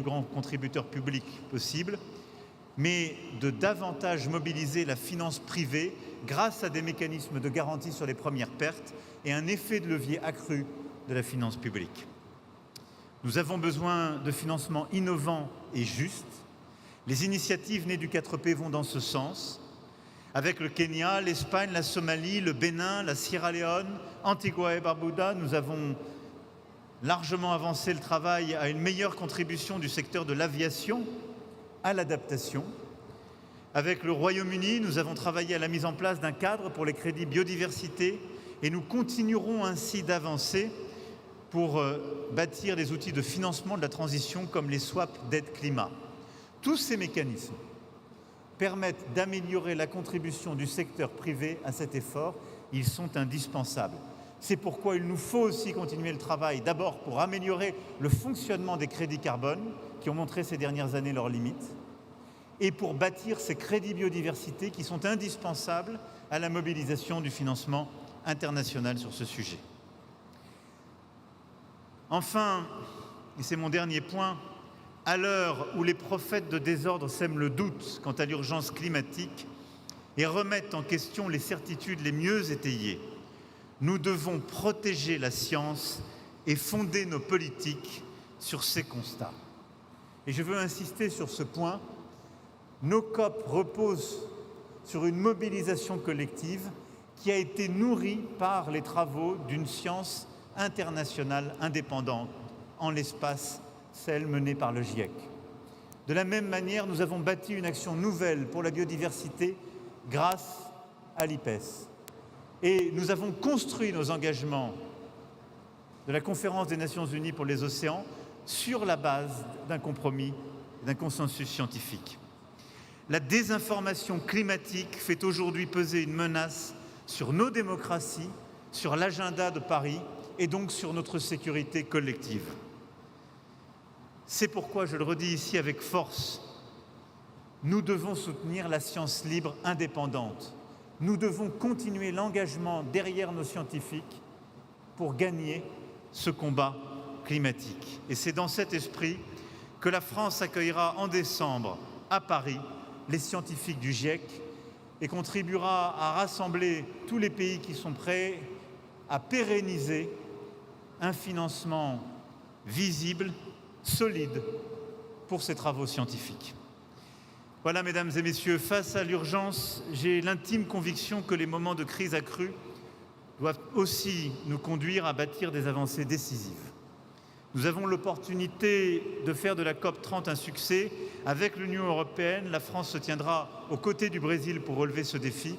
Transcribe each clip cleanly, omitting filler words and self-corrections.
grands contributeurs publics possible, mais de davantage mobiliser la finance privée grâce à des mécanismes de garantie sur les premières pertes et un effet de levier accru de la finance publique. Nous avons besoin de financements innovants et justes. Les initiatives nées du 4P vont dans ce sens. Avec le Kenya, l'Espagne, la Somalie, le Bénin, la Sierra Leone, Antigua et Barbuda, nous avons largement avancé le travail à une meilleure contribution du secteur de l'aviation à l'adaptation. Avec le Royaume-Uni, nous avons travaillé à la mise en place d'un cadre pour les crédits biodiversité et nous continuerons ainsi d'avancer pour bâtir des outils de financement de la transition comme les swaps d'aide climat. Tous ces mécanismes permettent d'améliorer la contribution du secteur privé à cet effort. Ils sont indispensables. C'est pourquoi il nous faut aussi continuer le travail, d'abord pour améliorer le fonctionnement des crédits carbone, qui ont montré ces dernières années leurs limites, et pour bâtir ces crédits biodiversité qui sont indispensables à la mobilisation du financement international sur ce sujet. Enfin, et c'est mon dernier point, à l'heure où les prophètes de désordre sèment le doute quant à l'urgence climatique et remettent en question les certitudes les mieux étayées, nous devons protéger la science et fonder nos politiques sur ces constats. Et je veux insister sur ce point. Nos COP reposent sur une mobilisation collective qui a été nourrie par les travaux d'une science internationale indépendante, en l'espace celle menée par le GIEC. De la même manière, nous avons bâti une action nouvelle pour la biodiversité grâce à l'IPES. Et nous avons construit nos engagements de la Conférence des Nations Unies pour les océans sur la base d'un compromis, d'un consensus scientifique. La désinformation climatique fait aujourd'hui peser une menace sur nos démocraties, sur l'agenda de Paris et donc sur notre sécurité collective. C'est pourquoi, je le redis ici avec force, nous devons soutenir la science libre indépendante. Nous devons continuer l'engagement derrière nos scientifiques pour gagner ce combat climatique. Et c'est dans cet esprit que la France accueillera en décembre à Paris les scientifiques du GIEC et contribuera à rassembler tous les pays qui sont prêts à pérenniser un financement visible, solide pour ces travaux scientifiques. Voilà, mesdames et messieurs, face à l'urgence, j'ai l'intime conviction que les moments de crise accrue doivent aussi nous conduire à bâtir des avancées décisives. Nous avons l'opportunité de faire de la COP 30 un succès. Avec l'Union européenne, la France se tiendra aux côtés du Brésil pour relever ce défi.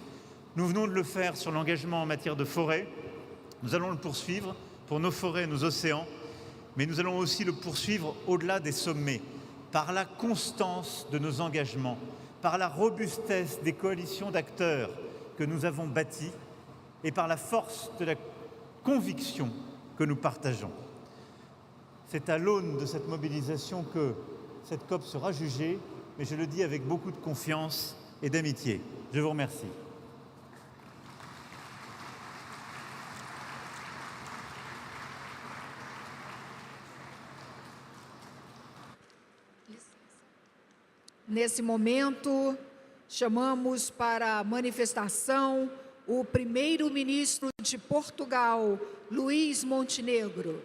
Nous venons de le faire sur l'engagement en matière de forêt. Nous allons le poursuivre pour nos forêts et nos océans, mais nous allons aussi le poursuivre au-delà des sommets, par la constance de nos engagements, par la robustesse des coalitions d'acteurs que nous avons bâties et par la force de la conviction que nous partageons. C'est à l'aune de cette mobilisation que cette COP sera jugée, mais je le dis avec beaucoup de confiance et d'amitié. Je vous remercie. Nesse momento, chamamos para a manifestação o primeiro-ministro de Portugal, Luís Montenegro.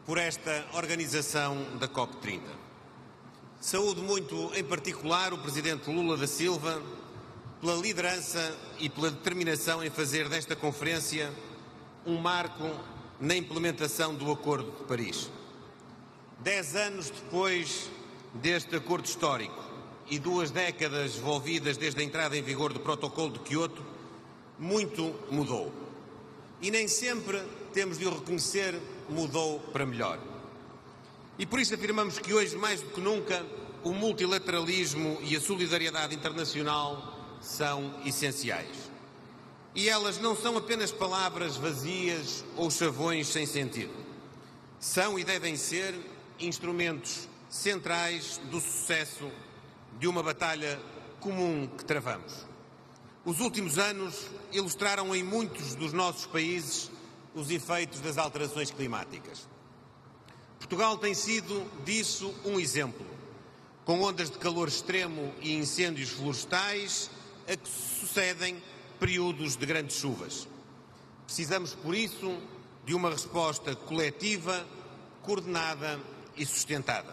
Por esta organização da COP30. Saúdo muito, em particular, o Presidente Lula da Silva pela liderança e pela determinação em fazer desta conferência um marco na implementação do Acordo de Paris. 10 anos depois deste acordo histórico e 2 décadas envolvidas desde a entrada em vigor do Protocolo de Quioto, muito mudou. E nem sempre, temos de o reconhecer, mudou para melhor. E por isso afirmamos que hoje, mais do que nunca, o multilateralismo e a solidariedade internacional são essenciais. E elas não são apenas palavras vazias ou chavões sem sentido. São e devem ser instrumentos centrais do sucesso de uma batalha comum que travamos. Os últimos anos ilustraram em muitos dos nossos países os efeitos das alterações climáticas. Portugal tem sido disso um exemplo, com ondas de calor extremo e incêndios florestais a que se sucedem períodos de grandes chuvas. Precisamos, por isso, de uma resposta coletiva, coordenada e sustentada.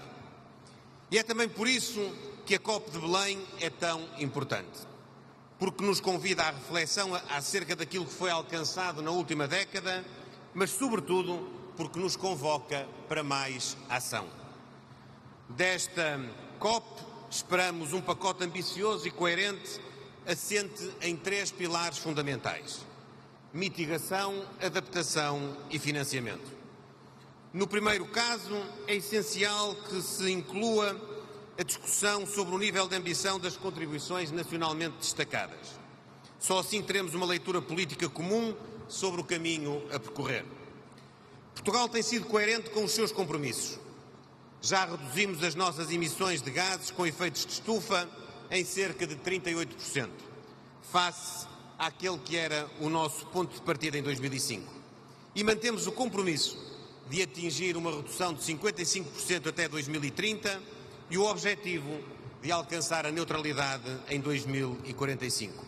E é também por isso que a COP de Belém é tão importante, porque nos convida à reflexão acerca daquilo que foi alcançado na última década, mas, sobretudo, porque nos convoca para mais ação. Desta COP, esperamos um pacote ambicioso e coerente, assente em 3 pilares fundamentais: mitigação, adaptação e financiamento. No primeiro caso, é essencial que se inclua a discussão sobre o nível de ambição das contribuições nacionalmente destacadas. Só assim teremos uma leitura política comum sobre o caminho a percorrer. Portugal tem sido coerente com os seus compromissos. Já reduzimos as nossas emissões de gases com efeitos de estufa em cerca de 38%, face àquele que era o nosso ponto de partida em 2005. E mantemos o compromisso de atingir uma redução de 55% até 2030 e o objetivo de alcançar a neutralidade em 2045.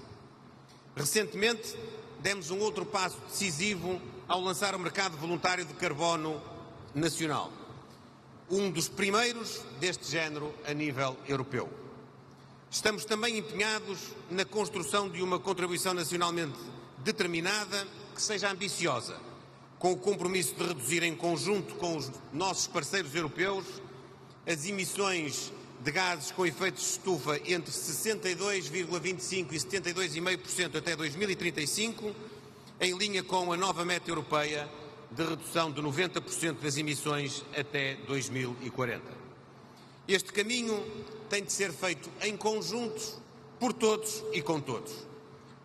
Recentemente, demos um outro passo decisivo ao lançar o mercado voluntário de carbono nacional, um dos primeiros deste género a nível europeu. Estamos também empenhados na construção de uma contribuição nacionalmente determinada que seja ambiciosa, com o compromisso de reduzir em conjunto com os nossos parceiros europeus as emissões de gases com efeitos de estufa entre 62,25% e 72,5% até 2035, em linha com a nova meta europeia de redução de 90% das emissões até 2040. Este caminho tem de ser feito em conjunto, por todos e com todos.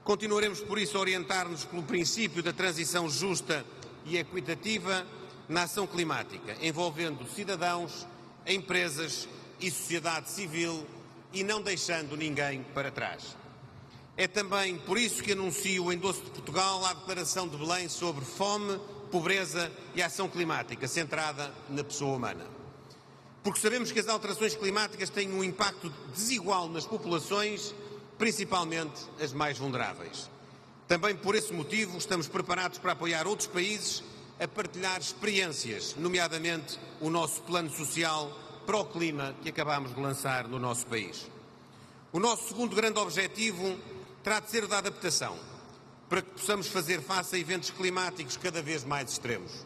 Continuaremos, por isso, a orientar-nos pelo princípio da transição justa e equitativa na ação climática, envolvendo cidadãos, empresas e sociedade civil e não deixando ninguém para trás. É também por isso que anuncio o endosso de Portugal à Declaração de Belém sobre fome, pobreza e ação climática, centrada na pessoa humana. Porque sabemos que as alterações climáticas têm um impacto desigual nas populações, principalmente as mais vulneráveis. Também por esse motivo estamos preparados para apoiar outros países a partilhar experiências, nomeadamente o nosso plano social para o clima que acabamos de lançar no nosso país. O nosso segundo grande objetivo terá de ser o da adaptação, para que possamos fazer face a eventos climáticos cada vez mais extremos.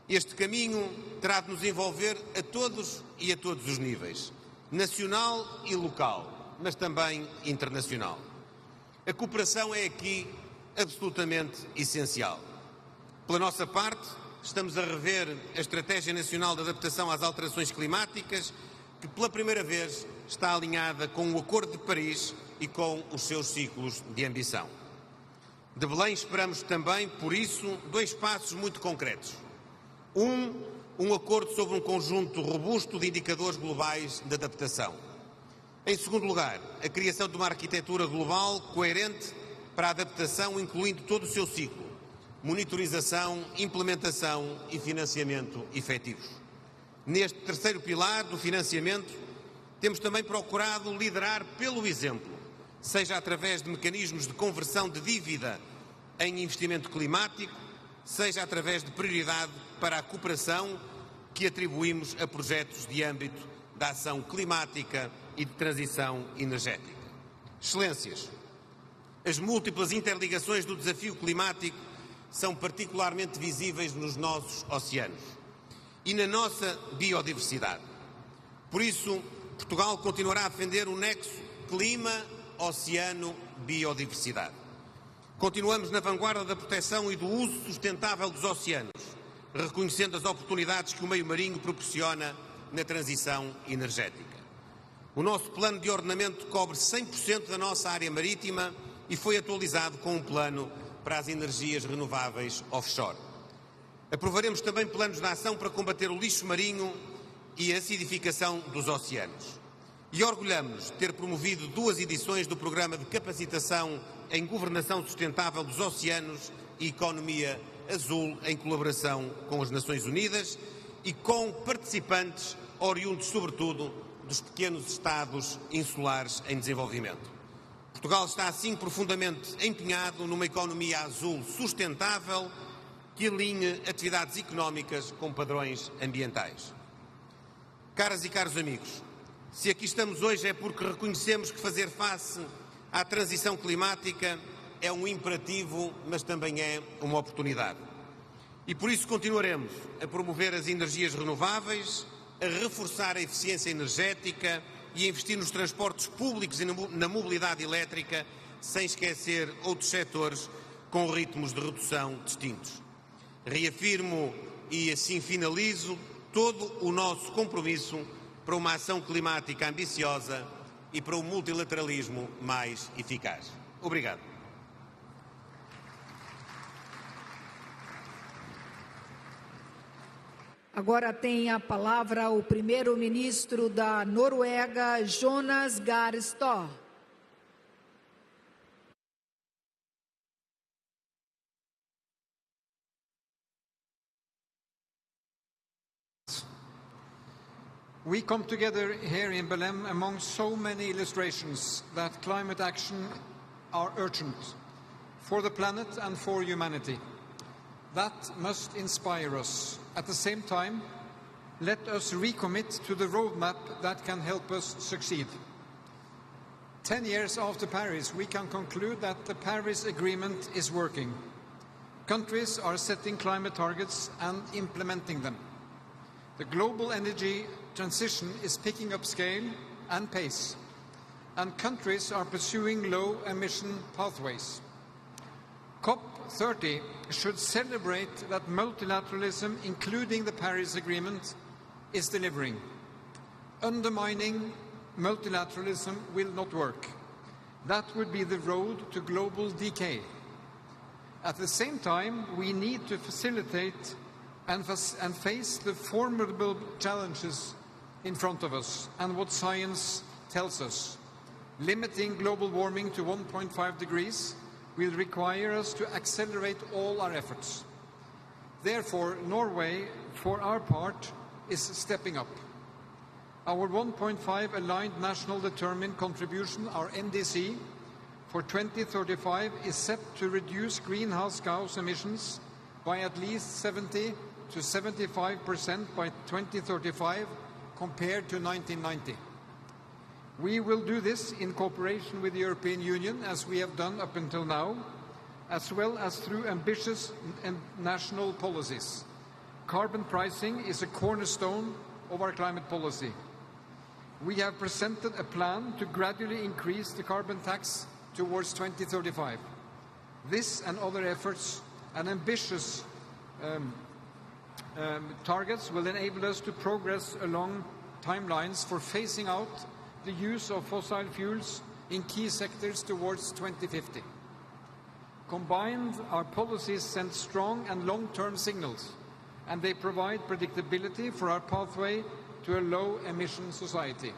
Este caminho terá de nos envolver a todos e a todos os níveis, nacional e local, mas também internacional. A cooperação é aqui absolutamente essencial. Pela nossa parte, estamos a rever a Estratégia Nacional de Adaptação às Alterações Climáticas, que pela primeira vez está alinhada com o Acordo de Paris e com os seus ciclos de ambição. De Belém esperamos também, por isso, 2 passos muito concretos. Um acordo sobre um conjunto robusto de indicadores globais de adaptação. Em segundo lugar, a criação de uma arquitetura global coerente para a adaptação, incluindo todo o seu ciclo: monitorização, implementação e financiamento efetivos. Neste terceiro pilar do financiamento, temos também procurado liderar pelo exemplo, seja através de mecanismos de conversão de dívida em investimento climático, seja através de prioridade para a cooperação que atribuímos a projetos de âmbito da ação climática e de transição energética. Excelências, as múltiplas interligações do desafio climático são particularmente visíveis nos nossos oceanos e na nossa biodiversidade. Por isso, Portugal continuará a defender o nexo clima-oceano-biodiversidade. Continuamos na vanguarda da proteção e do uso sustentável dos oceanos, reconhecendo as oportunidades que o meio marinho proporciona na transição energética. O nosso plano de ordenamento cobre 100% da nossa área marítima e foi atualizado com um plano para as energias renováveis offshore. Aprovaremos também planos de ação para combater o lixo marinho e a acidificação dos oceanos. E orgulhamos-nos de ter promovido 2 edições do Programa de Capacitação em Governação Sustentável dos Oceanos e Economia Azul, em colaboração com as Nações Unidas e com participantes oriundos, sobretudo, dos pequenos Estados insulares em desenvolvimento. Portugal está, assim, profundamente empenhado numa economia azul sustentável que alinhe atividades económicas com padrões ambientais. Caras e caros amigos, se aqui estamos hoje é porque reconhecemos que fazer face à transição climática é um imperativo, mas também é uma oportunidade. E por isso continuaremos a promover as energias renováveis, a reforçar a eficiência energética e a investir nos transportes públicos e na mobilidade elétrica, sem esquecer outros setores com ritmos de redução distintos. Reafirmo e assim finalizo todo o nosso compromisso para uma ação climática ambiciosa e para um multilateralismo mais eficaz. Obrigado. Agora tem a palavra o primeiro-ministro da Noruega, Jonas Gahr Støre. We come together here in Belém among so many illustrations that climate action are urgent for the planet and for humanity. That must inspire us. At the same time, let us recommit to the roadmap that can help us succeed. 10 years after Paris, we can conclude that the Paris Agreement is working. Countries are setting climate targets and implementing them. The global energy transition is picking up scale and pace, and countries are pursuing low-emission pathways. COP30 should celebrate that multilateralism, including the Paris Agreement, is delivering. Undermining multilateralism will not work. That would be the road to global decay. At the same time, we need to facilitate and face the formidable challenges in front of us and what science tells us. Limiting global warming to 1.5 degrees will require us to accelerate all our efforts. Therefore, Norway, for our part, is stepping up. Our 1.5 aligned national determined contribution, our NDC, for 2035 is set to reduce greenhouse gas emissions by at least 70 to 75% by 2035 compared to 1990. We will do this in cooperation with the European Union, as we have done up until now, as well as through ambitious national policies. Carbon pricing is a cornerstone of our climate policy. We have presented a plan to gradually increase the carbon tax towards 2035. This and other efforts and ambitious targets will enable us to progress along timelines for phasing out the use of fossil fuels in key sectors towards 2050. Combined, our policies send strong and long-term signals, and they provide predictability for our pathway to a low-emission society.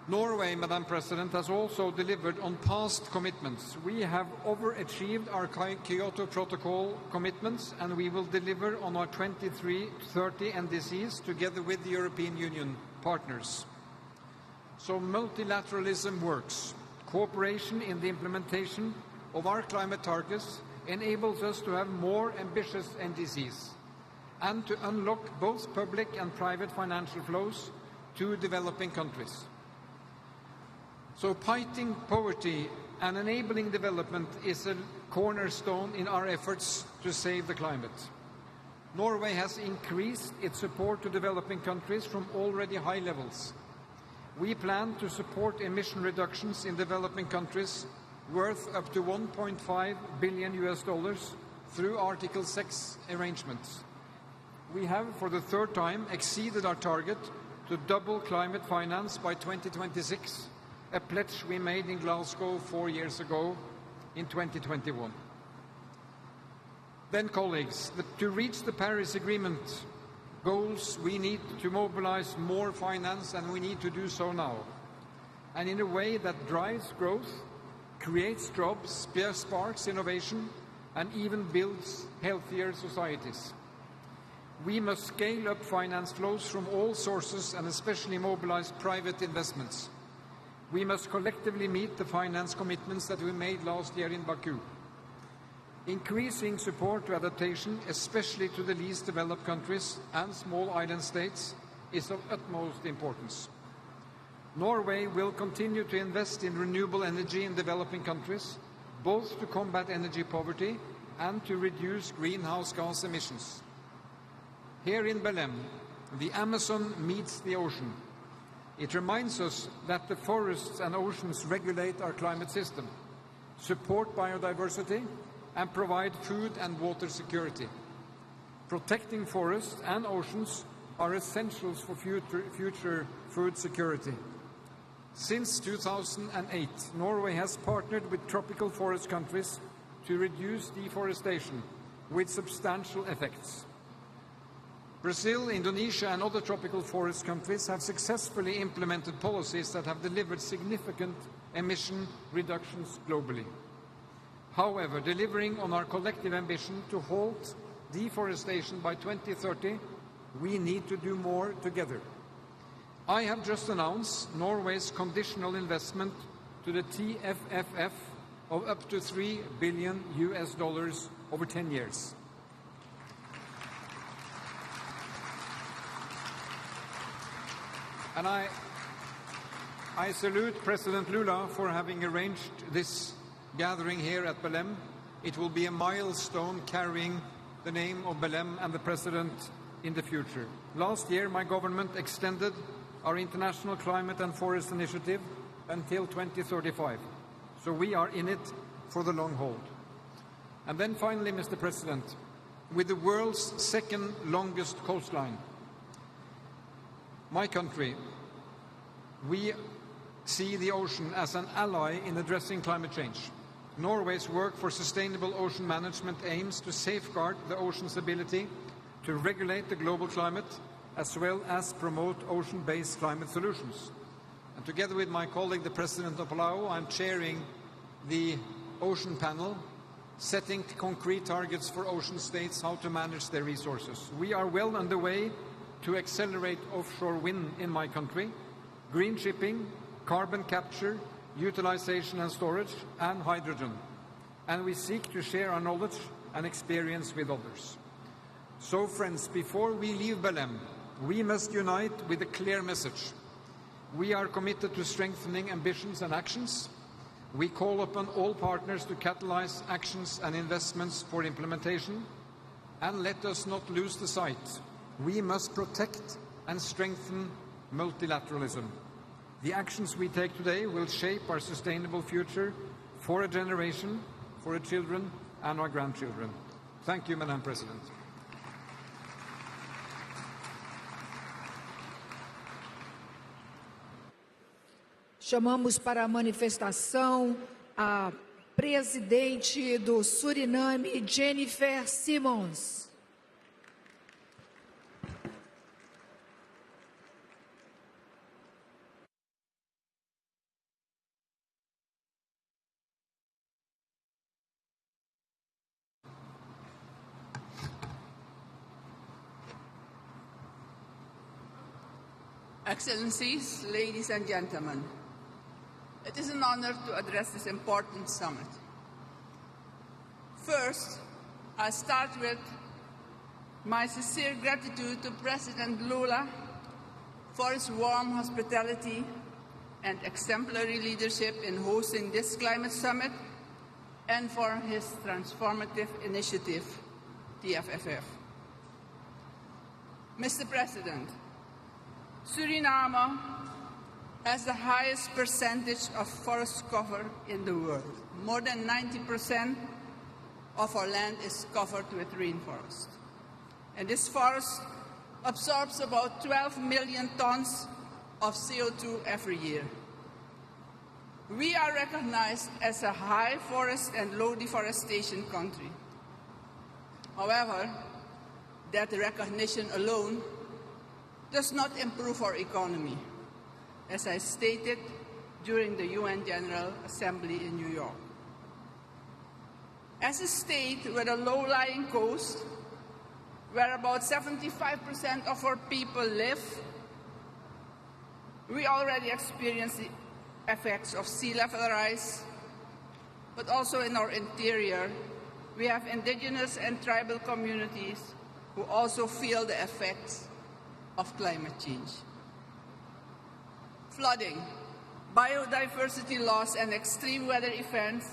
Norway, Madam President, has also delivered on past commitments. We have overachieved our Kyoto Protocol commitments, and we will deliver on our 2330 NDCs together with the European Union partners. So multilateralism works. Cooperation in the implementation of our climate targets enables us to have more ambitious NDCs and to unlock both public and private financial flows to developing countries. So fighting poverty and enabling development is a cornerstone in our efforts to save the climate. Norway has increased its support to developing countries from already high levels. We plan to support emission reductions in developing countries worth up to $1.5 billion through Article 6 arrangements. We have, for the third time, exceeded our target to double climate finance by 2026, a pledge we made in Glasgow 4 years ago in 2021. Then, colleagues, to reach the Paris Agreement goals, we need to mobilize more finance, and we need to do so now, and in a way that drives growth, creates jobs, sparks innovation, and even builds healthier societies. We must scale up finance flows from all sources and especially mobilize private investments. We must collectively meet the finance commitments that we made last year in Baku. Increasing support to adaptation, especially to the least developed countries and small island states, is of utmost importance. Norway will continue to invest in renewable energy in developing countries, both to combat energy poverty and to reduce greenhouse gas emissions. Here in Belém, the Amazon meets the ocean. It reminds us that the forests and oceans regulate our climate system, support biodiversity, and provide food and water security. Protecting forests and oceans are essentials for future food security. Since 2008, Norway has partnered with tropical forest countries to reduce deforestation with substantial effects. Brazil, Indonesia, and other tropical forest countries have successfully implemented policies that have delivered significant emission reductions globally. However, delivering on our collective ambition to halt deforestation by 2030, we need to do more together. I have just announced Norway's conditional investment to the TFFF of up to $3 billion over 10 years. And I salute President Lula for having arranged this gathering here at Belém. It will be a milestone carrying the name of Belém and the President in the future. Last year, my government extended our International Climate and Forest Initiative until 2035. So we are in it for the long haul. And then finally, Mr. President, with the world's second longest coastline, my country, we see the ocean as an ally in addressing climate change. Norway's work for sustainable ocean management aims to safeguard the ocean's ability to regulate the global climate as well as promote ocean-based climate solutions. And together with my colleague, the President of Palau, I'm chairing the Ocean Panel, setting concrete targets for ocean states how to manage their resources. We are well underway to accelerate offshore wind in my country, green shipping, carbon capture, utilization and storage, and hydrogen. And we seek to share our knowledge and experience with others. So, friends, before we leave Belém, we must unite with a clear message. We are committed to strengthening ambitions and actions. We call upon all partners to catalyze actions and investments for implementation. And let us not lose the sight. We must protect and strengthen multilateralism. The actions we take today will shape our sustainable future for a generation, for our children and our grandchildren. Thank you, Madam President. Chamamos para a manifestação a presidente do Suriname, Jennifer Simmons. Excellencies, ladies and gentlemen, it is an honor to address this important summit. First, I start with my sincere gratitude to President Lula for his warm hospitality and exemplary leadership in hosting this climate summit and for his transformative initiative, TFFF. Mr. President, Suriname has the highest percentage of forest cover in the world. More than 90% of our land is covered with rainforest. And this forest absorbs about 12 million tons of CO2 every year. We are recognized as a high forest and low deforestation country. However, that recognition alone does not improve our economy, as I stated during the UN General Assembly in New York. As a state with a low-lying coast, where about 75% of our people live, we already experience the effects of sea level rise, but also in our interior, we have indigenous and tribal communities who also feel the effects of climate change. Flooding, biodiversity loss, and extreme weather events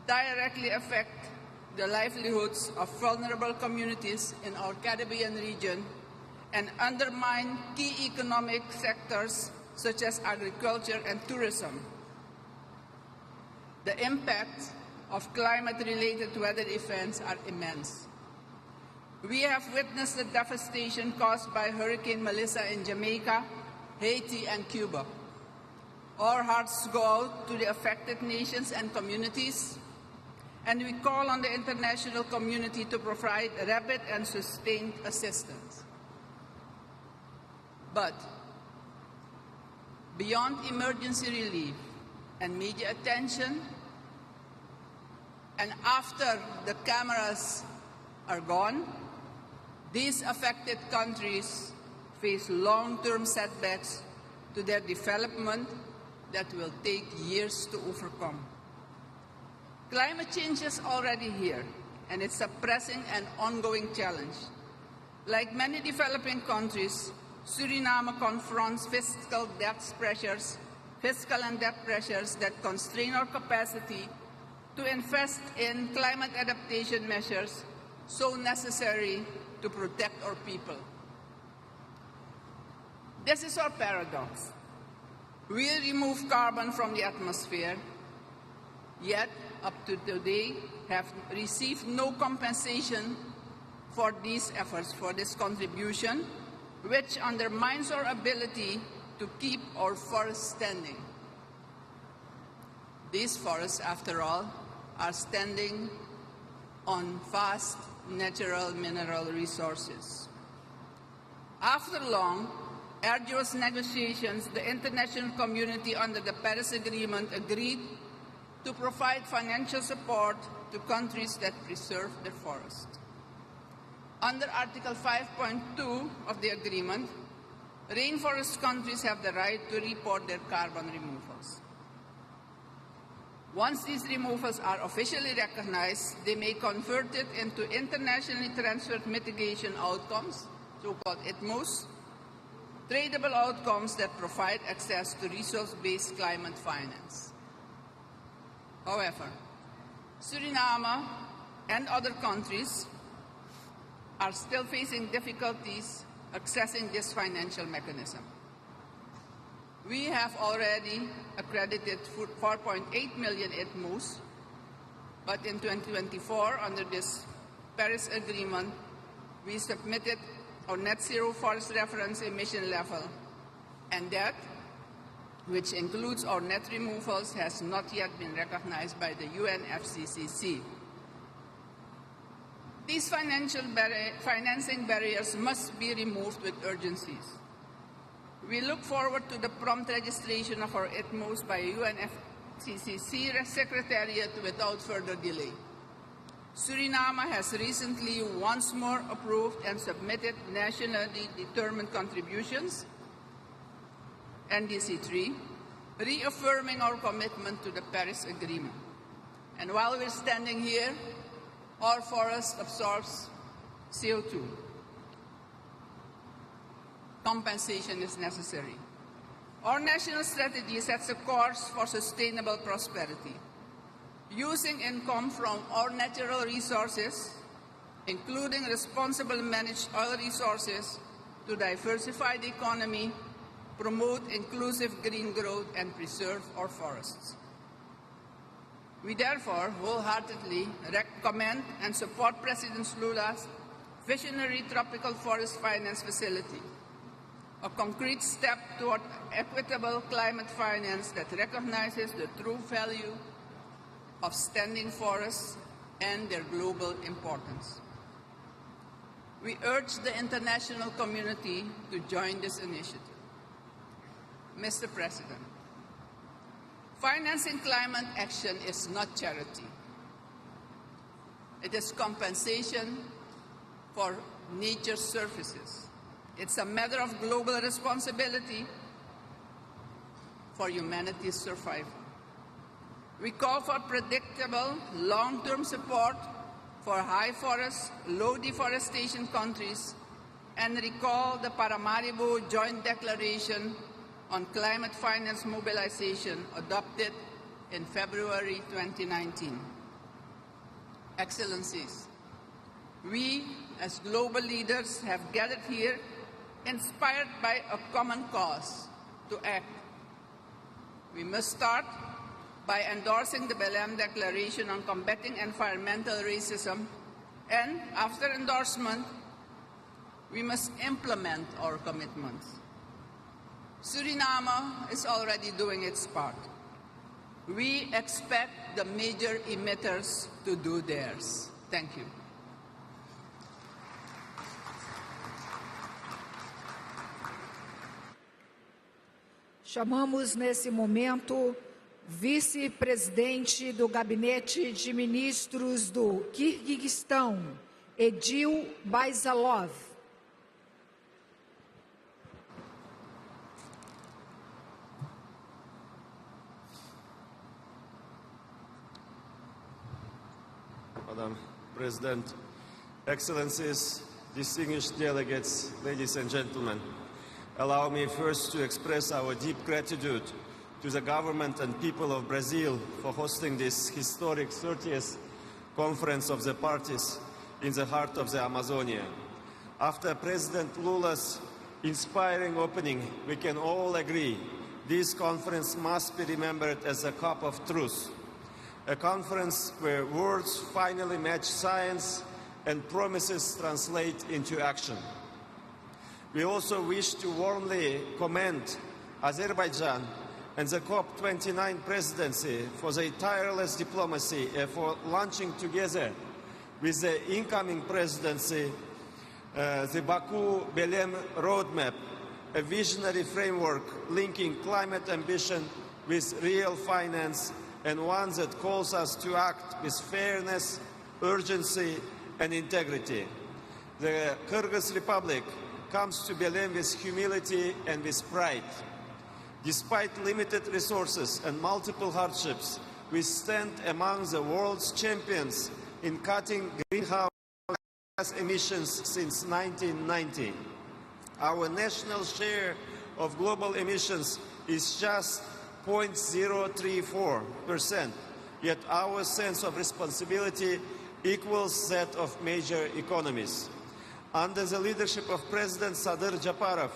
directly affect the livelihoods of vulnerable communities in our Caribbean region and undermine key economic sectors such as agriculture and tourism. The impact of climate-related weather events are immense. We have witnessed the devastation caused by Hurricane Melissa in Jamaica, Haiti, and Cuba. Our hearts go out to the affected nations and communities, and we call on the international community to provide rapid and sustained assistance. But beyond emergency relief and media attention, and after the cameras are gone, these affected countries face long-term setbacks to their development that will take years to overcome. Climate change is already here, and it's a pressing and ongoing challenge. Like many developing countries, Suriname confronts fiscal and debt pressures that constrain our capacity to invest in climate adaptation measures so necessary to protect our people. This is our paradox. We remove carbon from the atmosphere, yet up to today have received no compensation for these efforts, for this contribution, which undermines our ability to keep our forests standing. These forests, after all, are standing on vast natural mineral resources. After long, arduous negotiations, the international community under the Paris Agreement agreed to provide financial support to countries that preserve their forest. Under Article 5.2 of the agreement, rainforest countries have the right to report their carbon removals. Once these removals are officially recognized, they may convert it into internationally transferred mitigation outcomes, so-called ITMOs, tradable outcomes that provide access to resource-based climate finance. However, Suriname and other countries are still facing difficulties accessing this financial mechanism. We have already accredited 4.8 million ITMOs, but in 2024, under this Paris Agreement, we submitted our net zero forest reference emission level, and that, which includes our net removals, has not yet been recognized by the UNFCCC. These financing barriers must be removed with urgency. We look forward to the prompt registration of our ITMOs by UNFCCC Secretariat without further delay. Suriname has recently once more approved and submitted nationally determined contributions, NDC3, reaffirming our commitment to the Paris Agreement. And while we're standing here, our forest absorbs CO2. Compensation is necessary. Our national strategy sets a course for sustainable prosperity, using income from our natural resources, including responsible managed oil resources, to diversify the economy, promote inclusive green growth, and preserve our forests. We therefore wholeheartedly recommend and support President Lula's visionary tropical forest finance facility, a concrete step toward equitable climate finance that recognizes the true value of standing forests and their global importance. We urge the international community to join this initiative. Mr. President, financing climate action is not charity. It is compensation for nature's services. It's a matter of global responsibility for humanity's survival. We call for predictable, long-term support for high forest, low deforestation countries, and recall the Paramaribo Joint Declaration on Climate Finance Mobilization adopted in February 2019. Excellencies, we as global leaders have gathered here inspired by a common cause to act. We must start by endorsing the Belém Declaration on combating environmental racism, and after endorsement, we must implement our commitments. Suriname is already doing its part. We expect the major emitters to do theirs. Thank you. Chamamos nesse momento vice-presidente do Gabinete de Ministros do Quirguistão, Edil Baizalov. Madam President, Excellencies, distinguished delegates, ladies and gentlemen, allow me first to express our deep gratitude to the government and people of Brazil for hosting this historic 30th Conference of the Parties in the heart of the Amazonia. After President Lula's inspiring opening, we can all agree this conference must be remembered as a cup of truth, a conference where words finally match science and promises translate into action. We also wish to warmly commend Azerbaijan and the COP29 presidency for their tireless diplomacy and for launching together with the incoming presidency the Baku-Belém roadmap, a visionary framework linking climate ambition with real finance, and one that calls us to act with fairness, urgency, and integrity. The Kyrgyz Republic comes to Belém with humility and with pride. Despite limited resources and multiple hardships, we stand among the world's champions in cutting greenhouse gas emissions since 1990. Our national share of global emissions is just 0.034%, yet our sense of responsibility equals that of major economies. Under the leadership of President Sadir Japarov,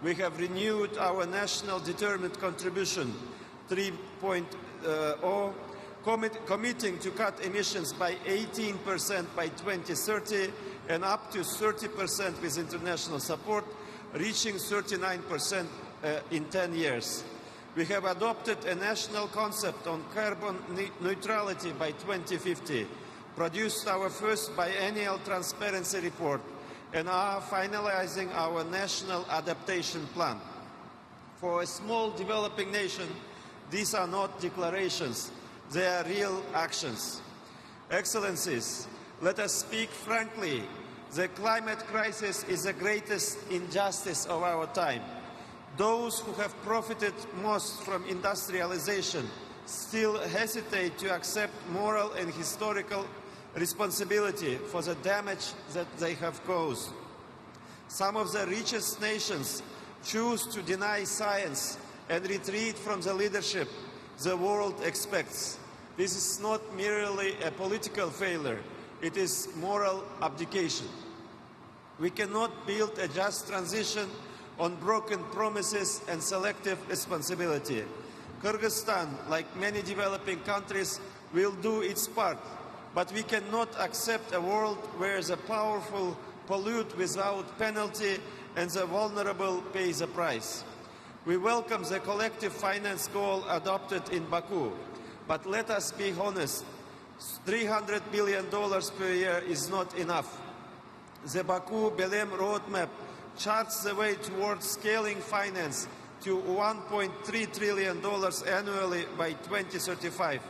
we have renewed our national determined contribution 3.0, committing to cut emissions by 18% by 2030 and up to 30% with international support, reaching 39% in 10 years. We have adopted a national concept on carbon neutrality by 2050, produced our first biennial transparency report, and are finalizing our national adaptation plan. For a small developing nation, these are not declarations, they are real actions. Excellencies, let us speak frankly. The climate crisis is the greatest injustice of our time. Those who have profited most from industrialization still hesitate to accept moral and historical responsibility for the damage that they have caused. Some of the richest nations choose to deny science and retreat from the leadership the world expects. This is not merely a political failure, it is moral abdication. We cannot build a just transition on broken promises and selective responsibility. Kyrgyzstan, like many developing countries, will do its part, but we cannot accept a world where the powerful pollute without penalty, and the vulnerable pay the price. We welcome the collective finance goal adopted in Baku, but let us be honest, $300 billion per year is not enough. The Baku-Belém roadmap charts the way towards scaling finance to $1.3 trillion annually by 2035,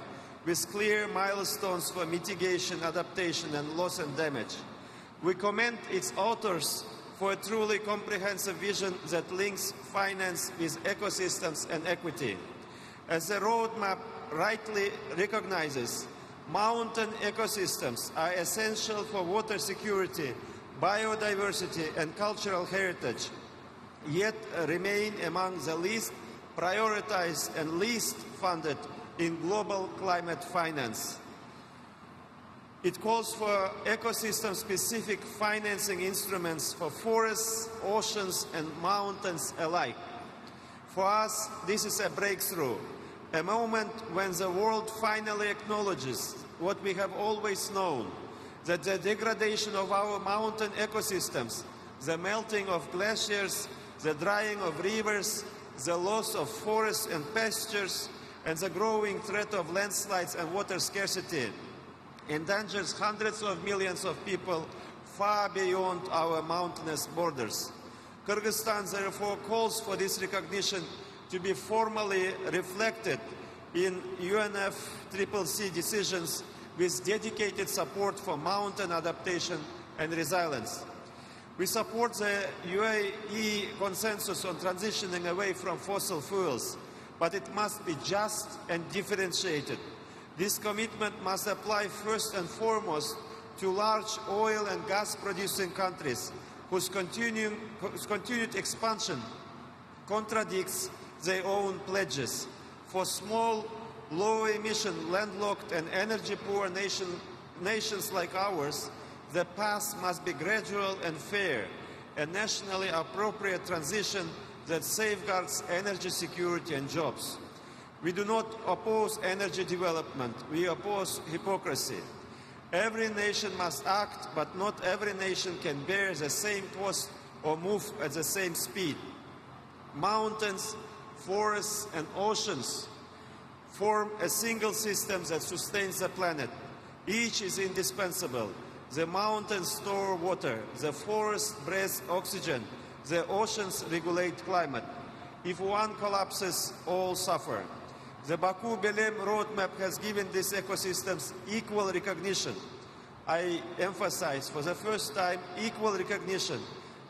with clear milestones for mitigation, adaptation, and loss and damage. We commend its authors for a truly comprehensive vision that links finance with ecosystems and equity. As the roadmap rightly recognizes, mountain ecosystems are essential for water security, biodiversity, and cultural heritage, yet remain among the least prioritized and least funded in global climate finance. It calls for ecosystem-specific financing instruments for forests, oceans, and mountains alike. For us, this is a breakthrough, a moment when the world finally acknowledges what we have always known, that the degradation of our mountain ecosystems, the melting of glaciers, the drying of rivers, the loss of forests and pastures, and the growing threat of landslides and water scarcity endangers hundreds of millions of people far beyond our mountainous borders. Kyrgyzstan therefore calls for this recognition to be formally reflected in UNFCCC decisions with dedicated support for mountain adaptation and resilience. We support the UAE consensus on transitioning away from fossil fuels, but it must be just and differentiated. This commitment must apply first and foremost to large oil and gas producing countries whose continued expansion contradicts their own pledges. For small, low-emission, landlocked and energy-poor nations like ours, the path must be gradual and fair, a nationally appropriate transition that safeguards energy security and jobs. We do not oppose energy development, we oppose hypocrisy. Every nation must act, but not every nation can bear the same cost or move at the same speed. Mountains, forests, and oceans form a single system that sustains the planet. Each is indispensable. The mountains store water, the forests breathe oxygen, the oceans regulate climate. If one collapses, all suffer. The Baku-Belém roadmap has given these ecosystems equal recognition. I emphasize, for the first time, equal recognition.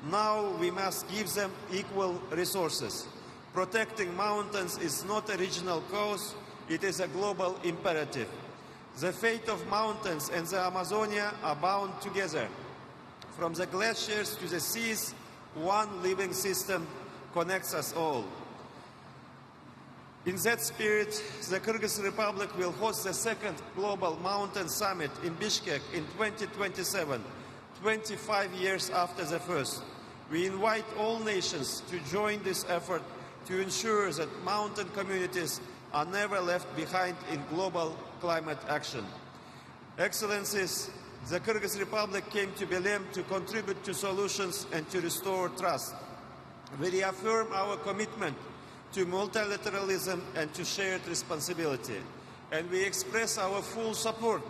Now we must give them equal resources. Protecting mountains is not a regional cause, it is a global imperative. The fate of mountains and the Amazonia are bound together. From the glaciers to the seas, one living system connects us all. In that spirit, the Kyrgyz Republic will host the second Global Mountain Summit in Bishkek in 2027, 25 years after the first. We invite all nations to join this effort to ensure that mountain communities are never left behind in global climate action. Excellencies, the Kyrgyz Republic came to Belém to contribute to solutions and to restore trust. We reaffirm our commitment to multilateralism and to shared responsibility. And we express our full support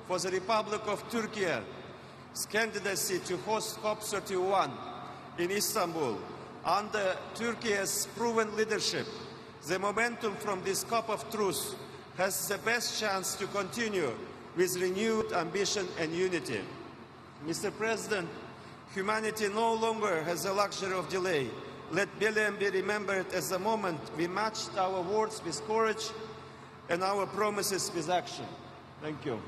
for the Republic of Turkey's candidacy to host COP31 in Istanbul. Under Turkey's proven leadership, the momentum from this COP of truth has the best chance to continue with renewed ambition and unity. Mr. President, humanity no longer has the luxury of delay. Let Belém be remembered as the moment we matched our words with courage and our promises with action. Thank you.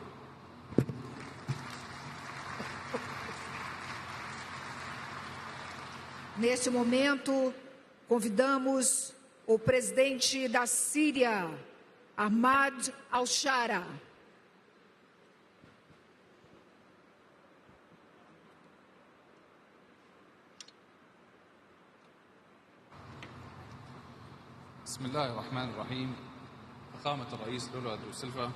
Neste momento, convidamos o presidente da Síria, Ahmad al-Shara. بسم الله الرحمن الرحيم. فخامة الرئيس لولا دو سيلفا،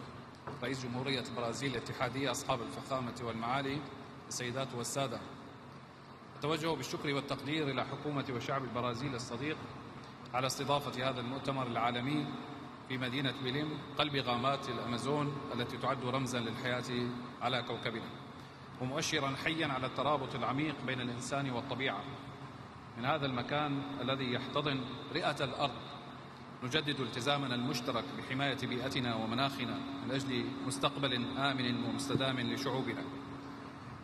رئيس جمهورية برازيل الاتحادية، أصحاب الفخامة والمعالي، السيدات والسادة. أتوجه بالشكر والتقدير إلى حكومة وشعب البرازيل الصديق على استضافة هذا المؤتمر العالمي في مدينة بيليم قلب غابات الأمازون التي تعد رمزا للحياة على كوكبنا، ومؤشرا حيا على الترابط العميق بين الإنسان والطبيعة. من هذا المكان الذي يحتضن رئة الأرض نجدد التزامنا المشترك بحماية بيئتنا ومناخنا من أجل مستقبل آمن ومستدام لشعوبنا.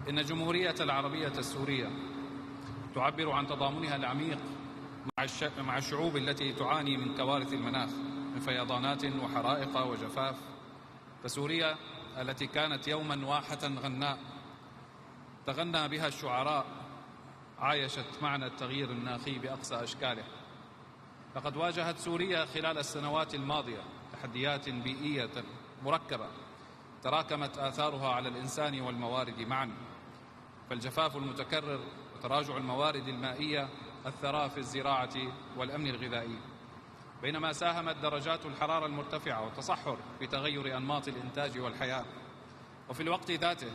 إن الجمهورية العربية السورية تعبر عن تضامنها العميق مع الشعوب التي تعاني من كوارث المناخ من فيضانات وحرائق وجفاف. فسوريا التي كانت يوما واحة غناء تغنى بها الشعراء عايشت معنى التغيير المناخي بأقصى أشكاله. لقد واجهت سوريا خلال السنوات الماضية تحديات بيئية مركبة تراكمت آثارها على الإنسان والموارد معا، فالجفاف المتكرر وتراجع الموارد المائية أثرا في الزراعة والأمن الغذائي، بينما ساهمت درجات الحرارة المرتفعة والتصحر في تغير أنماط الإنتاج والحياة. وفي الوقت ذاته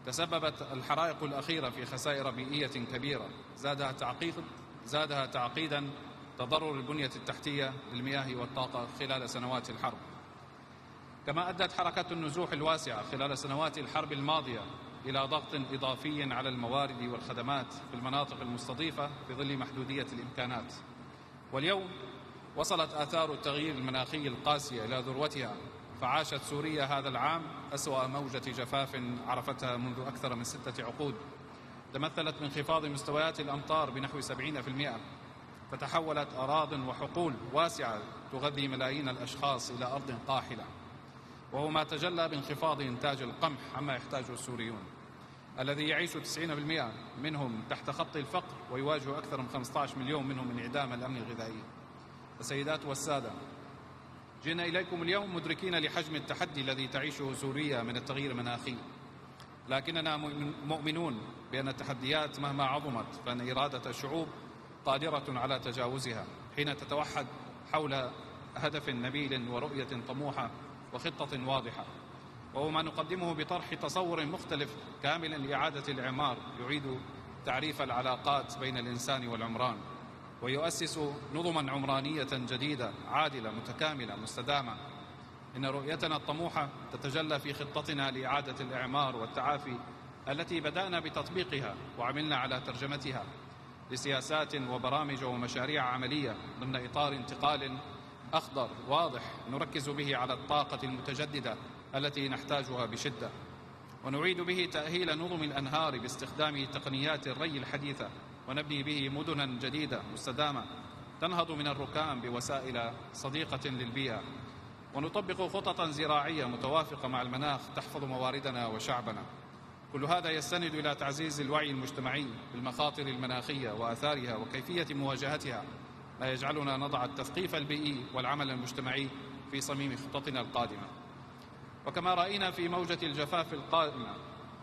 تسببت الحرائق الأخيرة في خسائر بيئية كبيرة زادها تعقيدا تضرر البنية التحتية للمياه والطاقة خلال سنوات الحرب. كما أدت حركة النزوح الواسعة خلال سنوات الحرب الماضية إلى ضغط إضافي على الموارد والخدمات في المناطق المستضيفة في ظل محدودية الإمكانات. واليوم وصلت آثار التغيير المناخي القاسية إلى ذروتها، فعاشت سوريا هذا العام أسوأ موجة جفاف عرفتها منذ أكثر من 6 عقود، تمثلت بانخفاض مستويات الأمطار بنحو 70%، فتحولت أراضٍ وحقول واسعة تغذي ملايين الأشخاص إلى أرض قاحلة، وهو ما تجلى بانخفاض إنتاج القمح عما يحتاجه السوريون الذي يعيش 90% منهم تحت خط الفقر، ويواجه أكثر من 15 مليون منهم انعدام الأمن الغذائي. السيدات والسادة، جئنا إليكم اليوم مدركين لحجم التحدي الذي تعيشه سوريا من التغيير المناخي، لكننا مؤمنون بأن التحديات مهما عظمت فإن إرادة الشعوب قادرة على تجاوزها حين تتوحد حول هدف نبيل ورؤية طموحة وخطة واضحة، وهو ما نقدمه بطرح تصور مختلف كامل لإعادة الإعمار يعيد تعريف العلاقات بين الإنسان والعمران، ويؤسس نظما عمرانية جديدة عادلة متكاملة مستدامة. إن رؤيتنا الطموحة تتجلى في خطتنا لإعادة الإعمار والتعافي التي بدأنا بتطبيقها وعملنا على ترجمتها لسياسات وبرامج ومشاريع عملية ضمن إطار انتقال أخضر واضح نركز به على الطاقة المتجددة التي نحتاجها بشدة، ونعيد به تأهيل نظم الأنهار باستخدام تقنيات الري الحديثة، ونبني به مدنا جديدة مستدامة تنهض من الركام بوسائل صديقة للبيئة، ونطبق خططا زراعية متوافقة مع المناخ تحفظ مواردنا وشعبنا. كل هذا يستند إلى تعزيز الوعي المجتمعي بالمخاطر المناخية وآثارها وكيفية مواجهتها، ما يجعلنا نضع التثقيف البيئي والعمل المجتمعي في صميم خططنا القادمة. وكما رأينا في موجة الجفاف القادمة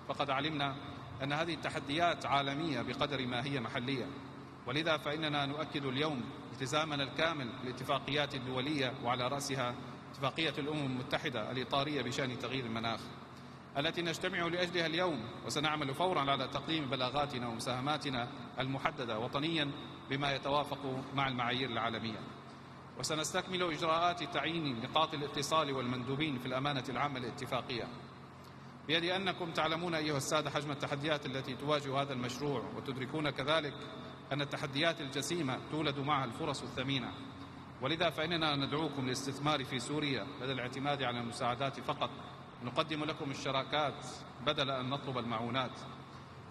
فقد علمنا أن هذه التحديات عالمية بقدر ما هي محلية، ولذا فإننا نؤكد اليوم التزامنا الكامل بالاتفاقيات الدولية، وعلى رأسها اتفاقية الأمم المتحدة الإطارية بشأن تغيير المناخ التي نجتمع لأجلها اليوم، وسنعمل فورا على تقديم بلاغاتنا ومساهماتنا المحددة وطنيا بما يتوافق مع المعايير العالمية. وسنستكمل إجراءات تعيين نقاط الاتصال والمندوبين في الأمانة العامة للاتفاقية. بيد أنكم تعلمون أيها السادة حجم التحديات التي تواجه هذا المشروع، وتدركون كذلك أن التحديات الجسيمة تولد معها الفرص الثمينة، ولذا فإننا ندعوكم للاستثمار في سوريا بدل الاعتماد على المساعدات فقط. نقدم لكم الشراكات بدل أن نطلب المعونات.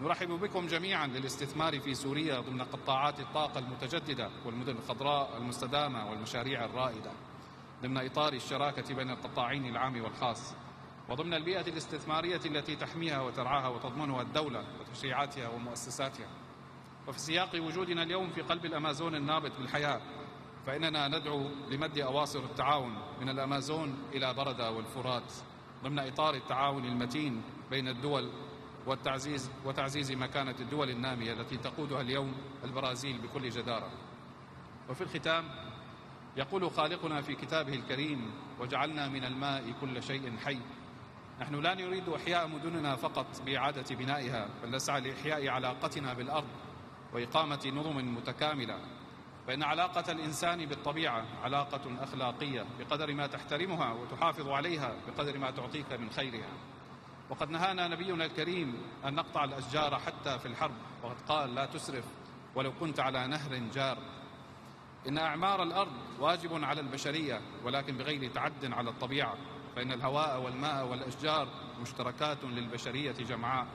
نرحب بكم جميعا للاستثمار في سوريا ضمن قطاعات الطاقة المتجددة والمدن الخضراء المستدامة والمشاريع الرائدة، ضمن إطار الشراكة بين القطاعين العام والخاص، وضمن البيئة الاستثمارية التي تحميها وترعاها وتضمنها الدولة وتشريعاتها ومؤسساتها. وفي سياق وجودنا اليوم في قلب الأمازون النابت بالحياة، فإننا ندعو لمد أواصر التعاون من الأمازون إلى بردة والفرات ضمن إطار التعاون المتين بين الدول وتعزيز مكانة الدول النامية التي تقودها اليوم البرازيل بكل جدارة. وفي الختام يقول خالقنا في كتابه الكريم: وجعلنا من الماء كل شيء حي. نحن لا نريد إحياء مدننا فقط بإعادة بنائها، بل نسعى لإحياء علاقتنا بالأرض وإقامة نظم متكاملة، فإن علاقة الإنسان بالطبيعة علاقة أخلاقية بقدر ما تحترمها وتحافظ عليها بقدر ما تعطيك من خيرها. وقد نهانا نبينا الكريم أن نقطع الأشجار حتى في الحرب، وقد قال: لا تسرف ولو كنت على نهر جار. إن أعمار الأرض واجب على البشرية ولكن بغير تعد على الطبيعة، فإن الهواء والماء والأشجار مشتركات للبشرية جمعاء،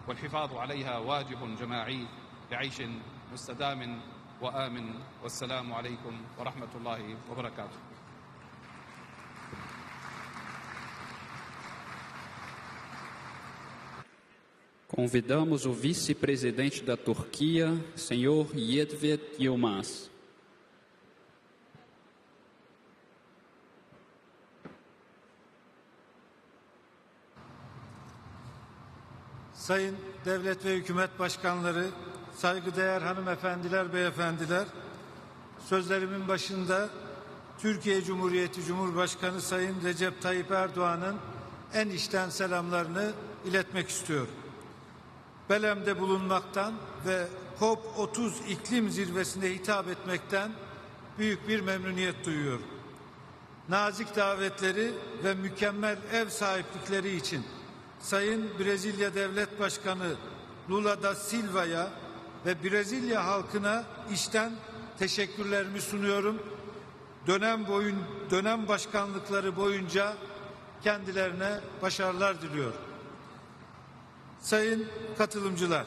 والحفاظ عليها واجب جماعي لعيش مستدام وآمن. والسلام عليكم ورحمة الله وبركاته. Convidamos o vice-presidente da Turquia, senhor Yilmaz Yilmaz. Sayın devlet ve hükümet başkanları, saygıdeğer hanımefendiler, beyefendiler, sözlerimin başında Türkiye Cumhuriyeti Cumhurbaşkanı Sayın Recep Tayyip Erdoğan'ın en içten selamlarını iletmek istiyorum. Belem'de bulunmaktan ve COP30 iklim zirvesine hitap etmekten büyük bir memnuniyet duyuyorum. Nazik davetleri ve mükemmel ev sahiplikleri için Sayın Brezilya Devlet Başkanı Lula da Silva'ya ve Brezilya halkına içten teşekkürlerimi sunuyorum. Dönem başkanlıkları boyunca kendilerine başarılar diliyorum. Sayın katılımcılar,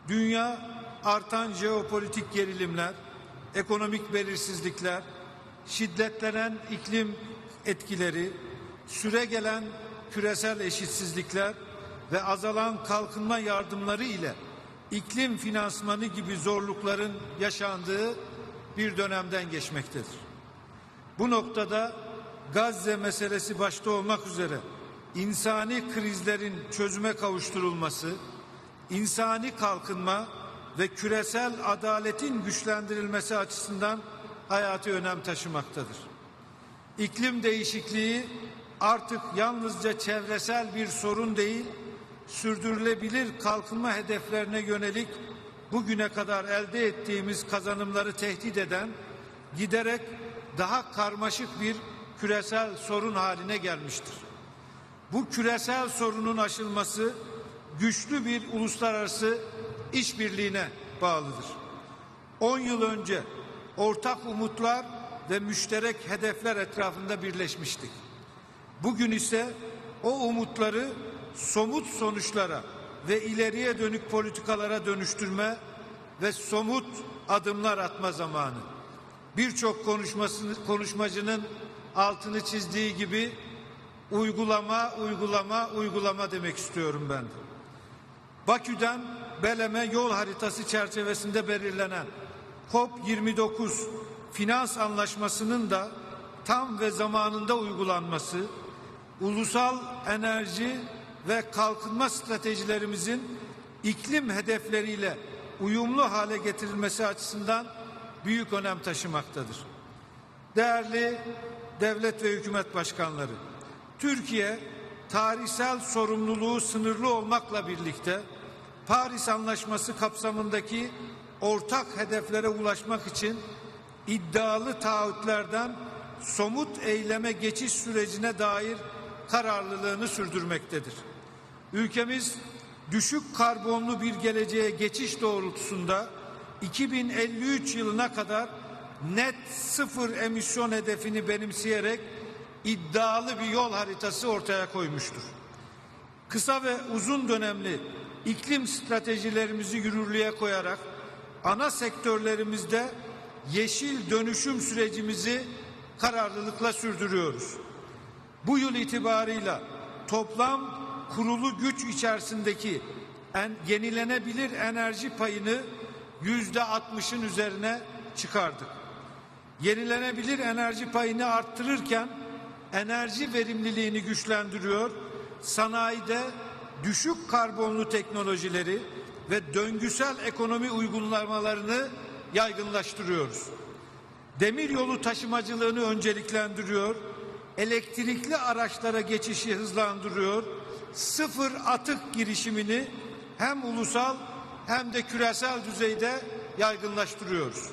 dünya artan jeopolitik gerilimler, ekonomik belirsizlikler, şiddetlenen iklim etkileri, süregelen küresel eşitsizlikler ve azalan kalkınma yardımları ile iklim finansmanı gibi zorlukların yaşandığı bir dönemden geçmektedir. Bu noktada Gazze meselesi başta olmak üzere insani krizlerin çözüme kavuşturulması, insani kalkınma ve küresel adaletin güçlendirilmesi açısından hayati önem taşımaktadır. İklim değişikliği artık yalnızca çevresel bir sorun değil, sürdürülebilir kalkınma hedeflerine yönelik bugüne kadar elde ettiğimiz kazanımları tehdit eden, giderek daha karmaşık bir küresel sorun haline gelmiştir. Bu küresel sorunun aşılması güçlü bir uluslararası işbirliğine bağlıdır. 10 yıl önce ortak umutlar ve müşterek hedefler etrafında birleşmiştik. Bugün ise o umutları somut sonuçlara ve ileriye dönük politikalara dönüştürme ve somut adımlar atma zamanı. Birçok konuşmacının altını çizdiği gibi uygulama demek istiyorum ben de. Bakü'den Belem'e yol haritası çerçevesinde belirlenen COP29 finans anlaşmasının da tam ve zamanında uygulanması, ulusal enerji ve kalkınma stratejilerimizin iklim hedefleriyle uyumlu hale getirilmesi açısından büyük önem taşımaktadır. Değerli devlet ve hükümet başkanları, Türkiye tarihsel sorumluluğu sınırlı olmakla birlikte Paris Anlaşması kapsamındaki ortak hedeflere ulaşmak için iddialı taahhütlerden somut eyleme geçiş sürecine dair kararlılığını sürdürmektedir. Ülkemiz düşük karbonlu bir geleceğe geçiş doğrultusunda 2053 yılına kadar net sıfır emisyon hedefini benimseyerek iddialı bir yol haritası ortaya koymuştur. Kısa ve uzun dönemli iklim stratejilerimizi yürürlüğe koyarak ana sektörlerimizde yeşil dönüşüm sürecimizi kararlılıkla sürdürüyoruz. Bu yıl itibarıyla toplam kurulu güç içerisindeki yenilenebilir enerji payını %60'ın üzerine çıkardık. Yenilenebilir enerji payını arttırırken enerji verimliliğini güçlendiriyor, sanayide düşük karbonlu teknolojileri ve döngüsel ekonomi uygulamalarını yaygınlaştırıyoruz. Demiryolu taşımacılığını önceliklendiriyor, elektrikli araçlara geçişi hızlandırıyor, sıfır atık girişimini hem ulusal hem de küresel düzeyde yaygınlaştırıyoruz.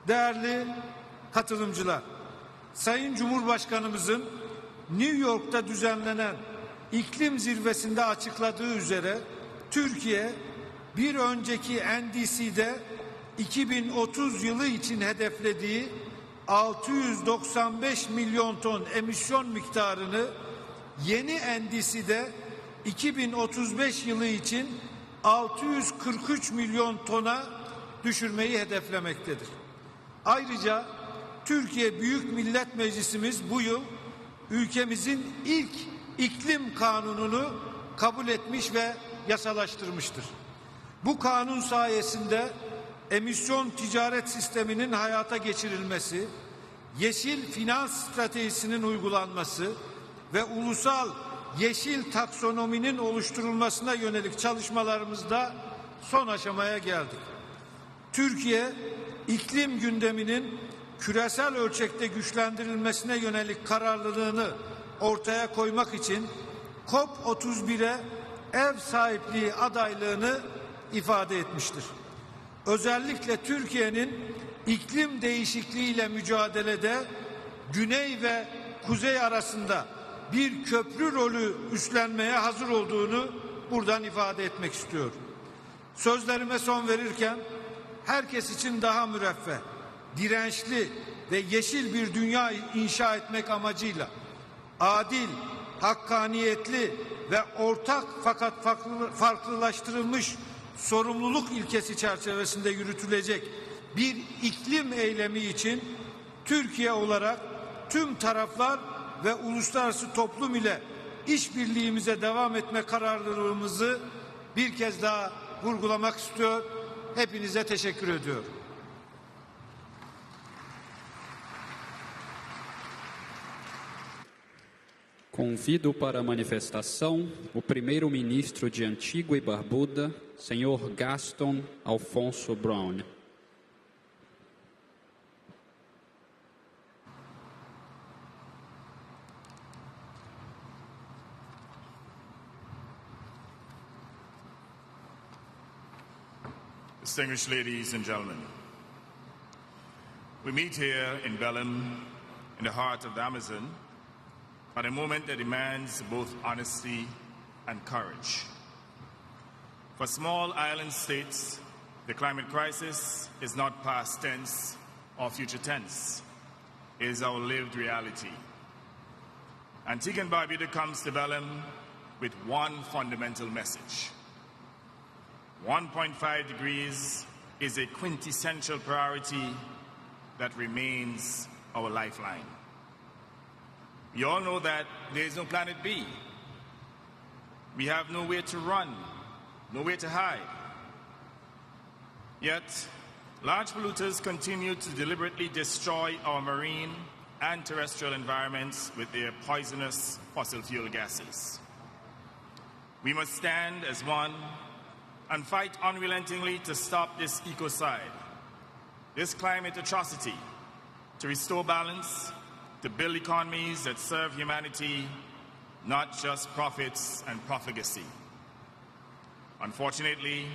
Değerli katılımcılar, Sayın Cumhurbaşkanımızın New York'ta düzenlenen iklim zirvesinde açıkladığı üzere Türkiye bir önceki NDC'de 2030 yılı için hedeflediği 695 milyon ton emisyon miktarını yeni NDC'de 2035 yılı için 643 milyon tona düşürmeyi hedeflemektedir. Ayrıca Türkiye Büyük Millet Meclisimiz bu yıl ülkemizin ilk iklim kanununu kabul etmiş ve yasalaştırmıştır. Bu kanun sayesinde emisyon ticaret sisteminin hayata geçirilmesi, yeşil finans stratejisinin uygulanması ve ulusal yeşil taksonominin oluşturulmasına yönelik çalışmalarımızda son aşamaya geldik. Türkiye, iklim gündeminin küresel ölçekte güçlendirilmesine yönelik kararlılığını ortaya koymak için COP31'e ev sahipliği adaylığını ifade etmiştir. Özellikle Türkiye'nin iklim değişikliğiyle mücadelede Güney ve Kuzey arasında bir köprü rolü üstlenmeye hazır olduğunu buradan ifade etmek istiyorum. Sözlerime son verirken herkes için daha müreffeh, dirençli ve yeşil bir dünya inşa etmek amacıyla adil, hakkaniyetli ve ortak fakat farklılaştırılmış sorumluluk ilkesi çerçevesinde yürütülecek bir iklim eylemi için Türkiye olarak tüm taraflar ve uluslararası toplum ile işbirliğimize devam etme kararlılığımızı bir kez daha vurgulamak istiyor. Hepinize teşekkür ediyorum. Convido para a manifestação o primeiro-ministro de Antigua e Barbuda, senhor Gaston Alfonso Brown. Distinguished ladies and gentlemen, we meet here in Belém, in the heart of the Amazon, at a moment that demands both honesty and courage. For small island states, the climate crisis is not past tense or future tense. It is our lived reality. Antigua and Barbuda comes to Belém with one fundamental message. 1.5 degrees is a quintessential priority that remains our lifeline. We all know that there is no planet B. We have nowhere to run, nowhere to hide. Yet, large polluters continue to deliberately destroy our marine and terrestrial environments with their poisonous fossil fuel gases. We must stand as one and fight unrelentingly to stop this ecocide, this climate atrocity, to restore balance, to build economies that serve humanity, not just profits and profligacy. Unfortunately,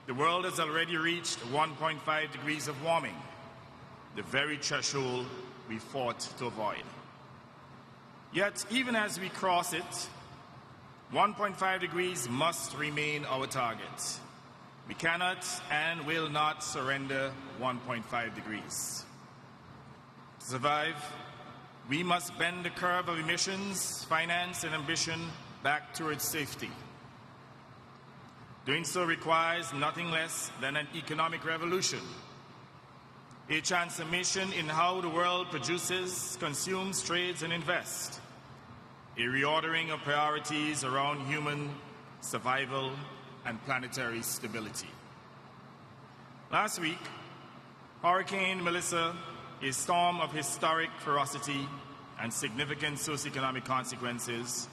the world has already reached 1.5 degrees of warming, the very threshold we fought to avoid. Yet, even as we cross it, 1.5 degrees must remain our target. We cannot and will not surrender 1.5 degrees. To survive, we must bend the curve of emissions, finance, and ambition back towards safety. Doing so requires nothing less than an economic revolution, a transformation in how the world produces, consumes, trades, and invests, a reordering of priorities around human survival and planetary stability. Last week, Hurricane Melissa, a storm of historic ferocity and significant socioeconomic consequences,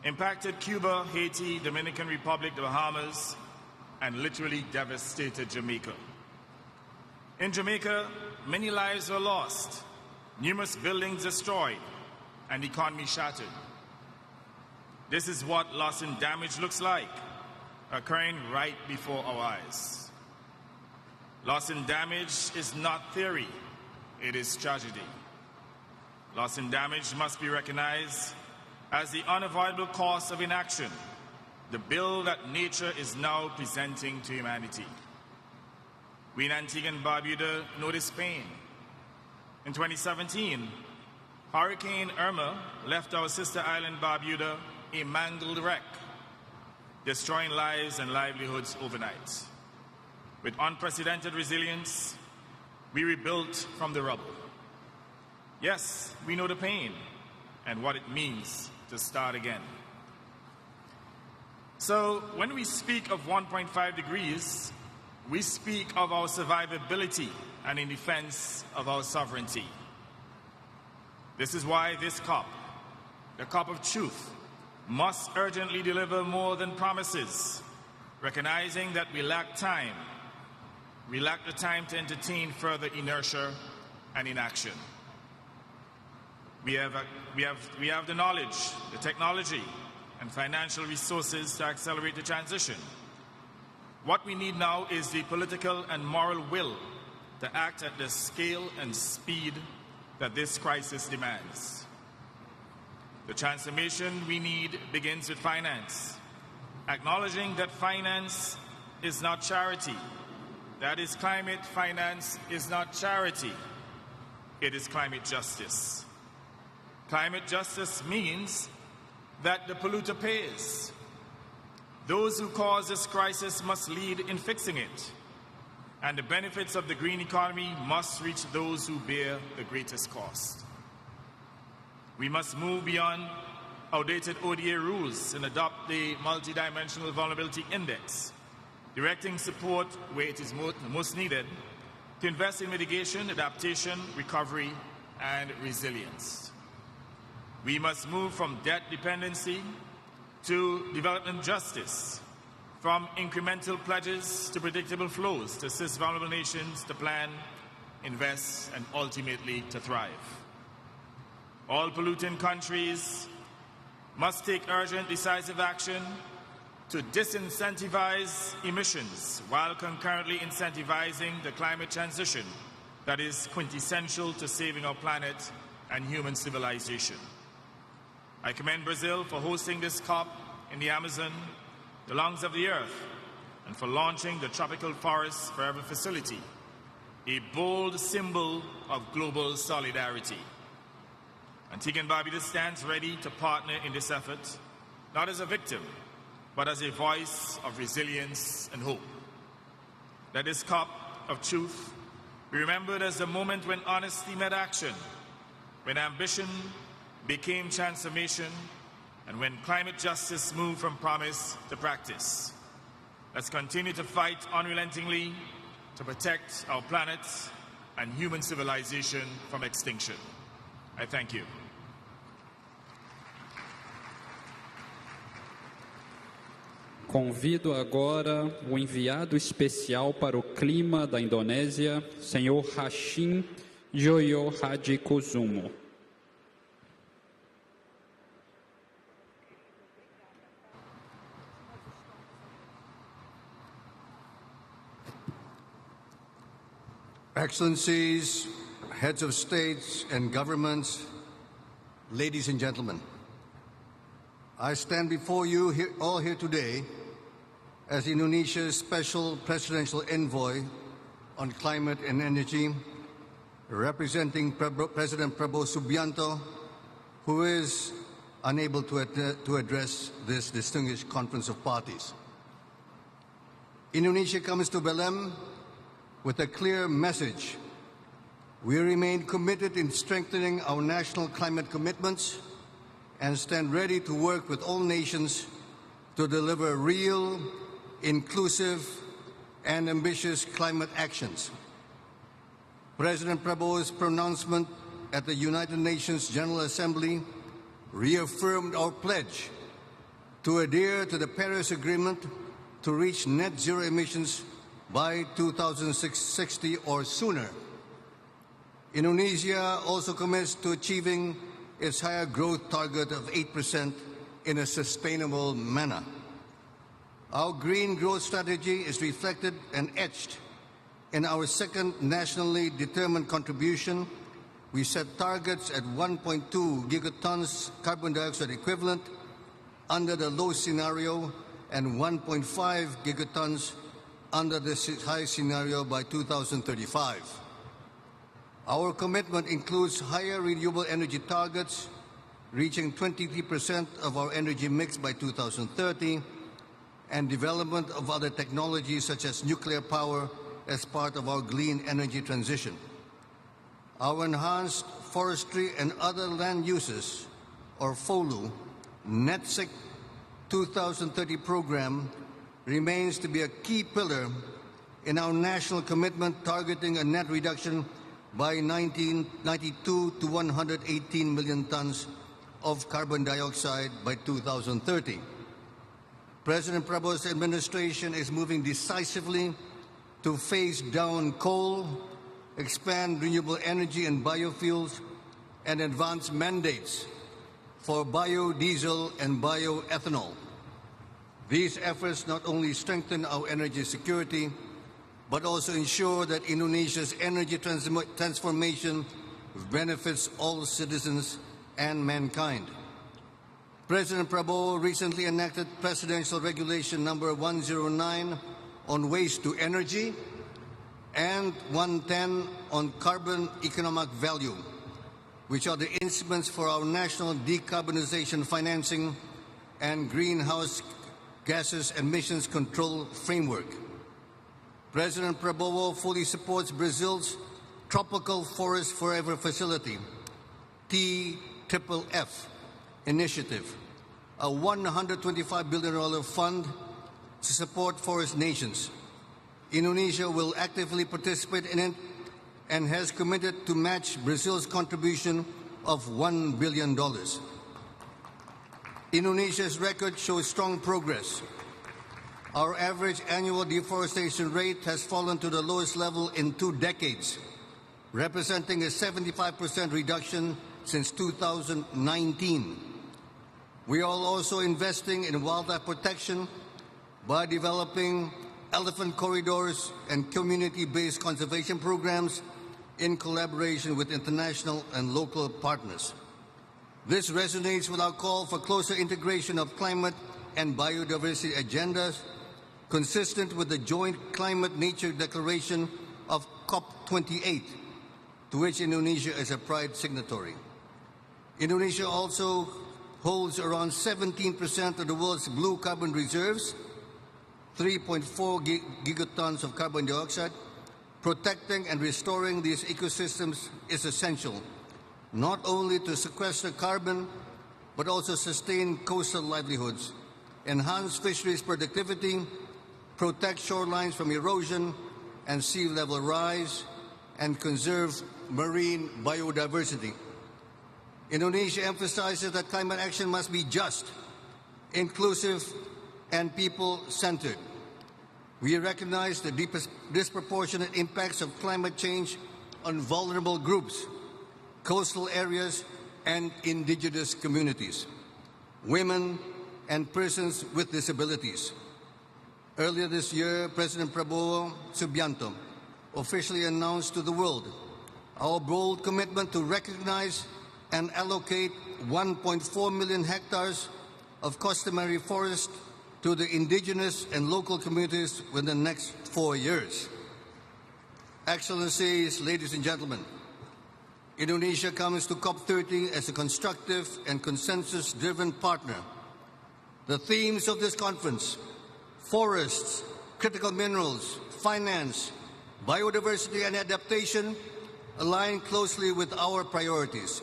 impacted Cuba, Haiti, Dominican Republic, the Bahamas, and literally devastated Jamaica. In Jamaica, many lives were lost, numerous buildings destroyed, and the economy shattered. This is what loss and damage looks like. occurring right before our eyes. Loss and damage is not theory, it is tragedy. Loss and damage must be recognized as the unavoidable cost of inaction, the bill that nature is now presenting to humanity. We in Antigua and Barbuda know this pain. In 2017, Hurricane Irma left our sister island Barbuda a mangled wreck, destroying lives and livelihoods overnight. With unprecedented resilience, we rebuilt from the rubble. Yes, we know the pain and what it means to start again. So when we speak of 1.5 degrees, we speak of our survivability and in defense of our sovereignty. This is why this COP, the COP of truth, must urgently deliver more than promises, recognizing that we lack time. We lack the time to entertain further inertia and inaction. We have the knowledge, the technology, and financial resources to accelerate the transition. What we need now is the political and moral will to act at the scale and speed that this crisis demands. The transformation we need begins with finance, acknowledging that finance is not charity. That is, climate finance is not charity. It is climate justice. Climate justice means that the polluter pays. Those who cause this crisis must lead in fixing it. And the benefits of the green economy must reach those who bear the greatest cost. We must move beyond outdated ODA rules and adopt the Multidimensional Vulnerability Index, directing support where it is most needed to invest in mitigation, adaptation, recovery, and resilience. We must move from debt dependency to development justice, from incremental pledges to predictable flows to assist vulnerable nations to plan, invest, and ultimately to thrive. All polluting countries must take urgent, decisive action to disincentivize emissions while concurrently incentivizing the climate transition that is quintessential to saving our planet and human civilization. I commend Brazil for hosting this COP in the Amazon, the lungs of the earth, and for launching the Tropical Forest Forever facility, a bold symbol of global solidarity. Antigua and Barbuda stands ready to partner in this effort, not as a victim, but as a voice of resilience and hope. Let this COP of truth be remembered as the moment when honesty met action, when ambition became transformation, and when climate justice moved from promise to practice. Let's continue to fight unrelentingly to protect our planet and human civilization from extinction. I thank you. Convido agora o enviado especial para o clima da Indonésia, senhor Hashim Joyo Hadikusumo. Excellencies, heads of states and governments, ladies and gentlemen, I stand before you all here today as Indonesia's special presidential envoy on climate and energy, representing President Prabowo Subianto, who is unable to address this distinguished conference of parties. Indonesia comes to Belém with a clear message. We remain committed in strengthening our national climate commitments and stand ready to work with all nations to deliver real, inclusive, and ambitious climate actions. President Prabowo's pronouncement at the United Nations General Assembly reaffirmed our pledge to adhere to the Paris Agreement to reach net zero emissions by 2060 or sooner. Indonesia also commits to achieving its higher growth target of 8% in a sustainable manner. Our green growth strategy is reflected and etched in our second nationally determined contribution. We set targets at 1.2 gigatons carbon dioxide equivalent under the low scenario and 1.5 gigatons under the high scenario by 2035. Our commitment includes higher renewable energy targets, reaching 23% of our energy mix by 2030, and development of other technologies such as nuclear power as part of our clean energy transition. Our enhanced forestry and other land uses, or FOLU, NETSIC 2030 program remains to be a key pillar in our national commitment targeting a net reduction by 1992 to 118 million tons of carbon dioxide by 2030. President Prabowo's administration is moving decisively to phase down coal, expand renewable energy and biofuels, and advance mandates for biodiesel and bioethanol. These efforts not only strengthen our energy security, but also ensure that Indonesia's energy transformation benefits all citizens and mankind. President Prabowo recently enacted Presidential Regulation number 109 on waste to energy and 110 on carbon economic value, which are the instruments for our national decarbonization financing and greenhouse gases emissions control framework. President Prabowo fully supports Brazil's Tropical Forest Forever Facility, TFFF initiative, a $125 billion fund to support forest nations. Indonesia will actively participate in it and has committed to match Brazil's contribution of $1 billion. Indonesia's record shows strong progress. Our average annual deforestation rate has fallen to the lowest level in 2 decades, representing a 75% reduction since 2019. We are also investing in wildlife protection by developing elephant corridors and community-based conservation programs in collaboration with international and local partners. This resonates with our call for closer integration of climate and biodiversity agendas, consistent with the joint climate-nature declaration of COP28, to which Indonesia is a proud signatory. Indonesia also holds around 17% of the world's blue carbon reserves, 3.4 gigatons of carbon dioxide. Protecting and restoring these ecosystems is essential, not only to sequester carbon, but also sustain coastal livelihoods, enhance fisheries productivity, protect shorelines from erosion and sea level rise, and conserve marine biodiversity. Indonesia emphasizes that climate action must be just, inclusive, and people-centered. We recognize the disproportionate impacts of climate change on vulnerable groups, coastal areas, and indigenous communities, women, and persons with disabilities. Earlier this year, President Prabowo Subianto officially announced to the world our bold commitment to recognize and allocate 1.4 million hectares of customary forest to the indigenous and local communities within the next 4 years. Excellencies, ladies and gentlemen, Indonesia comes to COP30 as a constructive and consensus-driven partner. The themes of this conference, forests, critical minerals, finance, biodiversity, and adaptation, align closely with our priorities.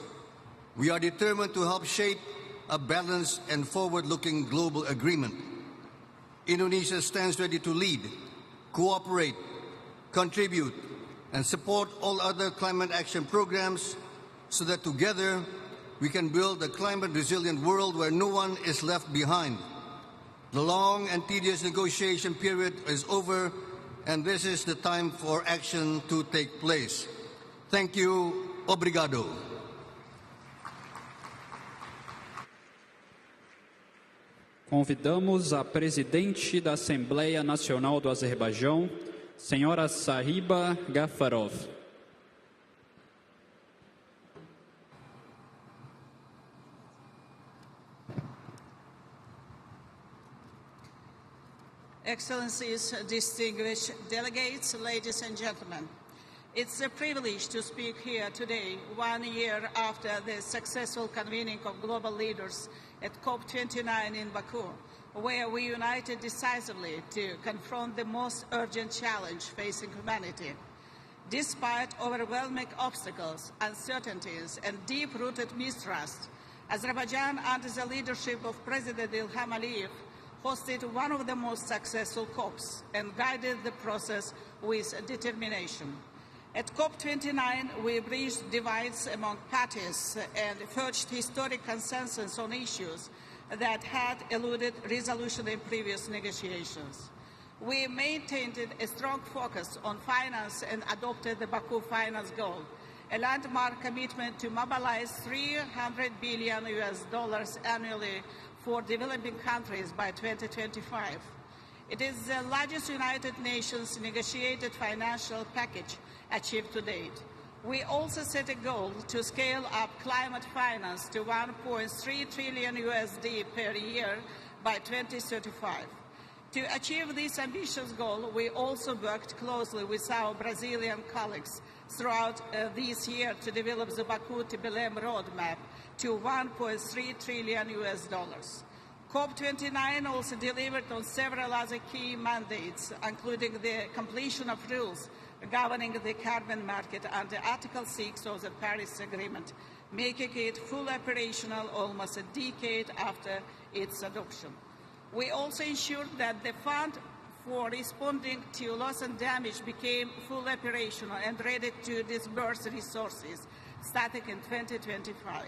We are determined to help shape a balanced and forward-looking global agreement. Indonesia stands ready to lead, cooperate, contribute, and support all other climate action programs so that together we can build a climate-resilient world where no one is left behind. The long and tedious negotiation period is over, and this is the time for action to take place. Thank you. Obrigado. Muito, muito obrigado, Sr. Presidente. Agora, em nome do Governo, passo a palavra ao Sr. Ministro da Economia e Finanças, Sr. Saola. Muito obrigado, Sr. Presidente. Convidamos a presidente da Assembleia Nacional do Azerbaijão, senhora Sahiba Gafarov. Excellencies, distinguished delegates, ladies and gentlemen. It's a privilege to speak here today, 1 year after the successful convening of global leaders at COP29 in Baku, where we united decisively to confront the most urgent challenge facing humanity. Despite overwhelming obstacles, uncertainties, and deep-rooted mistrust, Azerbaijan, under the leadership of President Ilham Aliyev, hosted one of the most successful COPs and guided the process with determination. At COP29, we bridged divides among parties and forged historic consensus on issues that had eluded resolution in previous negotiations. We maintained a strong focus on finance and adopted the Baku Finance Goal, a landmark commitment to mobilize $300 billion annually for developing countries by 2025. It is the largest United Nations negotiated financial package achieved to date. We also set a goal to scale up climate finance to $1.3 trillion per year by 2035. To achieve this ambitious goal, we also worked closely with our Brazilian colleagues throughout this year to develop the Baku to Belém roadmap to $1.3 trillion. COP29 also delivered on several other key mandates, including the completion of rules governing the carbon market under Article 6 of the Paris Agreement, making it fully operational almost a decade after its adoption. We also ensured that the fund for responding to loss and damage became fully operational and ready to disburse resources starting in 2025.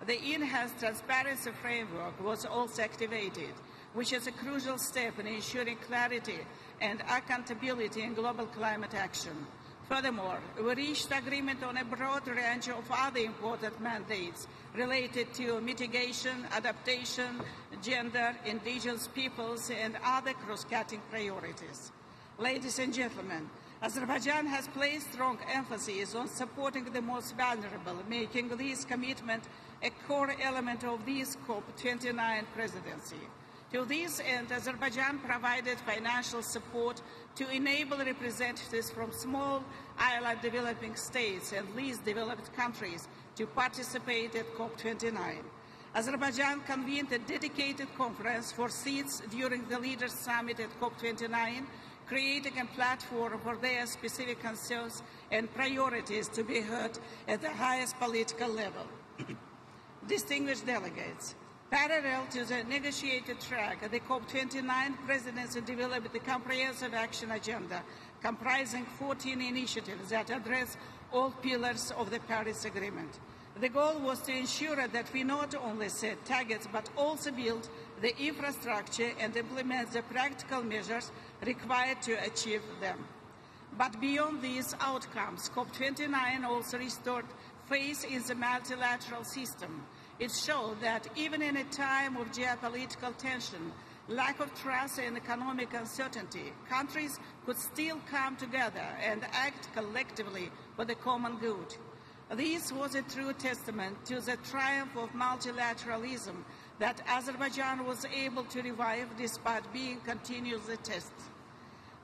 The enhanced transparency framework was also activated, which is a crucial step in ensuring clarity and accountability in global climate action. Furthermore, we reached agreement on a broad range of other important mandates related to mitigation, adaptation, gender, indigenous peoples, and other cross-cutting priorities. Ladies and gentlemen, Azerbaijan has placed strong emphasis on supporting the most vulnerable, making this commitment a core element of this COP29 presidency. To this end, Azerbaijan provided financial support to enable representatives from small island developing states and least developed countries to participate at COP29. Azerbaijan convened a dedicated conference for seats during the Leaders' Summit at COP29, creating a platform for their specific concerns and priorities to be heard at the highest political level. Distinguished delegates, parallel to the negotiated track, the COP29 presidency developed a comprehensive action agenda comprising 14 initiatives that address all pillars of the Paris Agreement. The goal was to ensure that we not only set targets but also build the infrastructure and implement the practical measures required to achieve them. But beyond these outcomes, COP29 also restored faith in the multilateral system. It showed that even in a time of geopolitical tension, lack of trust and economic uncertainty, countries could still come together and act collectively for the common good. This was a true testament to the triumph of multilateralism that Azerbaijan was able to revive despite being continuously tested.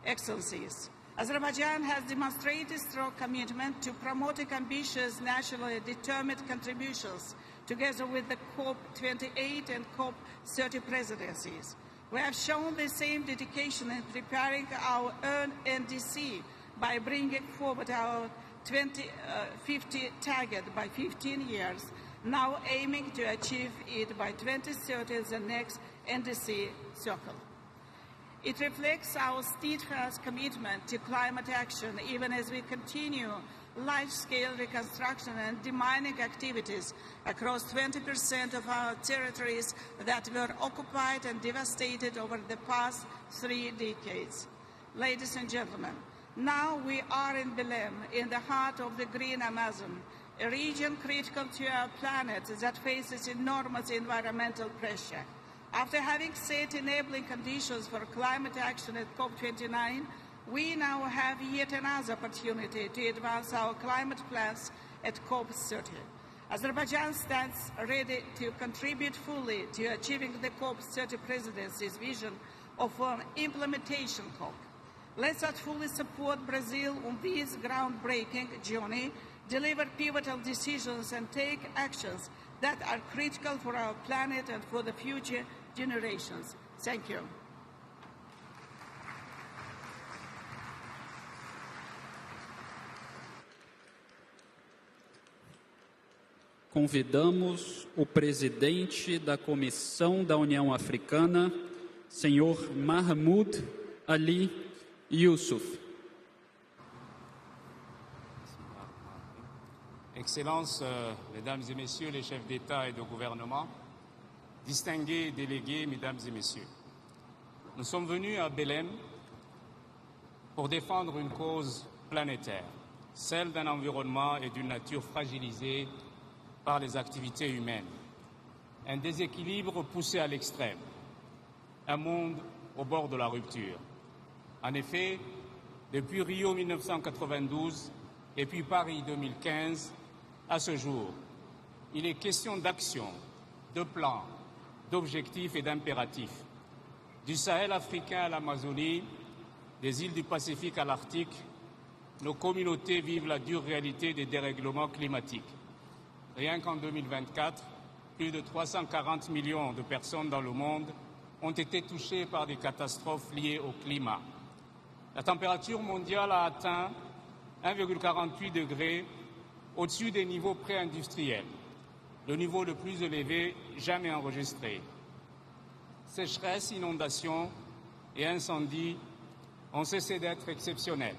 Excellencies, Azerbaijan has demonstrated strong commitment to promoting ambitious, nationally determined contributions together with the COP28 and COP30 presidencies. We have shown the same dedication in preparing our own NDC by bringing forward our 2050 target by 15 years, now aiming to achieve it by 2030, the next NDC cycle. It reflects our steadfast commitment to climate action, even as we continue large-scale reconstruction and demining activities across 20% of our territories that were occupied and devastated over the past 3 decades. Ladies and gentlemen, now we are in Belém, in the heart of the Green Amazon, a region critical to our planet that faces enormous environmental pressure. After having set enabling conditions for climate action at COP29, we now have yet another opportunity to advance our climate plans at COP30. Azerbaijan stands ready to contribute fully to achieving the COP30 presidency's vision of an implementation COP. Let's fully support Brazil on this groundbreaking journey, deliver pivotal decisions and take actions that are critical for our planet and for the future generations. Thank you. Convidamos o presidente da Comissão da União Africana, senhor Mahmoud Ali Youssouf. Excellences, Mesdames et Messieurs les chefs d'État et de gouvernement, distingués délégués, Mesdames et Messieurs, nous sommes venus à Belém pour défendre une cause planétaire, celle d'un environnement et d'une nature fragilisée par les activités humaines, un déséquilibre poussé à l'extrême, un monde au bord de la rupture. En effet, depuis Rio 1992 et puis Paris 2015, à ce jour, il est question d'action, de plans, d'objectifs et d'impératifs. Du Sahel africain à l'Amazonie, des îles du Pacifique à l'Arctique, nos communautés vivent la dure réalité des dérèglements climatiques. Rien qu'en 2024, plus de 340 millions de personnes dans le monde ont été touchées par des catastrophes liées au climat. La température mondiale a atteint 1,48 degrés au-dessus des niveaux pré-industriels, le niveau le plus élevé jamais enregistré. Sécheresse, inondations et incendies ont cessé d'être exceptionnels.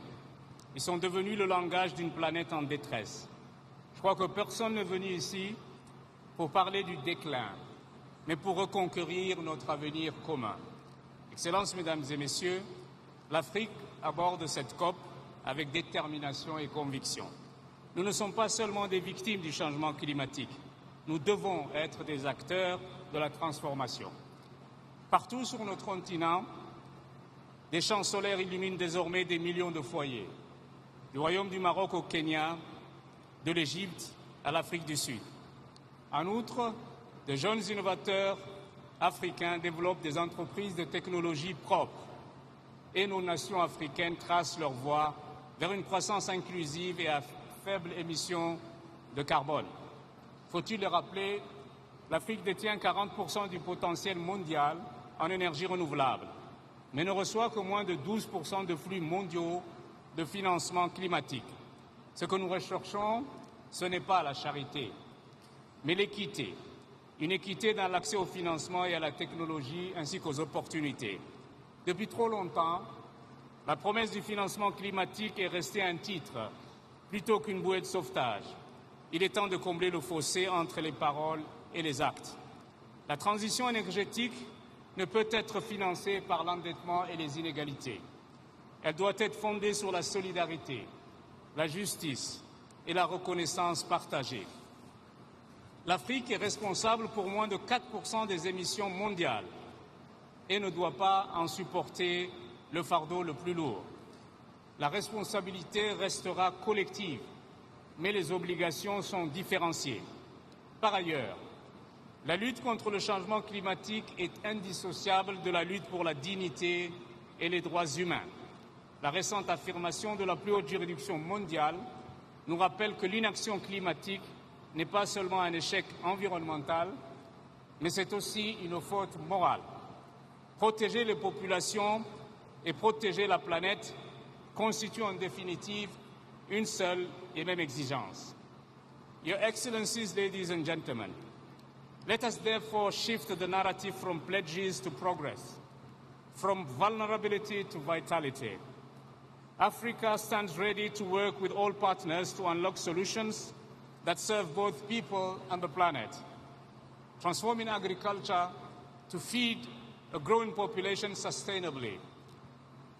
Ils sont devenus le langage d'une planète en détresse. Je crois que personne n'est venu ici pour parler du déclin, mais pour reconquérir notre avenir commun. Excellences, Mesdames et Messieurs, l'Afrique aborde cette COP avec détermination et conviction. Nous ne sommes pas seulement des victimes du changement climatique, nous devons être des acteurs de la transformation. Partout sur notre continent, des champs solaires illuminent désormais des millions de foyers, du Royaume du Maroc au Kenya, de l'Égypte à l'Afrique du Sud. En outre, de jeunes innovateurs africains développent des entreprises de technologie propres et nos nations africaines tracent leur voie vers une croissance inclusive et à faible émission de carbone. Faut-il le rappeler, l'Afrique détient 40% du potentiel mondial en énergie renouvelable, mais ne reçoit que moins de 12% de flux mondiaux de financement climatique. Ce que nous recherchons, ce n'est pas la charité, mais l'équité. Une équité dans l'accès au financement et à la technologie ainsi qu'aux opportunités. Depuis trop longtemps, la promesse du financement climatique est restée un titre plutôt qu'une bouée de sauvetage. Il est temps de combler le fossé entre les paroles et les actes. La transition énergétique ne peut être financée par l'endettement et les inégalités. Elle doit être fondée sur la solidarité, la justice et la reconnaissance partagée. L'Afrique est responsable pour moins de 4% des émissions mondiales et ne doit pas en supporter le fardeau le plus lourd. La responsabilité restera collective, mais les obligations sont différenciées. Par ailleurs, la lutte contre le changement climatique est indissociable de la lutte pour la dignité et les droits humains. La récente affirmation de la plus haute juridiction mondiale nous rappelle que l'inaction climatique n'est pas seulement un échec environnemental, mais c'est aussi une faute morale. Protéger les populations et protéger la planète constitue en définitive une seule et même exigence. Your Excellencies, ladies and gentlemen, let us therefore shift the narrative from pledges to progress, from vulnerability to vitality. Africa stands ready to work with all partners to unlock solutions that serve both people and the planet. Transforming agriculture to feed a growing population sustainably.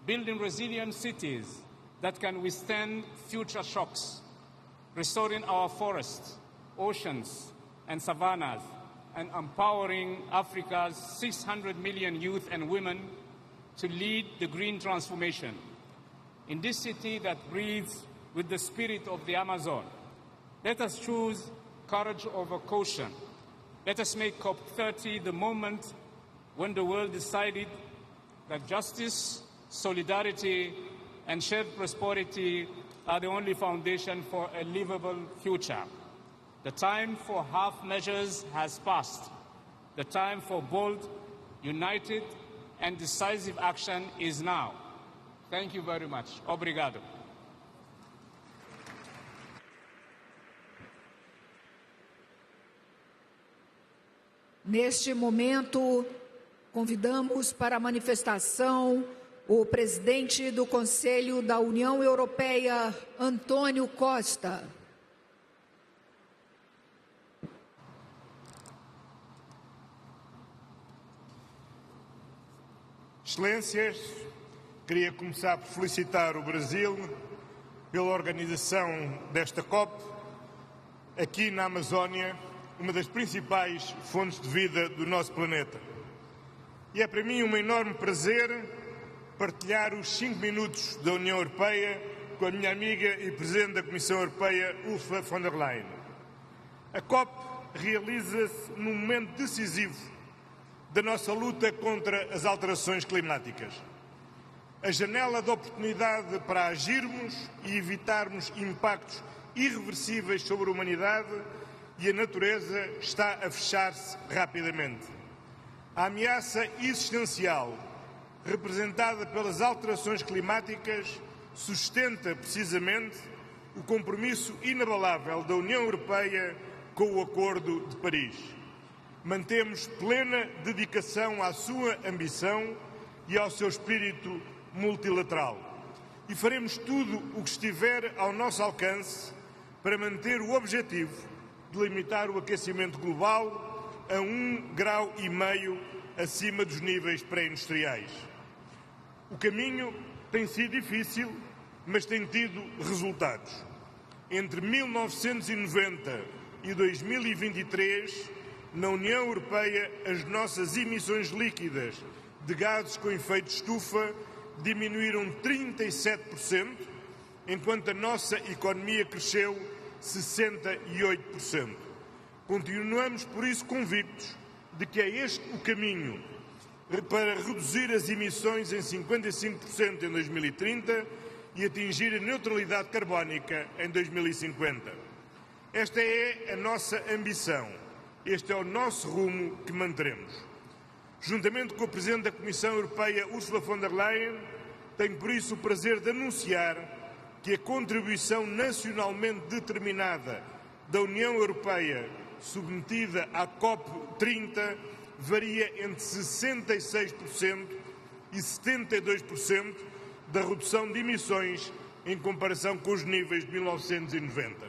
Building resilient cities that can withstand future shocks. Restoring our forests, oceans, and savannas, and empowering Africa's 600 million youth and women to lead the green transformation. In this city that breathes with the spirit of the Amazon, let us choose courage over caution. Let us make COP30 the moment when the world decided that justice, solidarity, and shared prosperity are the only foundation for a livable future. The time for half measures has passed. The time for bold, united, and decisive action is now. Thank you very much. Obrigado. Neste momento, convidamos para a manifestação o presidente do Conselho da União Europeia, Antônio Costa. Excelências, queria começar por felicitar o Brasil pela organização desta COP aqui na Amazónia, uma das principais fontes de vida do nosso planeta. E é para mim um enorme prazer partilhar os 5 minutos da União Europeia com a minha amiga e Presidente da Comissão Europeia, Ursula von der Leyen. A COP realiza-se num momento decisivo da nossa luta contra as alterações climáticas. A janela de oportunidade para agirmos e evitarmos impactos irreversíveis sobre a humanidade e a natureza está a fechar-se rapidamente. A ameaça existencial representada pelas alterações climáticas sustenta precisamente o compromisso inabalável da União Europeia com o Acordo de Paris. Mantemos plena dedicação à sua ambição e ao seu espírito multilateral. E faremos tudo o que estiver ao nosso alcance para manter o objetivo de limitar o aquecimento global a 1,5 grau acima dos níveis pré-industriais. O caminho tem sido difícil, mas tem tido resultados. Entre 1990 e 2023, na União Europeia, as nossas emissões líquidas de gases com efeito de estufa diminuíram 37%, enquanto a nossa economia cresceu 68%. Continuamos, por isso, convictos de que é este o caminho para reduzir as emissões em 55% em 2030 e atingir a neutralidade carbónica em 2050. Esta é a nossa ambição. Este é o nosso rumo que manteremos. Juntamente com o Presidente da Comissão Europeia, Ursula von der Leyen, tenho por isso o prazer de anunciar que a contribuição nacionalmente determinada da União Europeia submetida à COP30 varia entre 66% e 72% da redução de emissões em comparação com os níveis de 1990.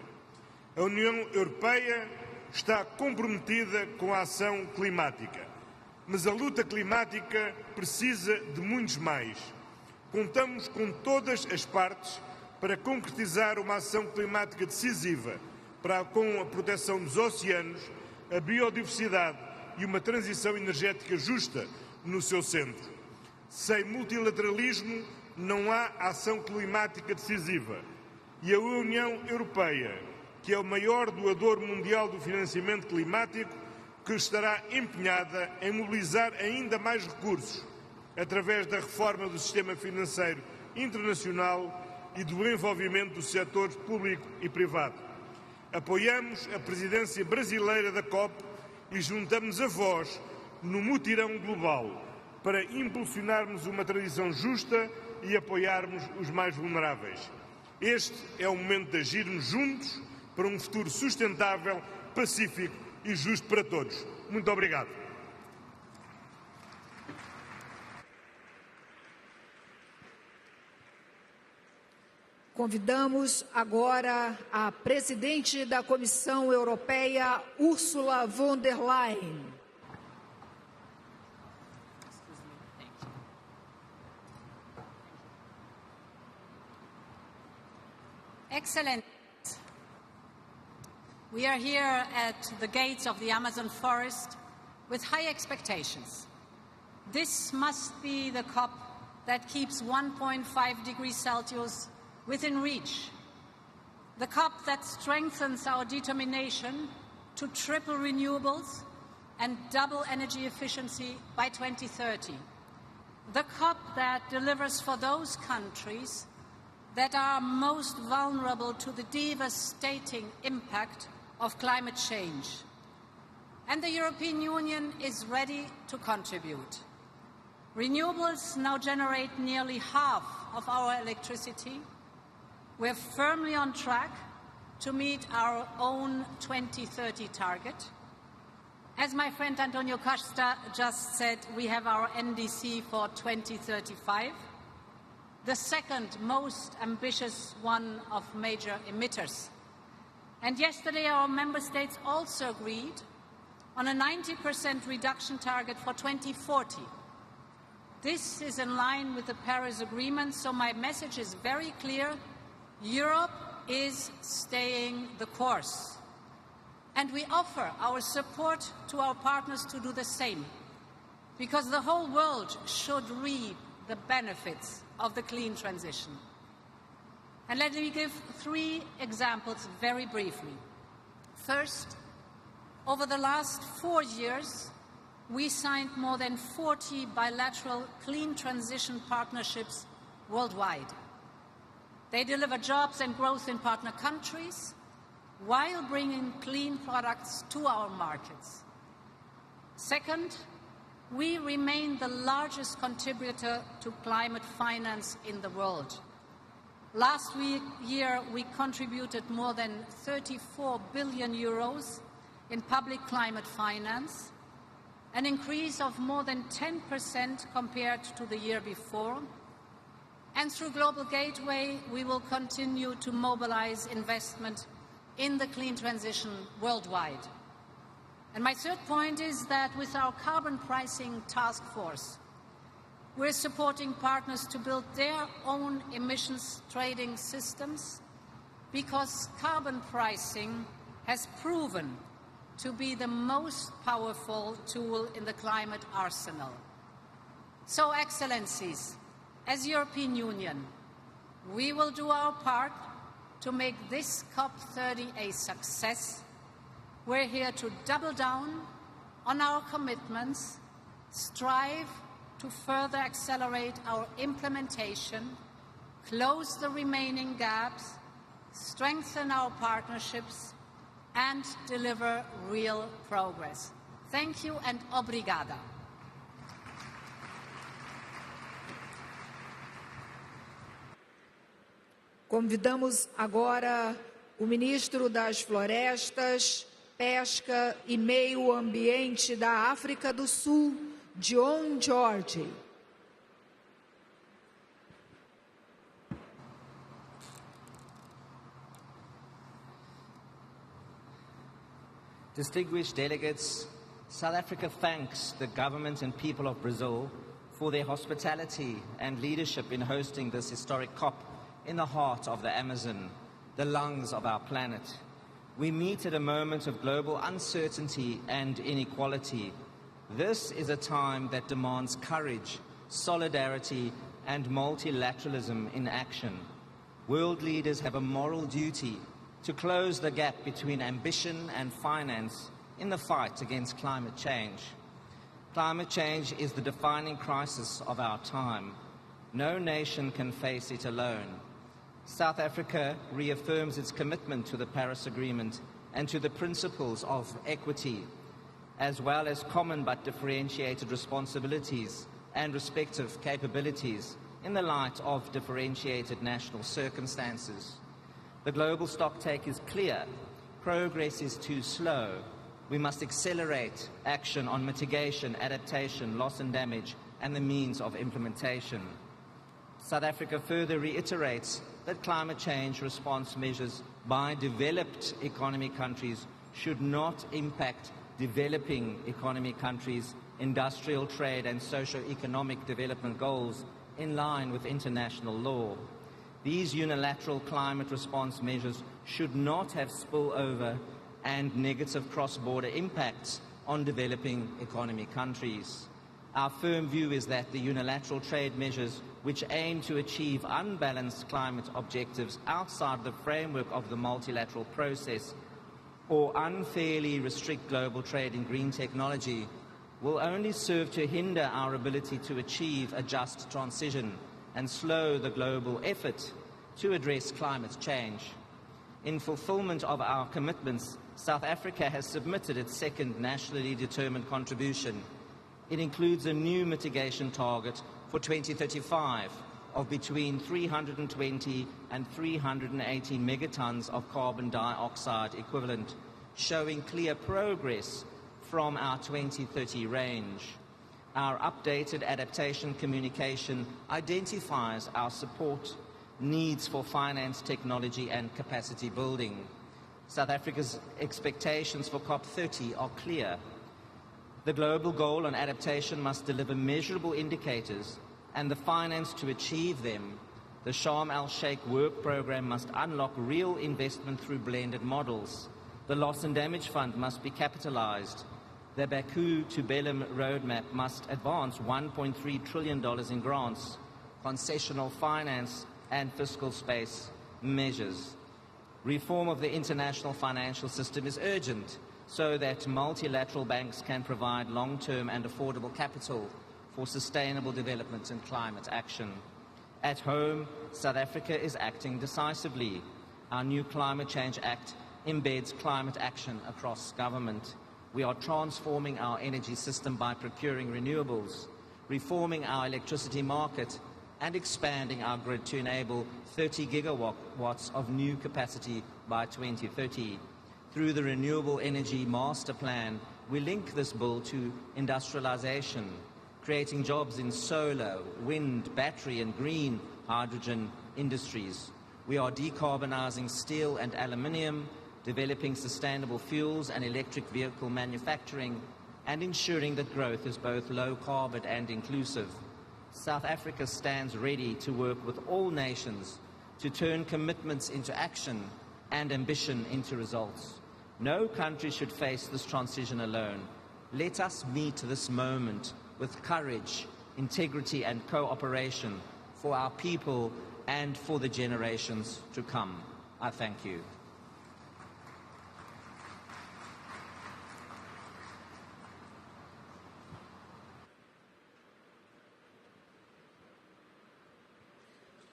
A União Europeia está comprometida com a ação climática, mas a luta climática precisa de muitos mais. Contamos com todas as partes para concretizar uma ação climática decisiva com a proteção dos oceanos, a biodiversidade e uma transição energética justa no seu centro. Sem multilateralismo não há ação climática decisiva e a União Europeia, que é o maior doador mundial do financiamento climático, que estará empenhada em mobilizar ainda mais recursos através da reforma do sistema financeiro internacional e do envolvimento dos setores público e privado. Apoiamos a presidência brasileira da COP e juntamos a voz no mutirão global para impulsionarmos uma transição justa e apoiarmos os mais vulneráveis. Este é o momento de agirmos juntos para um futuro sustentável, pacífico e justo para todos. Muito obrigado. Convidamos agora a presidente da Comissão Europeia, Ursula von der Leyen. Excellent. We are here at the gates of the Amazon forest with high expectations. This must be the COP that keeps 1.5 degrees Celsius within reach. The COP that strengthens our determination to triple renewables and double energy efficiency by 2030. The COP that delivers for those countries that are most vulnerable to the devastating impact of climate change. And the European Union is ready to contribute. Renewables now generate nearly half of our electricity. We're firmly on track to meet our own 2030 target. As my friend Antonio Costa just said, we have our NDC for 2035, the second most ambitious one of major emitters. And yesterday our member states also agreed on a 90% reduction target for 2040. This is in line with the Paris Agreement, so my message is very clear. Europe is staying the course. And we offer our support to our partners to do the same, because the whole world should reap the benefits of the clean transition. And let me give 3 examples very briefly. First, over the last 4 years, we signed more than 40 bilateral clean transition partnerships worldwide. They deliver jobs and growth in partner countries while bringing clean products to our markets. Second, we remain the largest contributor to climate finance in the world. Last year, we contributed more than 34 billion euros in public climate finance, an increase of more than 10% compared to the year before. And through Global Gateway, we will continue to mobilize investment in the clean transition worldwide. And my third point is that with our carbon pricing task force, we're supporting partners to build their own emissions trading systems, because carbon pricing has proven to be the most powerful tool in the climate arsenal. So, Excellencies, as European Union, we will do our part to make this COP30 a success. We're here to double down on our commitments, strive to further accelerate our implementation, close the remaining gaps, strengthen our partnerships, and deliver real progress. Thank you and obrigada. Convidamos agora o ministro das Florestas, Pesca e Meio Ambiente da África do Sul, John George. Distinguished delegates, South Africa thanks the government and people of Brazil for their hospitality and leadership in hosting this historic COP in the heart of the Amazon, the lungs of our planet. We meet at a moment of global uncertainty and inequality. This is a time that demands courage, solidarity, and multilateralism in action. World leaders have a moral duty to close the gap between ambition and finance in the fight against climate change. Climate change is the defining crisis of our time. No nation can face it alone. South Africa reaffirms its commitment to the Paris Agreement and to the principles of equity, as well as common but differentiated responsibilities and respective capabilities in the light of differentiated national circumstances. The global stocktake is clear. Progress is too slow. We must accelerate action on mitigation, adaptation, loss and damage, and the means of implementation. South Africa further reiterates that climate change response measures by developed economy countries should not impact developing economy countries' industrial, trade, and socio-economic development goals in line with international law. These unilateral climate response measures should not have spillover and negative cross-border impacts on developing economy countries. Our firm view is that the unilateral trade measures which aim to achieve unbalanced climate objectives outside the framework of the multilateral process or unfairly restrict global trade in green technology will only serve to hinder our ability to achieve a just transition and slow the global effort to address climate change. In fulfillment of our commitments, South Africa has submitted its second nationally determined contribution. It includes a new mitigation target for 2035 of between 320 and 380 megatons of carbon dioxide equivalent, showing clear progress from our 2030 range. Our updated adaptation communication identifies our support needs for finance, technology and capacity building. South Africa's expectations for COP30 are clear. The global goal on adaptation must deliver measurable indicators and the finance to achieve them. The Sharm el-Sheikh work program must unlock real investment through blended models. The Loss and Damage Fund must be capitalized. The Baku to Belém roadmap must advance $1.3 trillion in grants, concessional finance and fiscal space measures. Reform of the international financial system is urgent so that multilateral banks can provide long-term and affordable capital for sustainable development and climate action. At home, South Africa is acting decisively. Our new Climate Change Act embeds climate action across government. We are transforming our energy system by procuring renewables, reforming our electricity market, and expanding our grid to enable 30 gigawatts of new capacity by 2030. Through the Renewable Energy Master Plan, we link this bill to industrialization, creating jobs in solar, wind, battery and green hydrogen industries. We are decarbonizing steel and aluminium, developing sustainable fuels and electric vehicle manufacturing, and ensuring that growth is both low carbon and inclusive. South Africa stands ready to work with all nations to turn commitments into action and ambition into results. No country should face this transition alone. Let us meet this moment with courage, integrity and cooperation for our people and for the generations to come. I thank you.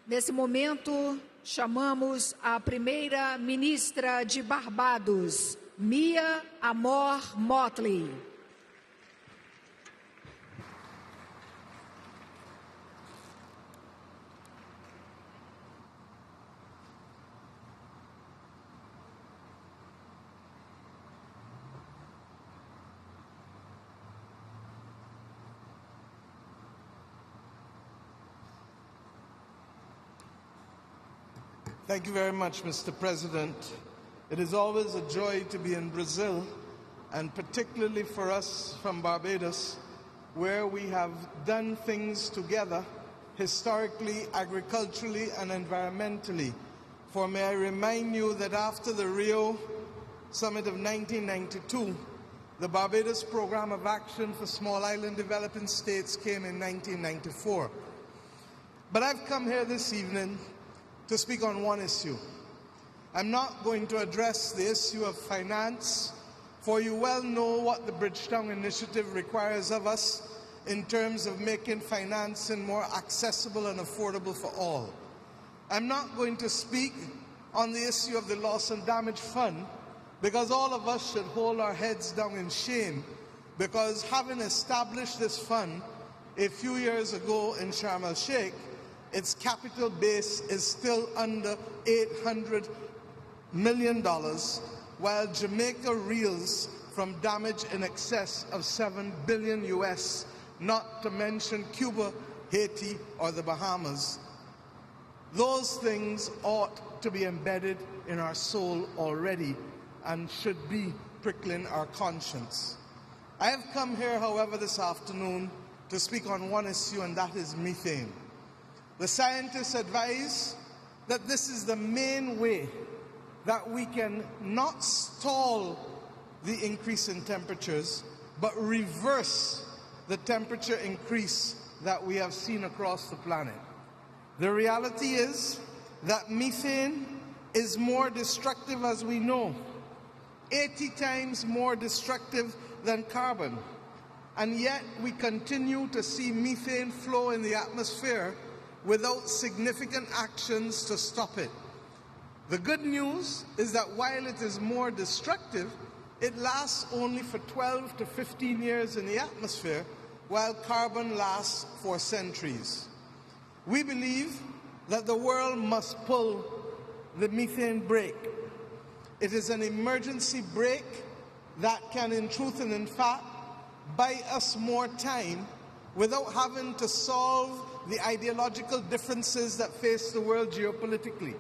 Nesse momento, chamamos a primeira ministra de Barbados, Mia Amor Motley. Thank you very much, Mr. President. It is always a joy to be in Brazil, and particularly for us from Barbados, where we have done things together, historically, agriculturally, and environmentally. For may I remind you that after the Rio Summit of 1992, the Barbados Program of Action for Small Island Developing States came in 1994. But I've come here this evening to speak on one issue. I'm not going to address the issue of finance, for you well know what the Bridgetown Initiative requires of us in terms of making financing more accessible and affordable for all. I'm not going to speak on the issue of the Loss and Damage Fund, because all of us should hold our heads down in shame, because having established this fund a few years ago in Sharm el-Sheikh, its capital base is still under $800 million, while Jamaica reels from damage in excess of $7 billion US, not to mention Cuba, Haiti, or the Bahamas. Those things ought to be embedded in our soul already and should be prickling our conscience. I have come here, however, this afternoon to speak on one issue, and that is methane. The scientists advise that this is the main way that we can not stall the increase in temperatures, but reverse the temperature increase that we have seen across the planet. The reality is that methane is more destructive, as we know, 80 times more destructive than carbon. And yet we continue to see methane flow in the atmosphere without significant actions to stop it. The good news is that while it is more destructive, it lasts only for 12 to 15 years in the atmosphere, while carbon lasts for centuries. We believe that the world must pull the methane brake. It is an emergency brake that can, in truth and in fact, buy us more time without having to solve the ideological differences that face the world geopolitically.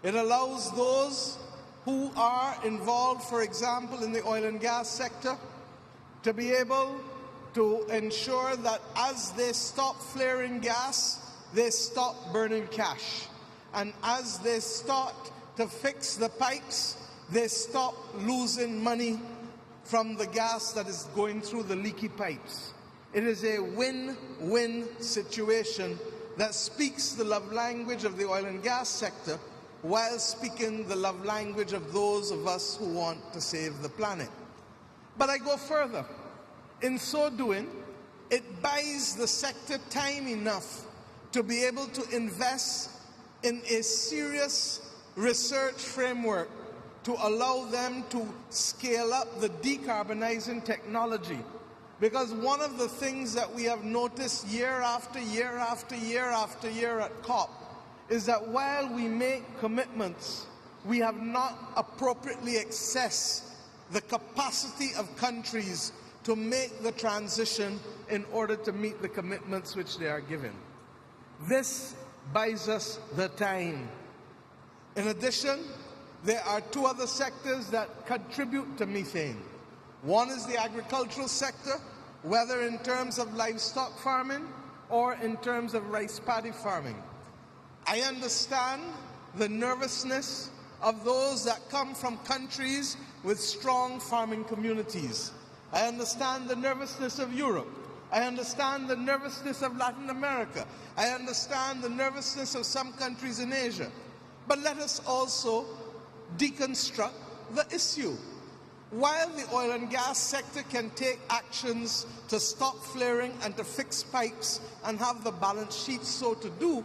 It allows those who are involved, for example, in the oil and gas sector, to be able to ensure that as they stop flaring gas, they stop burning cash. And as they start to fix the pipes, they stop losing money from the gas that is going through the leaky pipes. It is a win-win situation that speaks the love language of the oil and gas sector while speaking the love language of those of us who want to save the planet. But I go further. In so doing, it buys the sector time enough to be able to invest in a serious research framework to allow them to scale up the decarbonizing technology. Because one of the things that we have noticed year after year after year after year at COP is that while we make commitments, we have not appropriately assessed the capacity of countries to make the transition in order to meet the commitments which they are given. This buys us the time. In addition, there are two other sectors that contribute to methane. One is the agricultural sector, whether in terms of livestock farming or in terms of rice paddy farming. I understand the nervousness of those that come from countries with strong farming communities. I understand the nervousness of Europe. I understand the nervousness of Latin America. I understand the nervousness of some countries in Asia. But let us also deconstruct the issue. While the oil and gas sector can take actions to stop flaring and to fix pipes and have the balance sheet so to do,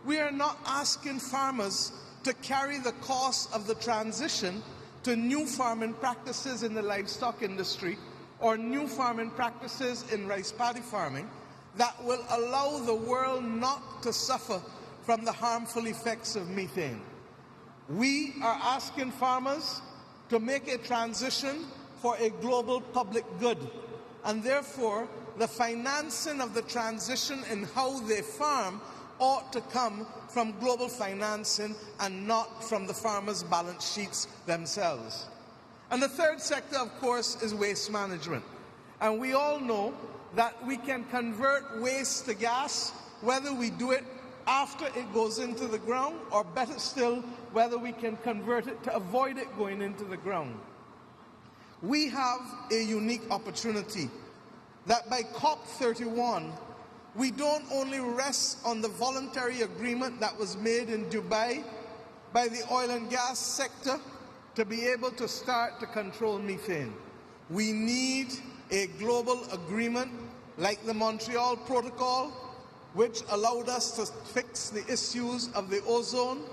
we are not asking farmers to carry the cost of the transition to new farming practices in the livestock industry or new farming practices in rice paddy farming that will allow the world not to suffer from the harmful effects of methane. We are asking farmers to make a transition for a global public good, and therefore the financing of the transition in how they farm ought to come from global financing and not from the farmers' balance sheets themselves. And the third sector, of course, is waste management. And we all know that we can convert waste to gas, whether we do it after it goes into the ground, or better still, whether we can convert it to avoid it going into the ground. We have a unique opportunity that by COP31, we don't only rest on the voluntary agreement that was made in Dubai by the oil and gas sector to be able to start to control methane. We need a global agreement like the Montreal Protocol, which allowed us to fix the issues of the ozone.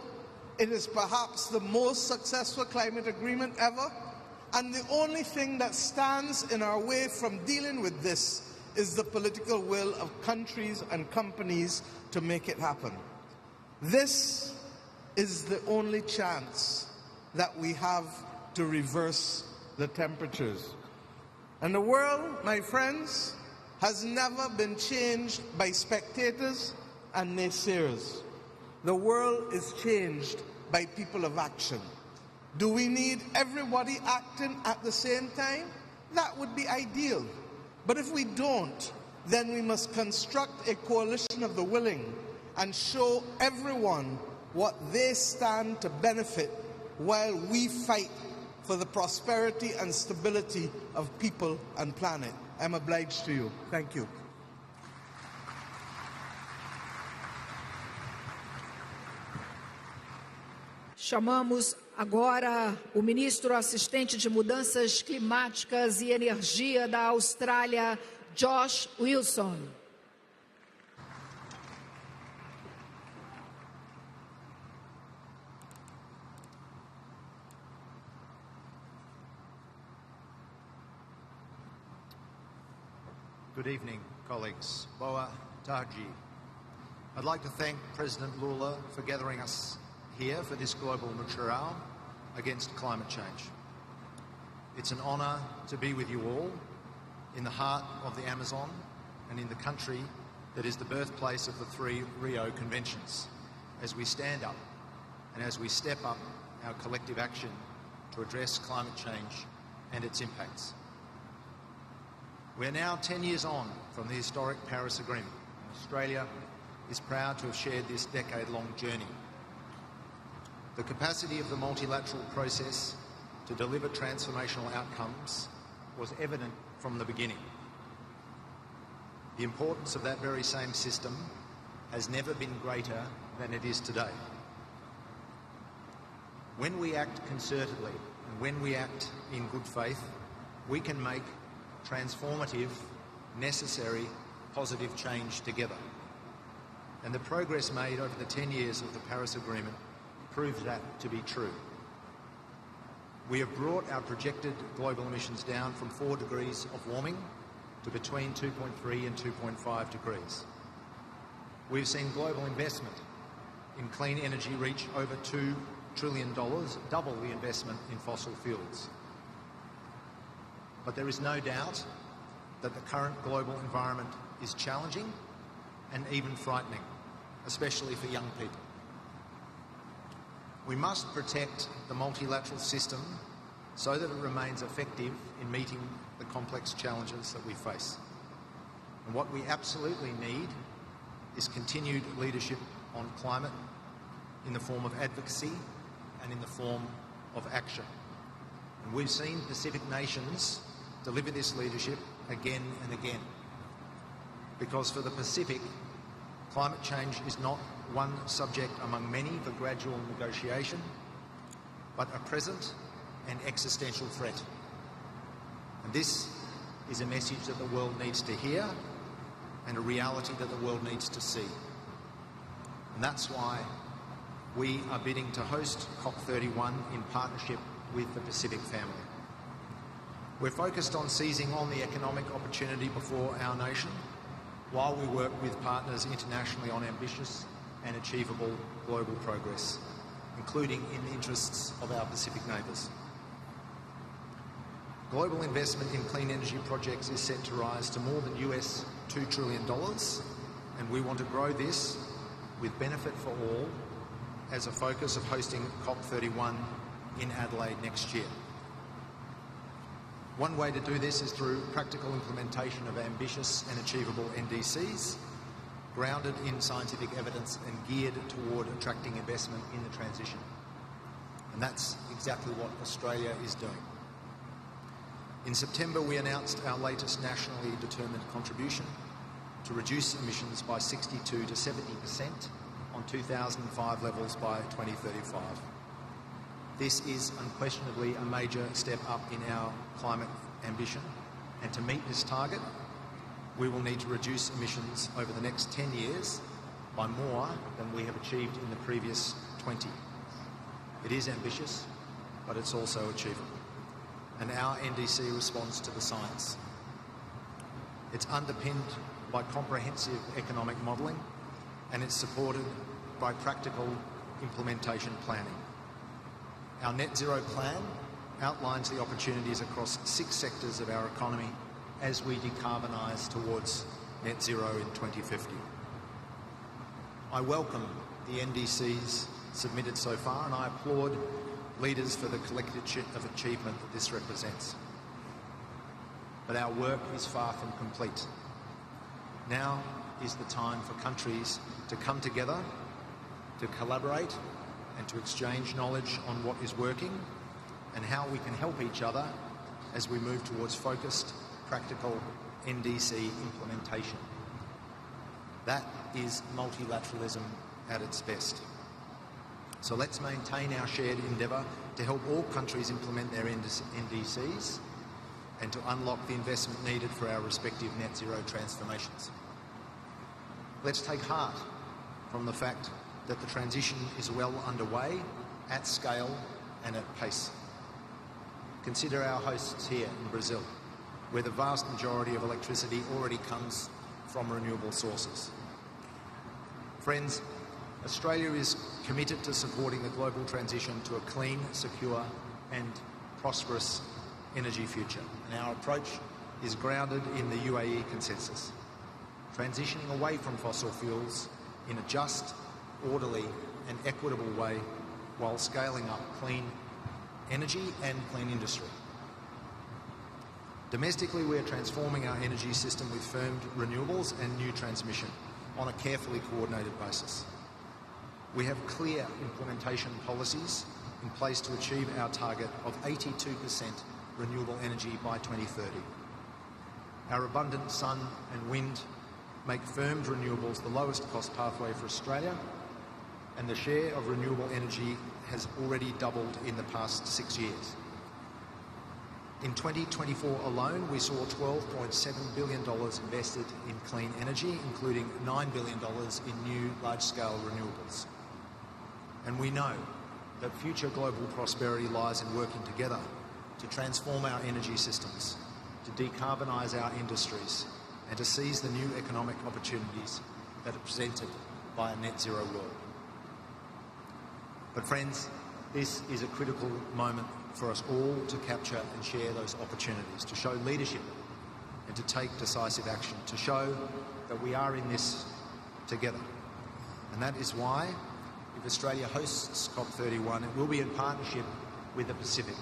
It is perhaps the most successful climate agreement ever, and the only thing that stands in our way from dealing with this is the political will of countries and companies to make it happen. This is the only chance that we have to reverse the temperatures. And the world, my friends, has never been changed by spectators and naysayers. The world is changed by people of action. Do we need everybody acting at the same time? That would be ideal. But if we don't, then we must construct a coalition of the willing and show everyone what they stand to benefit while we fight for the prosperity and stability of people and planet. I'm obliged to you. Thank you. Chamamos agora o ministro assistente de Mudanças Climáticas e Energia da Austrália, Josh Wilson. Good evening, colleagues. Boa tarde. I'd like to thank President Lula for gathering us here for this global mutirao against climate change. It's an honour to be with you all in the heart of the Amazon and in the country that is the birthplace of the 3 Rio Conventions, as we stand up and as we step up our collective action to address climate change and its impacts. We're now 10 years on from the historic Paris Agreement, and Australia is proud to have shared this decade-long journey. The capacity of the multilateral process to deliver transformational outcomes was evident from the beginning. The importance of that very same system has never been greater than it is today. When we act concertedly and when we act in good faith, we can make transformative, necessary, positive change together. And the progress made over the 10 years of the Paris Agreement proves that to be true. We have brought our projected global emissions down from 4 degrees of warming to between 2.3 and 2.5 degrees. We've seen global investment in clean energy reach over $2 trillion, double the investment in fossil fuels. But there is no doubt that the current global environment is challenging and even frightening, especially for young people. We must protect the multilateral system so that it remains effective in meeting the complex challenges that we face. And what we absolutely need is continued leadership on climate in the form of advocacy and in the form of action. And we've seen Pacific nations deliver this leadership again and again. Because for the Pacific, climate change is not one subject among many for gradual negotiation, but a present and existential threat. And this is a message that the world needs to hear and a reality that the world needs to see. And that's why we are bidding to host COP31 in partnership with the Pacific family. We're focused on seizing on the economic opportunity before our nation while we work with partners internationally on ambitious and achievable global progress, including in the interests of our Pacific neighbours. Global investment in clean energy projects is set to rise to more than $2 trillion, and we want to grow this with benefit for all as a focus of hosting COP31 in Adelaide next year. One way to do this is through practical implementation of ambitious and achievable NDCs, grounded in scientific evidence and geared toward attracting investment in the transition. And that's exactly what Australia is doing. In September, we announced our latest nationally determined contribution to reduce emissions by 62 to 70% on 2005 levels by 2035. This is unquestionably a major step up in our climate ambition, and to meet this target, we will need to reduce emissions over the next 10 years by more than we have achieved in the previous 20. It is ambitious, but it's also achievable. And our NDC responds to the science. It's underpinned by comprehensive economic modelling, and it's supported by practical implementation planning. Our net zero plan outlines the opportunities across 6 sectors of our economy as we decarbonise towards net zero in 2050. I welcome the NDCs submitted so far, and I applaud leaders for the collective achievement that this represents. But our work is far from complete. Now is the time for countries to come together, to collaborate and to exchange knowledge on what is working and how we can help each other as we move towards focused, practical NDC implementation. That is multilateralism at its best. So let's maintain our shared endeavour to help all countries implement their NDCs and to unlock the investment needed for our respective net zero transformations. Let's take heart from the fact that the transition is well underway, at scale and at pace. Consider our hosts here in Brazil, where the vast majority of electricity already comes from renewable sources. Friends, Australia is committed to supporting the global transition to a clean, secure and prosperous energy future, and our approach is grounded in the UAE consensus, transitioning away from fossil fuels in a just, orderly and equitable way while scaling up clean energy and clean industry. Domestically, we are transforming our energy system with firmed renewables and new transmission on a carefully coordinated basis. We have clear implementation policies in place to achieve our target of 82% renewable energy by 2030. Our abundant sun and wind make firmed renewables the lowest cost pathway for Australia, and the share of renewable energy has already doubled in the past 6 years. In 2024 alone, we saw $12.7 billion invested in clean energy, including $9 billion in new large-scale renewables. And we know that future global prosperity lies in working together to transform our energy systems, to decarbonise our industries, and to seize the new economic opportunities that are presented by a net zero world. But friends, this is a critical moment for us all to capture and share those opportunities, to show leadership and to take decisive action, to show that we are in this together. And that is why, if Australia hosts COP31, it will be in partnership with the Pacific,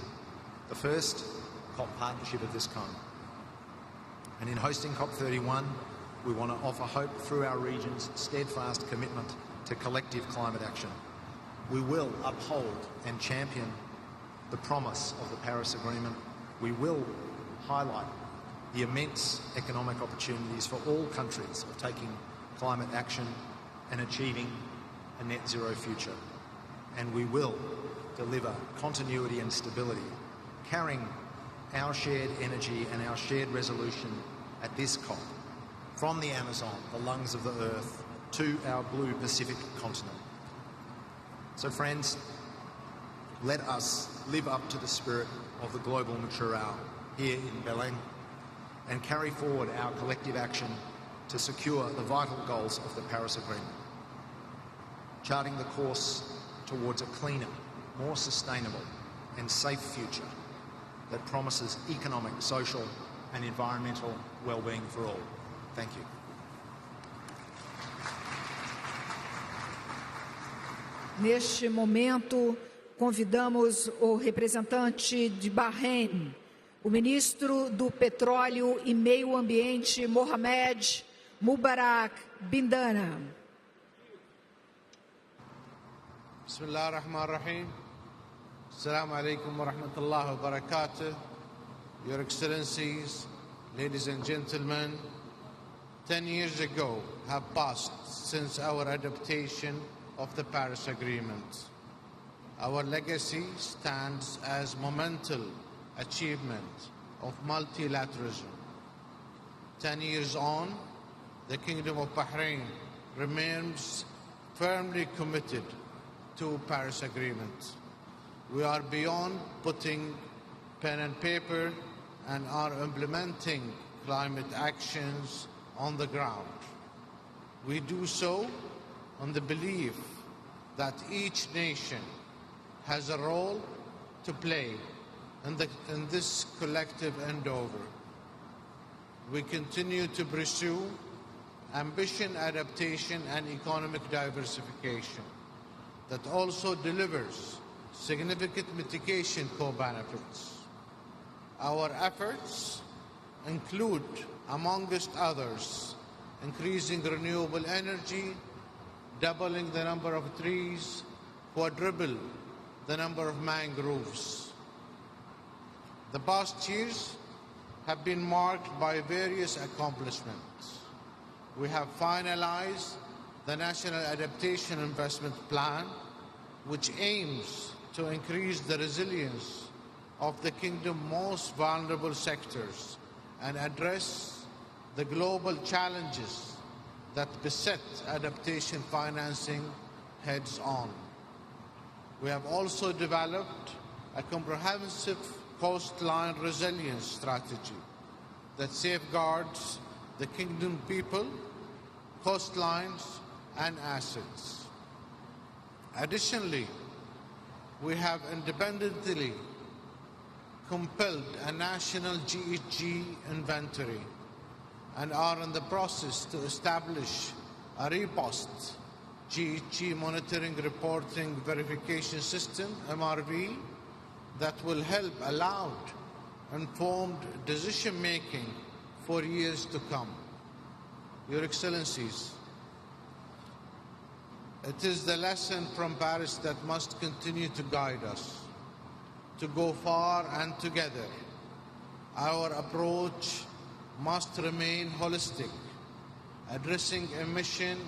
the first COP partnership of this kind. And in hosting COP31, we want to offer hope through our region's steadfast commitment to collective climate action. We will uphold and champion the promise of the Paris Agreement. We will highlight the immense economic opportunities for all countries of taking climate action and achieving a net zero future. And we will deliver continuity and stability, carrying our shared energy and our shared resolution at this COP from the Amazon, the lungs of the earth, to our blue Pacific continent. So friends, let us live up to the spirit of the global mature hour here in Belém and carry forward our collective action to secure the vital goals of the Paris Agreement, charting the course towards a cleaner, more sustainable and safe future that promises economic, social and environmental well-being for all. Thank you. Neste momento, convidamos o representante de Bahrein, o ministro do Petróleo e Meio Ambiente, Mohamed Mubarak Bindana. Bismillah ar-Rahman ar-Rahim. Assalamu alaikum wa rahmatullahi wa barakatuh. Your Excellencies, ladies and gentlemen, 10 years ago have passed since our adoption of the Paris Agreement. Our legacy stands as monumental achievement of multilateralism. 10 years on, the Kingdom of Bahrain remains firmly committed to Paris Agreement. We are beyond putting pen and paper and are implementing climate actions on the ground. We do so on the belief that each nation has a role to play in this collective endeavor. We continue to pursue ambition, adaptation, and economic diversification that also delivers significant mitigation co-benefits. Our efforts include, amongst others, increasing renewable energy, doubling the number of trees, quadruple the number of mangroves. The past years have been marked by various accomplishments. We have finalized the National Adaptation Investment Plan, which aims to increase the resilience of the Kingdom's most vulnerable sectors and address the global challenges that beset adaptation financing heads on. We have also developed a comprehensive coastline resilience strategy that safeguards the Kingdom people, coastlines, and assets. Additionally, we have independently compiled a national GHG inventory and are in the process to establish a repost GHG monitoring, reporting, verification system, MRV, that will help allow informed decision-making for years to come. Your Excellencies, it is the lesson from Paris that must continue to guide us, to go far and together. Our approach must remain holistic, addressing emission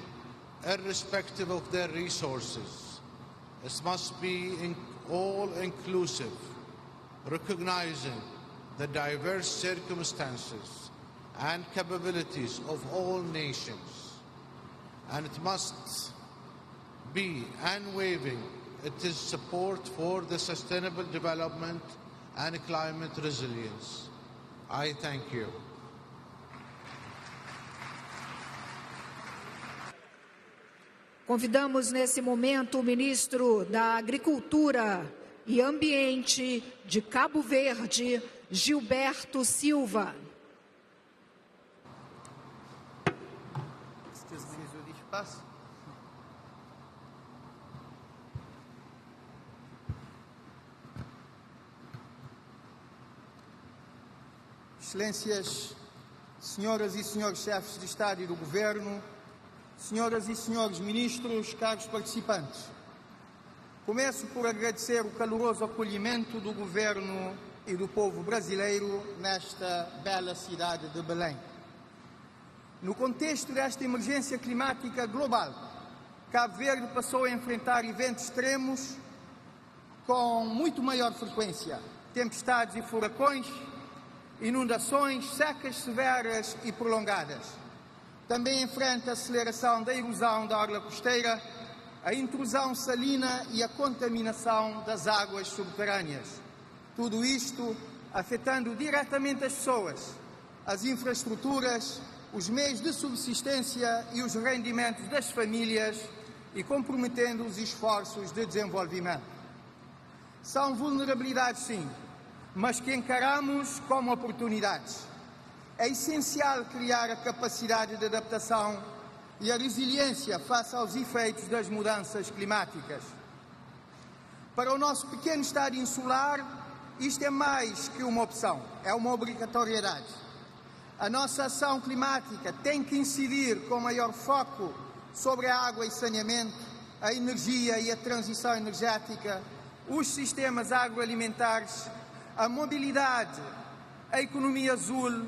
irrespective of their resources. It must be all-inclusive, recognizing the diverse circumstances and capabilities of all nations. And it must be unwavering. It is support for the sustainable development and climate resilience. I thank you. Convidamos nesse momento o ministro da Agricultura e Ambiente de Cabo Verde, Gilberto Silva. Excelências, senhoras e senhores chefes de Estado e do Governo, senhoras e senhores ministros, caros participantes, começo por agradecer o caloroso acolhimento do Governo e do povo brasileiro nesta bela cidade de Belém. No contexto desta emergência climática global, Cabo Verde passou a enfrentar eventos extremos com muito maior frequência: tempestades e furacões, inundações, secas severas e prolongadas. Também enfrenta a aceleração da erosão da orla costeira, a intrusão salina e a contaminação das águas subterrâneas. Tudo isto afetando diretamente as pessoas, as infraestruturas, os meios de subsistência e os rendimentos das famílias e comprometendo os esforços de desenvolvimento. São vulnerabilidades, sim, mas que encaramos como oportunidades. É essencial criar a capacidade de adaptação e a resiliência face aos efeitos das mudanças climáticas. Para o nosso pequeno estado insular, isto é mais que uma opção, é uma obrigatoriedade. A nossa ação climática tem que incidir com maior foco sobre a água e saneamento, a energia e a transição energética, os sistemas agroalimentares, a mobilidade, a economia azul,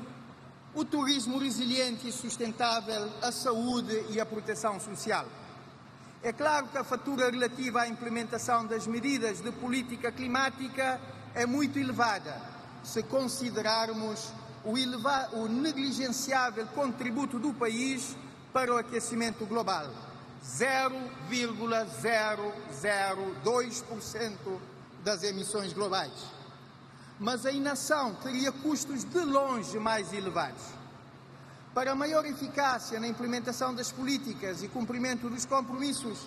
o turismo resiliente e sustentável, a saúde e a proteção social. É claro que a fatura relativa à implementação das medidas de política climática é muito elevada, se considerarmos o negligenciável contributo do país para o aquecimento global, 0,002% das emissões globais. Mas a inação teria custos de longe mais elevados. Para maior eficácia na implementação das políticas e cumprimento dos compromissos,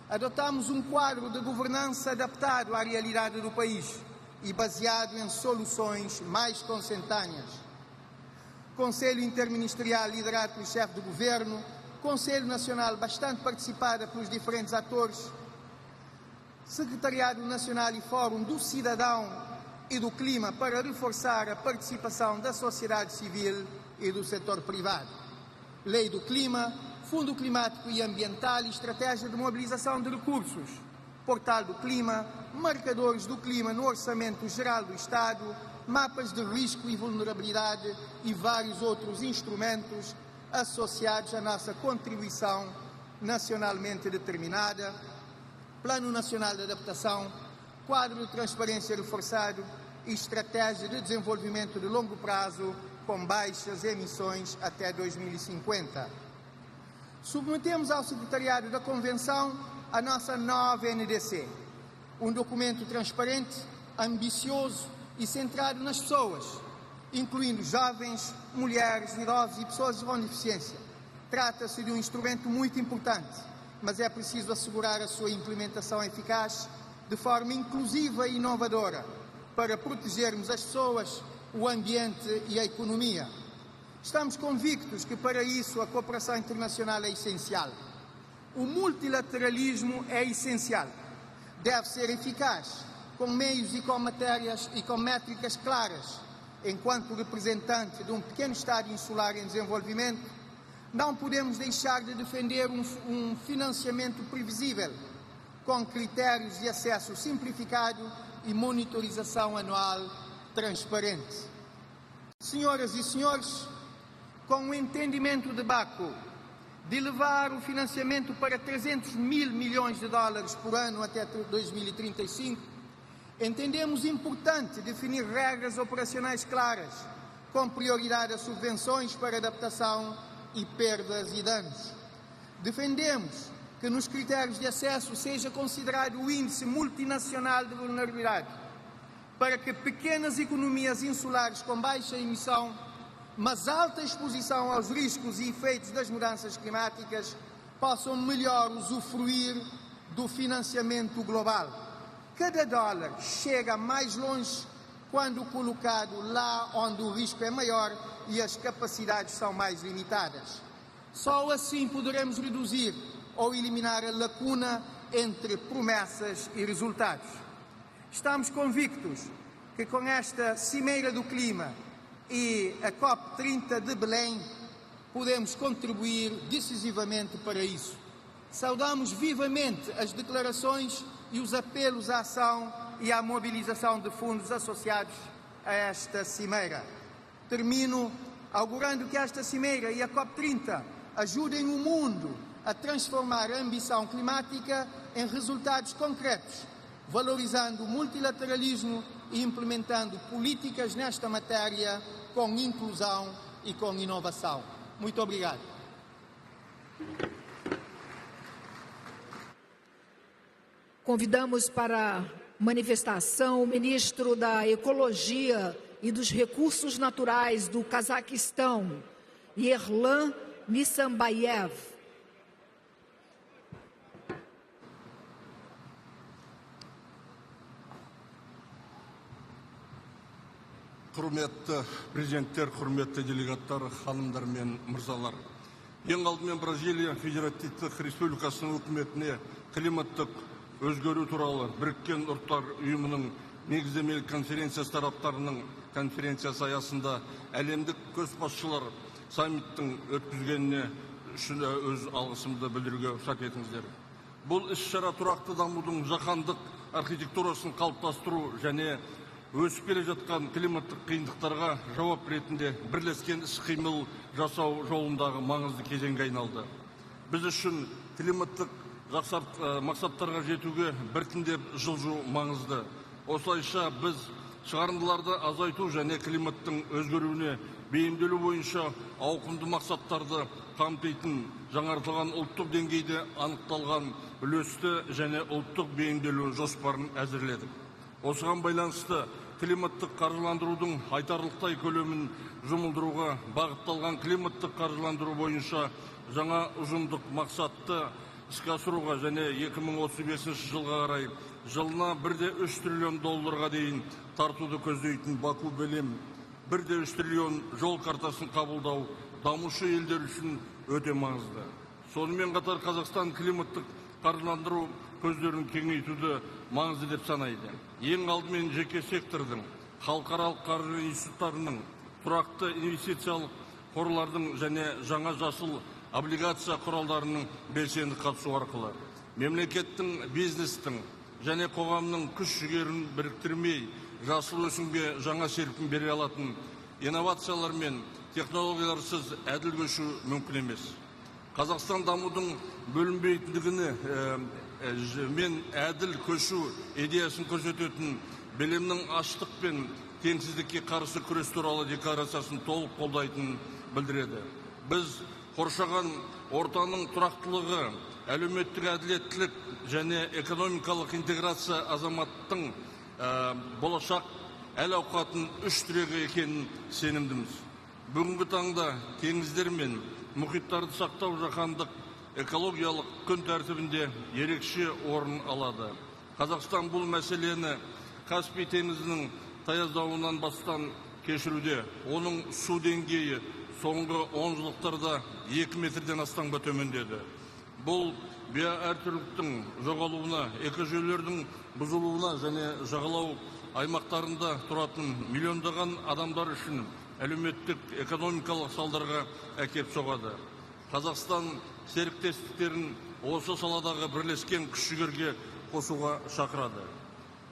adotamos um quadro de governança adaptado à realidade do país e baseado em soluções mais consentâneas. Conselho Interministerial liderado pelo chefe do Governo, Conselho Nacional bastante participado pelos diferentes atores, Secretariado Nacional e Fórum do Cidadão e do Clima para reforçar a participação da sociedade civil e do setor privado. Lei do Clima, Fundo Climático e Ambiental e Estratégia de Mobilização de Recursos. portal do clima, marcadores do clima no Orçamento Geral do Estado, mapas de risco e vulnerabilidade e vários outros instrumentos associados à nossa contribuição nacionalmente determinada, Plano Nacional de Adaptação, Quadro de Transparência reforçado e Estratégia de Desenvolvimento de Longo Prazo com baixas emissões até 2050. Submetemos ao Secretariado da Convenção a nossa nova NDC, um documento transparente, ambicioso e centrado nas pessoas, incluindo jovens, mulheres, idosos e pessoas com deficiência. Trata-se de um instrumento muito importante, mas é preciso assegurar a sua implementação eficaz de forma inclusiva e inovadora para protegermos as pessoas, o ambiente e a economia. Estamos convictos que para isso a cooperação internacional é essencial. O multilateralismo é essencial. Deve ser eficaz, com meios e com matérias e com métricas claras. Enquanto representante de um pequeno Estado insular em desenvolvimento, não podemos deixar de defender um financiamento previsível, com critérios de acesso simplificado e monitorização anual transparente. Senhoras e senhores, com o entendimento de Baku de levar o financiamento para 300 mil milhões de dólares por ano até 2035, entendemos importante definir regras operacionais claras, com prioridade a subvenções para adaptação e perdas e danos. Defendemos que nos critérios de acesso seja considerado o índice multinacional de vulnerabilidade, para que pequenas economias insulares com baixa emissão, mas alta exposição aos riscos e efeitos das mudanças climáticas, possam melhor usufruir do financiamento global. Cada dólar chega mais longe quando colocado lá onde o risco é maior e as capacidades são mais limitadas. Só assim poderemos reduzir ou eliminar a lacuna entre promessas e resultados. Estamos convictos que com esta Cimeira do Clima e a COP30 de Belém podemos contribuir decisivamente para isso. Saudamos vivamente as declarações e os apelos à ação e à mobilização de fundos associados a esta Cimeira. Termino augurando que esta Cimeira e a COP30 ajudem o mundo a transformar a ambição climática em resultados concretos, valorizando o multilateralismo e implementando políticas nesta matéria com inclusão e com inovação. Muito obrigado. Convidamos para manifestação o ministro da Ecologia e dos Recursos Naturais do Cazaquistão, Yerlan Nissambayev. Құрметті президенттер, құрметті делегаттар, ханымдар мен мырзалар. Ең алдымен Бразилия Федеративтік Республикасының үкіметіне климаттық өзгеру туралы Біріккен Ұлттар ұйымының негіздемелік конференциясы тараптарының конференциясы аясында әлемдік көшбасшылар саммиттің өткізгеніне үшін өз алғысымды білдіруге рұқсат етіңіздер. Бұл іс-шара тұрақты дамудың жаһандық архитектурасын қалыптастыру және өсіп келе жатқан климаттық қиындықтарға жауап ретінде бірлескен іс-қимыл жасау жолындағы маңызды кезеңге айналды. Біз үшін климаттық мақсаттарға жетуге біртіндеп жылжу маңызды. Осылайша біз шығарындыларды азайту және климаттың өзгеруіне бейімделу бойынша ауқымды мақсаттарды қамтитын жаңартылған ұлттық деңгейде анықталған үлесті және ұлттық бейімделу жоспарын әзірледік. Осыған байланысты климаттық қаржыландырудың айтарлықтай көлемін жұмылдыруға бағытталған климаттық қаржыландыру бойынша жаңа ұжымдық мақсатты іске асыруға және 2035 жылға қарай жылына 1,3 триллион долларға дейін тартуды көздейтін Баку Белем 1,3 триллион жол картасын қабылдау дамушы елдер үшін өте маңызды. Сонымен қатар Қазақстан климаттық қаржыландыру көздерін кеңейтуді маңызды деп санайды. Ең алдымен жеке сектордың, халықаралық қаржы институттарының, тұрақты инвестициялық қорлардың және жаңа жасыл облигация құралдарының белсенді қатысу арқылы мемлекеттің, бизнестің, және қоғамның күш-жігерін біріктірмей, жасыл өсімге жаңа серпін бере алатын инновациялар мен технологияларсыз әділ көшу мүмкін емес. Қазақстан дамудың бөлінбейтіндігіне мен әділ көшу идеясын көрсететін білімнің аштық пен теңсіздікке қарсы күрес туралы декларациясын толық қолдайтынын білдіреді. Біз қоршаған ортаның тұрақтылығы, әлеуметтік әділеттілік және экономикалық интеграция азаматтың болашақ әл-ауқатын үш тірегі екенін сенімдіміз. Бүгінгі таңда теңіздер мен мұхиттарды сақтау жаһандық экологиялық күн тәртібінде ерекше орын алады. Қазақстан бұл мәселені Каспий теңізінің таяздауынан бастан кешіруде. Оның су деңгейі соңғы 10 жылдықтарда 2 метрден астамға төмендеді. Бұл биоәртүрліктің жоғалуына, экожүйелердің бұзылуына және жағалау аймақтарында тұратын миллиондаған адамдар үшін әлеуметтік экономикалық салдарға әкеп соғады. Қазақстан серіктестіктерін осы саладағы бірлескен күш-жігерге қосуға шақырады.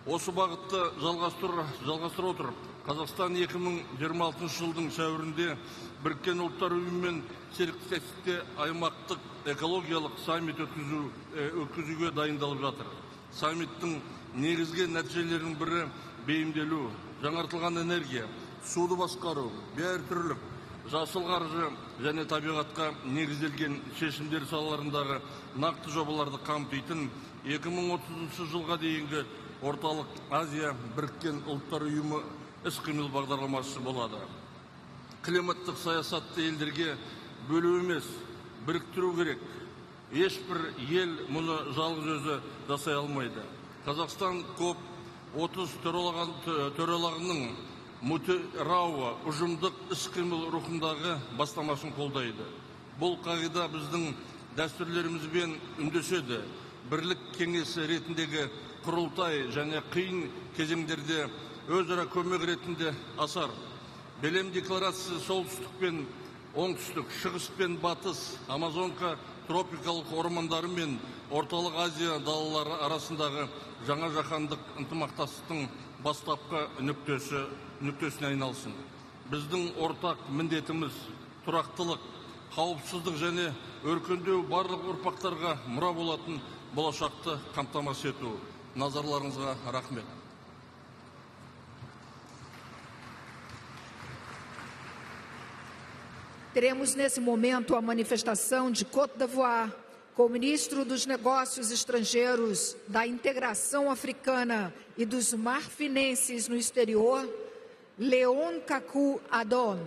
Осы бағытты жалғастыра отырып, Қазақстан 2026 жылдың сәуірінде Біріккен ұлттар ұйымымен серіктестікте аймақтық экологиялық саммит өткізуге дайындалып жатыр. Саммиттің негізгі нәтижелерінің бірі бейімделу, жаңартылған энергия, суды басқару, биоәртүрлік, жасыл қаржы және табиғатқа негізделген шешімдер салаларындағы нақты жобаларды қамтитын 2030 жылға дейінгі Орталық Азия Біріккен ұлттар ұйымы іс-қимыл бағдарламасы болады. Климаттық саясатты елдерге бөлу емес, біріктіру керек. Ешбір ел мұны жалғыз өзі жасай алмайды. Қазақстан КОП-30 төрағалығының Рауа ұжымдық іс-қимыл рухындағы бастамасын қолдайды. Бұл қағида біздің дәстүрлерімізбен үндеседі. Бірлік кеңесі ретіндегі құрылтай және қиын кезеңдерде өзара көмек ретінде асар. Белем декларациясы солтүстік пен оңтүстік, шығыс пен батыс, Амазонка тропикалық ормандары мен Орталық Азия далалары арасындағы жаңа жаһандық ынтымақтастықтың бастапқы нүктесіне айналсын. Біздің ортақ міндетіміз тұрақтылық, қауіпсіздік және өркендеу барлық ұрпақтарға мұра болатын болашақты қамтамасыз ету. Назарларыңызға рахмет. Teremos nesse momento a manifestação de Côte d'Ivoire com o ministro dos Negócios Estrangeiros, da Integração Africana e dos Marfinenses no exterior, Léon Kakou Adon.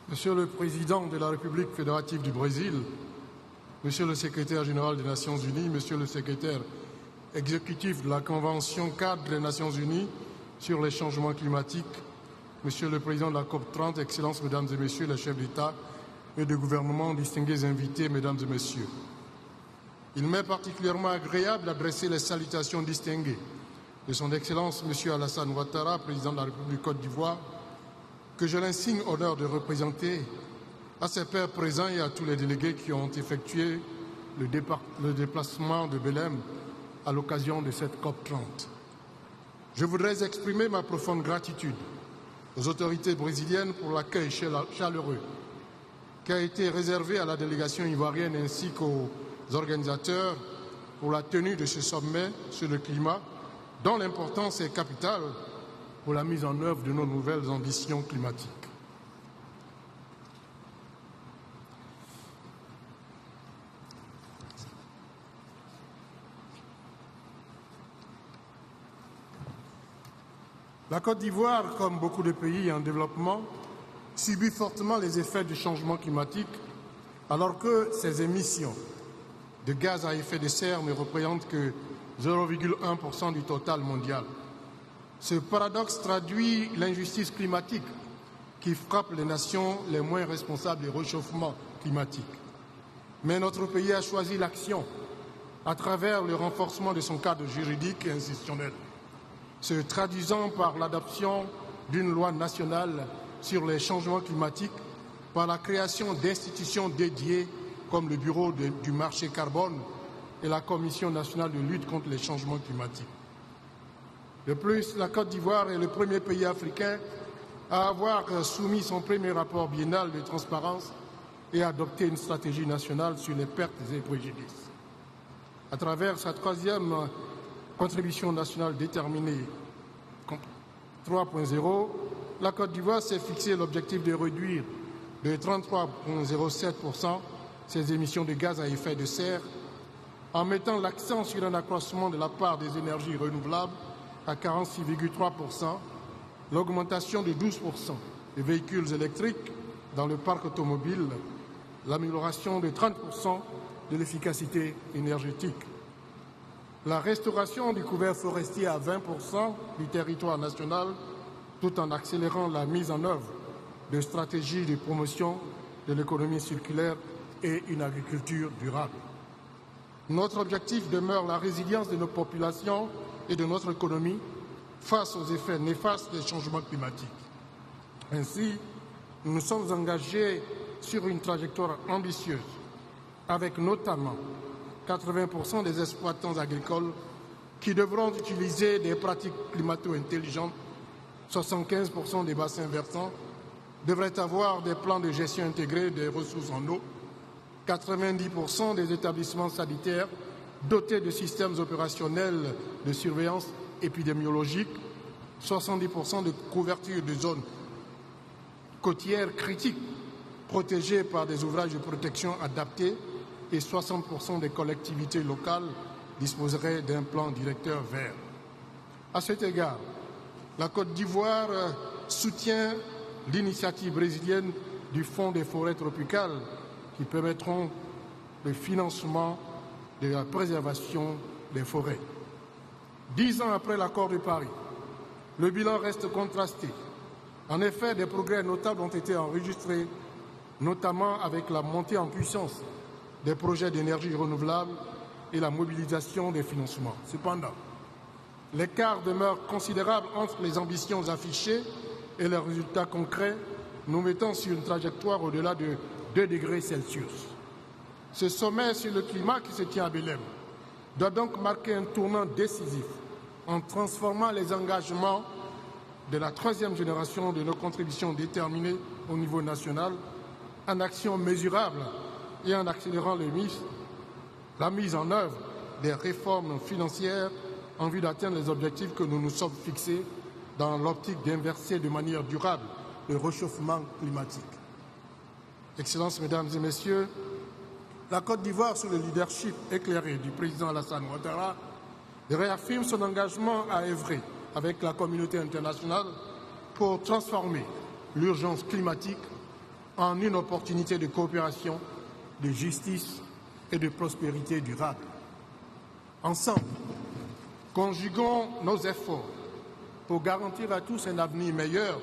Monsieur le Président de la République fédérative du Brésil, Monsieur le Secrétaire général des Nations Unies, Monsieur le Secrétaire exécutif de la Convention cadre des Nations Unies sur les changements climatiques, Monsieur le Président de la COP30, Excellences, Mesdames et Messieurs les chefs d'État et de gouvernement, distingués invités, Mesdames et Messieurs. Il m'est particulièrement agréable d'adresser les salutations distinguées de Son Excellence Monsieur Alassane Ouattara, Président de la République Côte d'Ivoire, que je l'insigne honneur de représenter, à ses pairs présents et à tous les délégués qui ont effectué le déplacement de Belém à l'occasion de cette COP30. Je voudrais exprimer ma profonde gratitude aux autorités brésiliennes pour l'accueil chaleureux qui a été réservé à la délégation ivoirienne ainsi qu'aux organisateurs pour la tenue de ce sommet sur le climat, dont l'importance est capitale pour la mise en œuvre de nos nouvelles ambitions climatiques. La Côte d'Ivoire, comme beaucoup de pays en développement, subit fortement les effets du changement climatique, alors que ses émissions de gaz à effet de serre ne représentent que 0,1% du total mondial. Ce paradoxe traduit l'injustice climatique qui frappe les nations les moins responsables du réchauffement climatique. Mais notre pays a choisi l'action à travers le renforcement de son cadre juridique et institutionnel, se traduisant par l'adoption d'une loi nationale sur les changements climatiques, par la création d'institutions dédiées comme le Bureau du marché carbone et la Commission nationale de lutte contre les changements climatiques. De plus, la Côte d'Ivoire est le premier pays africain à avoir soumis son premier rapport biennal de transparence et adopté une stratégie nationale sur les pertes et préjudices. À travers sa troisième contribution nationale déterminée 3.0, la Côte d'Ivoire s'est fixé l'objectif de réduire de 33,07% ses émissions de gaz à effet de serre en mettant l'accent sur un accroissement de la part des énergies renouvelables à 46,3%, l'augmentation de 12% des véhicules électriques dans le parc automobile, l'amélioration de 30% de l'efficacité énergétique, la restauration du couvert forestier à 20% du territoire national, tout en accélérant la mise en œuvre de stratégies de promotion de l'économie circulaire et une agriculture durable. Notre objectif demeure la résilience de nos populations et de notre économie face aux effets néfastes des changements climatiques. Ainsi, nous nous sommes engagés sur une trajectoire ambitieuse, avec notamment 80% des exploitants agricoles qui devront utiliser des pratiques climato-intelligentes, 75% des bassins versants devraient avoir des plans de gestion intégrés des ressources en eau, 90% des établissements sanitaires dotés de systèmes opérationnels de surveillance épidémiologique, 70% de couverture de zones côtières critiques protégées par des ouvrages de protection adaptés et 60% des collectivités locales disposeraient d'un plan directeur vert. À cet égard, la Côte d'Ivoire soutient l'initiative brésilienne du Fonds des forêts tropicales qui permettront le financement de la préservation des forêts. 10 ans après l'accord de Paris, le bilan reste contrasté. En effet, des progrès notables ont été enregistrés, notamment avec la montée en puissance des projets d'énergie renouvelable et la mobilisation des financements. Cependant, l'écart demeure considérable entre les ambitions affichées et les résultats concrets, nous mettant sur une trajectoire au-delà de 2 degrés Celsius. Ce sommet sur le climat qui se tient à Belém doit donc marquer un tournant décisif en transformant les engagements de la 3e génération de nos contributions déterminées au niveau national en actions mesurables et en accélérant la mise en œuvre des réformes financières en vue d'atteindre les objectifs que nous nous sommes fixés dans l'optique d'inverser de manière durable le réchauffement climatique. Excellences, Mesdames et Messieurs, la Côte d'Ivoire, sous le leadership éclairé du président Alassane Ouattara, réaffirme son engagement à œuvrer avec la communauté internationale pour transformer l'urgence climatique en une opportunité de coopération, de justice et de prospérité durable. Ensemble, conjuguons nos efforts pour garantir à tous un avenir meilleur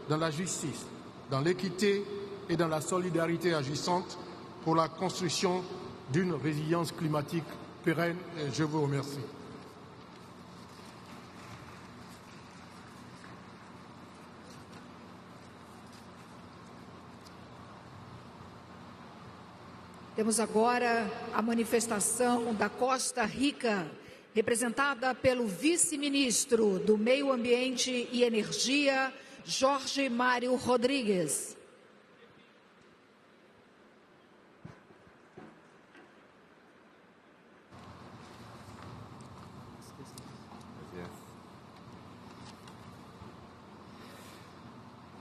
dans la justice, dans l'équité et dans la solidarité agissante pour la construction d'une résilience climatique pérenne. Et je vous remercie. Temos agora a manifestação da Costa Rica, representada pelo vice-ministro do Meio Ambiente e Energia, Jorge Mário Rodrigues.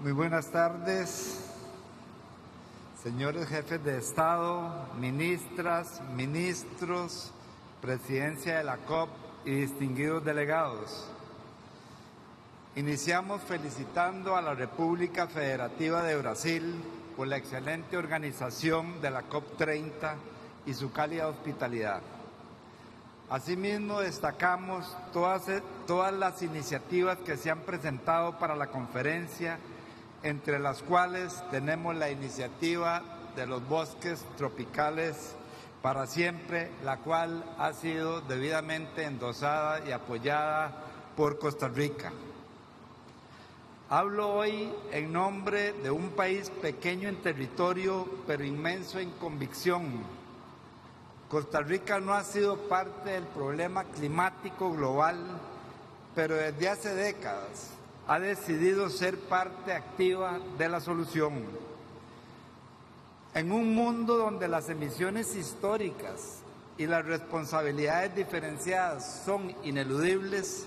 Muy buenas tardes, señores jefes de Estado, ministras, ministros, presidencia de la COP y distinguidos delegados. Iniciamos felicitando a la República Federativa de Brasil por la excelente organización de la COP30 y su cálida hospitalidad. Asimismo, destacamos todas las iniciativas que se han presentado para la conferencia, entre las cuales tenemos la iniciativa de los bosques tropicales para siempre, la cual ha sido debidamente endosada y apoyada por Costa Rica. Hablo hoy en nombre de un país pequeño en territorio, pero inmenso en convicción. Costa Rica no ha sido parte del problema climático global, pero desde hace décadas ha decidido ser parte activa de la solución. En un mundo donde las emisiones históricas y las responsabilidades diferenciadas son ineludibles,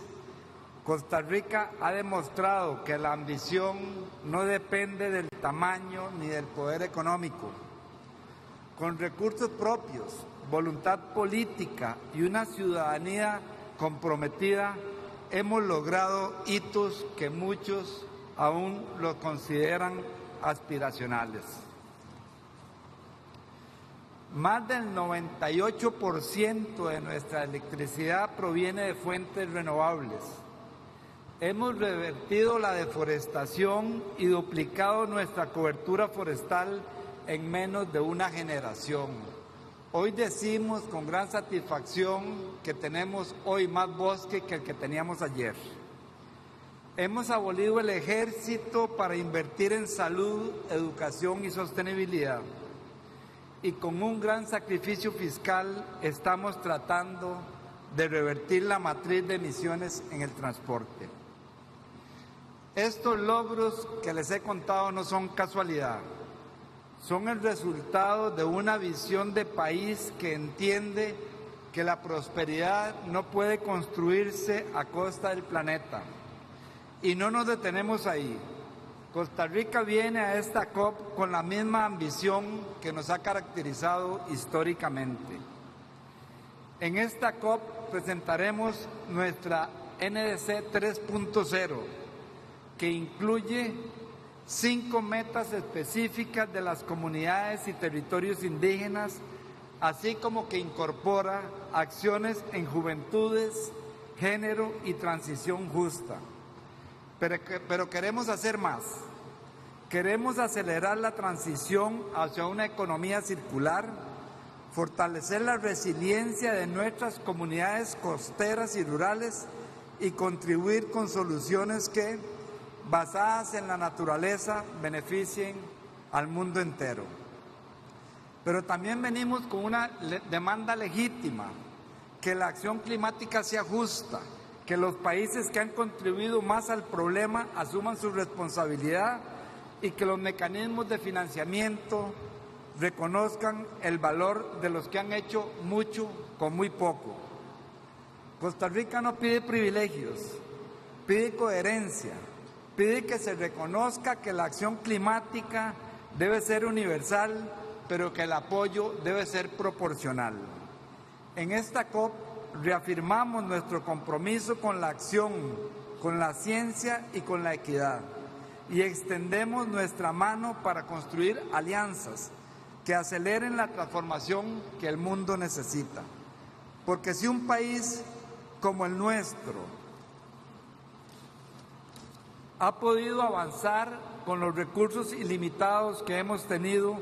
Costa Rica ha demostrado que la ambición no depende del tamaño ni del poder económico. Con recursos propios, voluntad política y una ciudadanía comprometida, hemos logrado hitos que muchos aún lo consideran aspiracionales. Más del 98% de nuestra electricidad proviene de fuentes renovables. Hemos revertido la deforestación y duplicado nuestra cobertura forestal en menos de una generación. Hoy decimos con gran satisfacción que tenemos hoy más bosque que el que teníamos ayer. Hemos abolido el ejército para invertir en salud, educación y sostenibilidad. Y con un gran sacrificio fiscal estamos tratando de revertir la matriz de emisiones en el transporte. Estos logros que les he contado no son casualidad. Son el resultado de una visión de país que entiende que la prosperidad no puede construirse a costa del planeta. Y no nos detenemos ahí. Costa Rica viene a esta COP con la misma ambición que nos ha caracterizado históricamente. En esta COP presentaremos nuestra NDC 3.0, que incluye 5 metas específicas de las comunidades y territorios indígenas, así como que incorpora acciones en juventudes, género y transición justa. Pero queremos hacer más. Queremos acelerar la transición hacia una economía circular, fortalecer la resiliencia de nuestras comunidades costeras y rurales y contribuir con soluciones que, basadas en la naturaleza, beneficien al mundo entero. Pero también venimos con una demanda legítima, que la acción climática sea justa, que los países que han contribuido más al problema asuman su responsabilidad y que los mecanismos de financiamiento reconozcan el valor de los que han hecho mucho con muy poco. Costa Rica no pide privilegios, pide coherencia. Pide que se reconozca que la acción climática debe ser universal, pero que el apoyo debe ser proporcional. En esta COP reafirmamos nuestro compromiso con la acción, con la ciencia y con la equidad, y extendemos nuestra mano para construir alianzas que aceleren la transformación que el mundo necesita. Porque si un país como el nuestro ha podido avanzar con los recursos ilimitados que hemos tenido,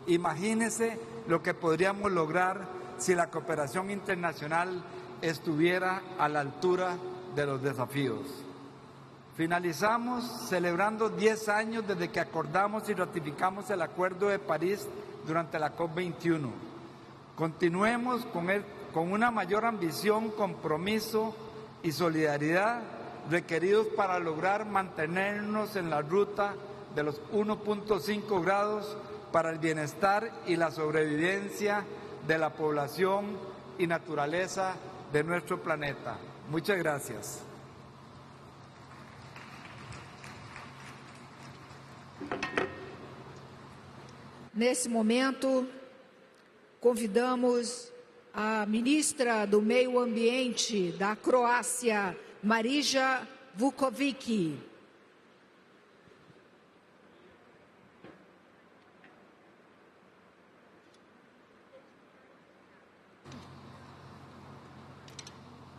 imagínese lo que podríamos lograr si la cooperación internacional estuviera a la altura de los desafíos. Finalizamos celebrando 10 años desde que acordamos y ratificamos el Acuerdo de París durante la COP21. Continuemos con una mayor ambición, compromiso y solidaridad requeridos para lograr mantenernos en la ruta de los 1.5 grados para el bienestar y la sobrevivencia de la población y naturaleza de nuestro planeta. Muchas gracias. Nesse momento, convidamos a ministra do Meio Ambiente da Croácia, Marija Vukovic.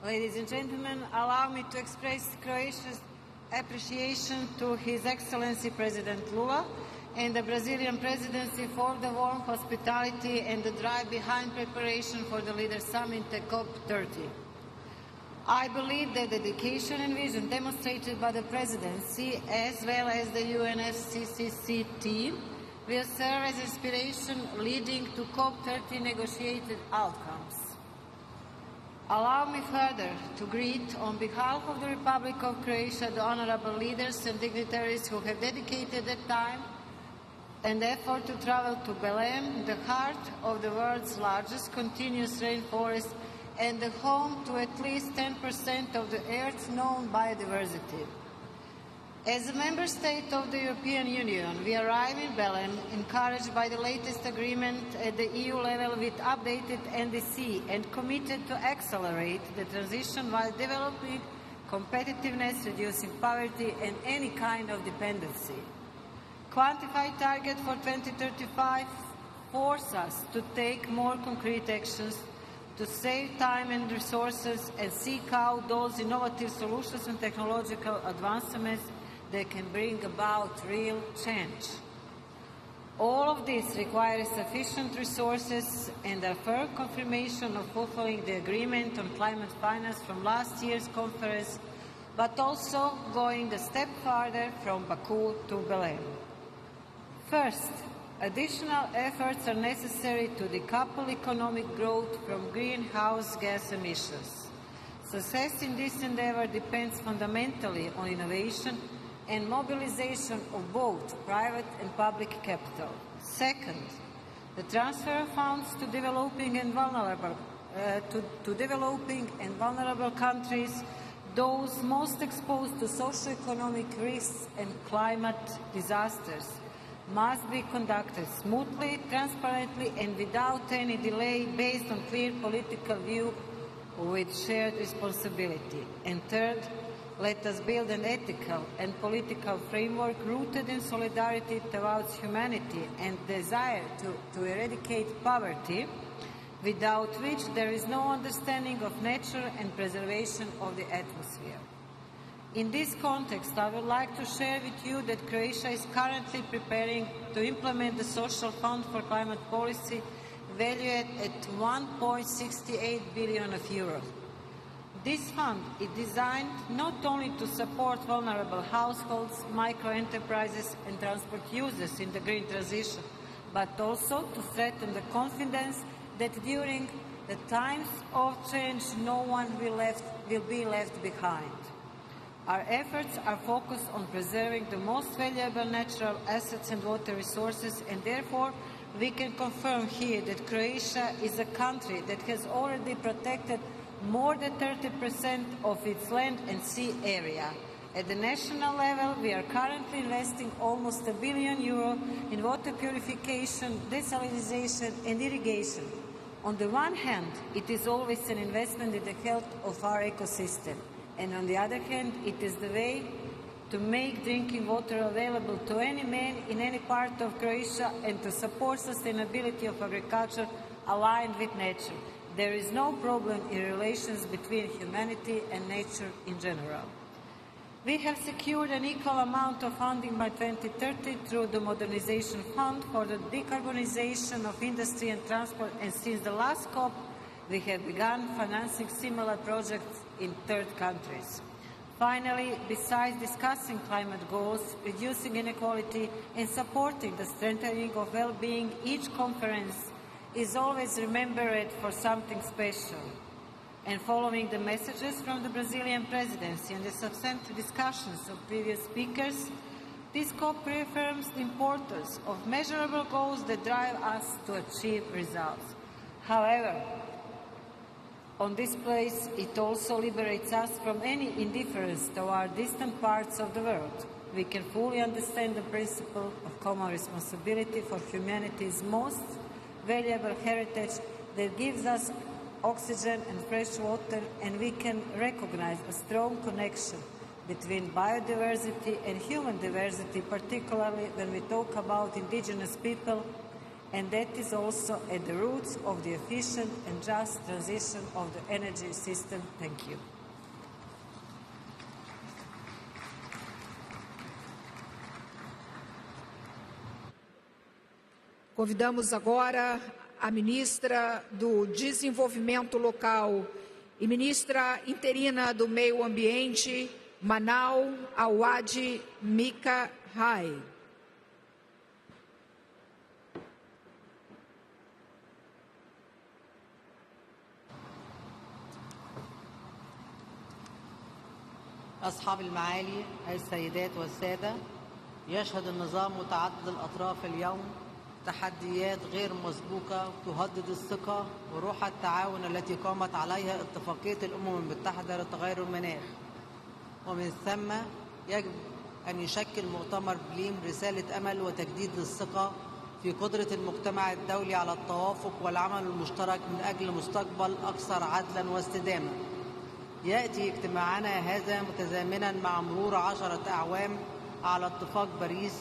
Ladies and gentlemen, allow me to express Croatia's appreciation to His Excellency President Lula and the Brazilian presidency for the warm hospitality and the drive behind preparation for the Leaders' Summit at COP30. I believe that the dedication and vision demonstrated by the presidency as well as the UNFCCC team will serve as inspiration leading to COP30 negotiated outcomes. Allow me further to greet, on behalf of the Republic of Croatia, the honorable leaders and dignitaries who have dedicated their time and effort to travel to Belém, the heart of the world's largest continuous rainforest and the home to at least 10% of the Earth's known biodiversity. As a member state of the European Union, we arrive in Belém encouraged by the latest agreement at the EU level with updated NDC and committed to accelerate the transition while developing competitiveness, reducing poverty and any kind of dependency. Quantified target for 2035 force us to take more concrete actions to save time and resources and seek out those innovative solutions and technological advancements that can bring about real change. All of this requires sufficient resources and a firm confirmation of fulfilling the agreement on climate finance from last year's conference, but also going a step further from Baku to Belém. First, additional efforts are necessary to decouple economic growth from greenhouse gas emissions. Success in this endeavor depends fundamentally on innovation and mobilization of both private and public capital. Second, the transfer of funds to developing and vulnerable countries, those most exposed to socio-economic risks and climate disasters, must be conducted smoothly, transparently, and without any delay based on clear political view with shared responsibility. And third, let us build an ethical and political framework rooted in solidarity towards humanity and desire to eradicate poverty, without which there is no understanding of nature and preservation of the atmosphere. In this context, I would like to share with you that Croatia is currently preparing to implement the Social Fund for Climate Policy, valued at 1.68 billion euros. This fund is designed not only to support vulnerable households, micro-enterprises and transport users in the green transition, but also to strengthen the confidence that during the times of change no one will be left behind. Our efforts are focused on preserving the most valuable natural assets and water resources, and therefore we can confirm here that Croatia is a country that has already protected more than 30% of its land and sea area. At the national level, we are currently investing almost €1 billion in water purification, desalination and irrigation. On the one hand, it is always an investment in the health of our ecosystem, and on the other hand, it is the way to make drinking water available to any man in any part of Croatia and to support sustainability of agriculture aligned with nature. There is no problem in relations between humanity and nature in general. We have secured an equal amount of funding by 2030 through the Modernization Fund for the decarbonization of industry and transport, and since the last COP, we have begun financing similar projects in third countries. Finally, besides discussing climate goals, reducing inequality, and supporting the strengthening of well-being, each conference is always remembered for something special. And following the messages from the Brazilian presidency and the substantive discussions of previous speakers, this COP reaffirms the importance of measurable goals that drive us to achieve results. However, On this place, it also liberates us from any indifference toward distant parts of the world. We can fully understand the principle of common responsibility for humanity's most valuable heritage that gives us oxygen and fresh water, and we can recognize a strong connection between biodiversity and human diversity, particularly when we talk about indigenous people, and that is also at the roots of the efficient and just transition of the energy system. Thank you. Convidamos agora a ministra do Desenvolvimento Local e ministra interina do Meio Ambiente, Manau Awad Mika Hai. أصحاب المعالي السيدات والسادة، يشهد النظام متعدد الأطراف اليوم تحديات غير مسبوقة تهدد الثقة وروح التعاون التي قامت عليها اتفاقية الأمم المتحدة لتغير المناخ، ومن ثم يجب أن يشكل مؤتمر بليم رسالة أمل وتجديد للثقة في قدرة المجتمع الدولي على التوافق والعمل المشترك من أجل مستقبل أكثر عدلا واستدامة. يأتي اجتماعنا هذا متزامنا مع مرور 10 أعوام على اتفاق باريس،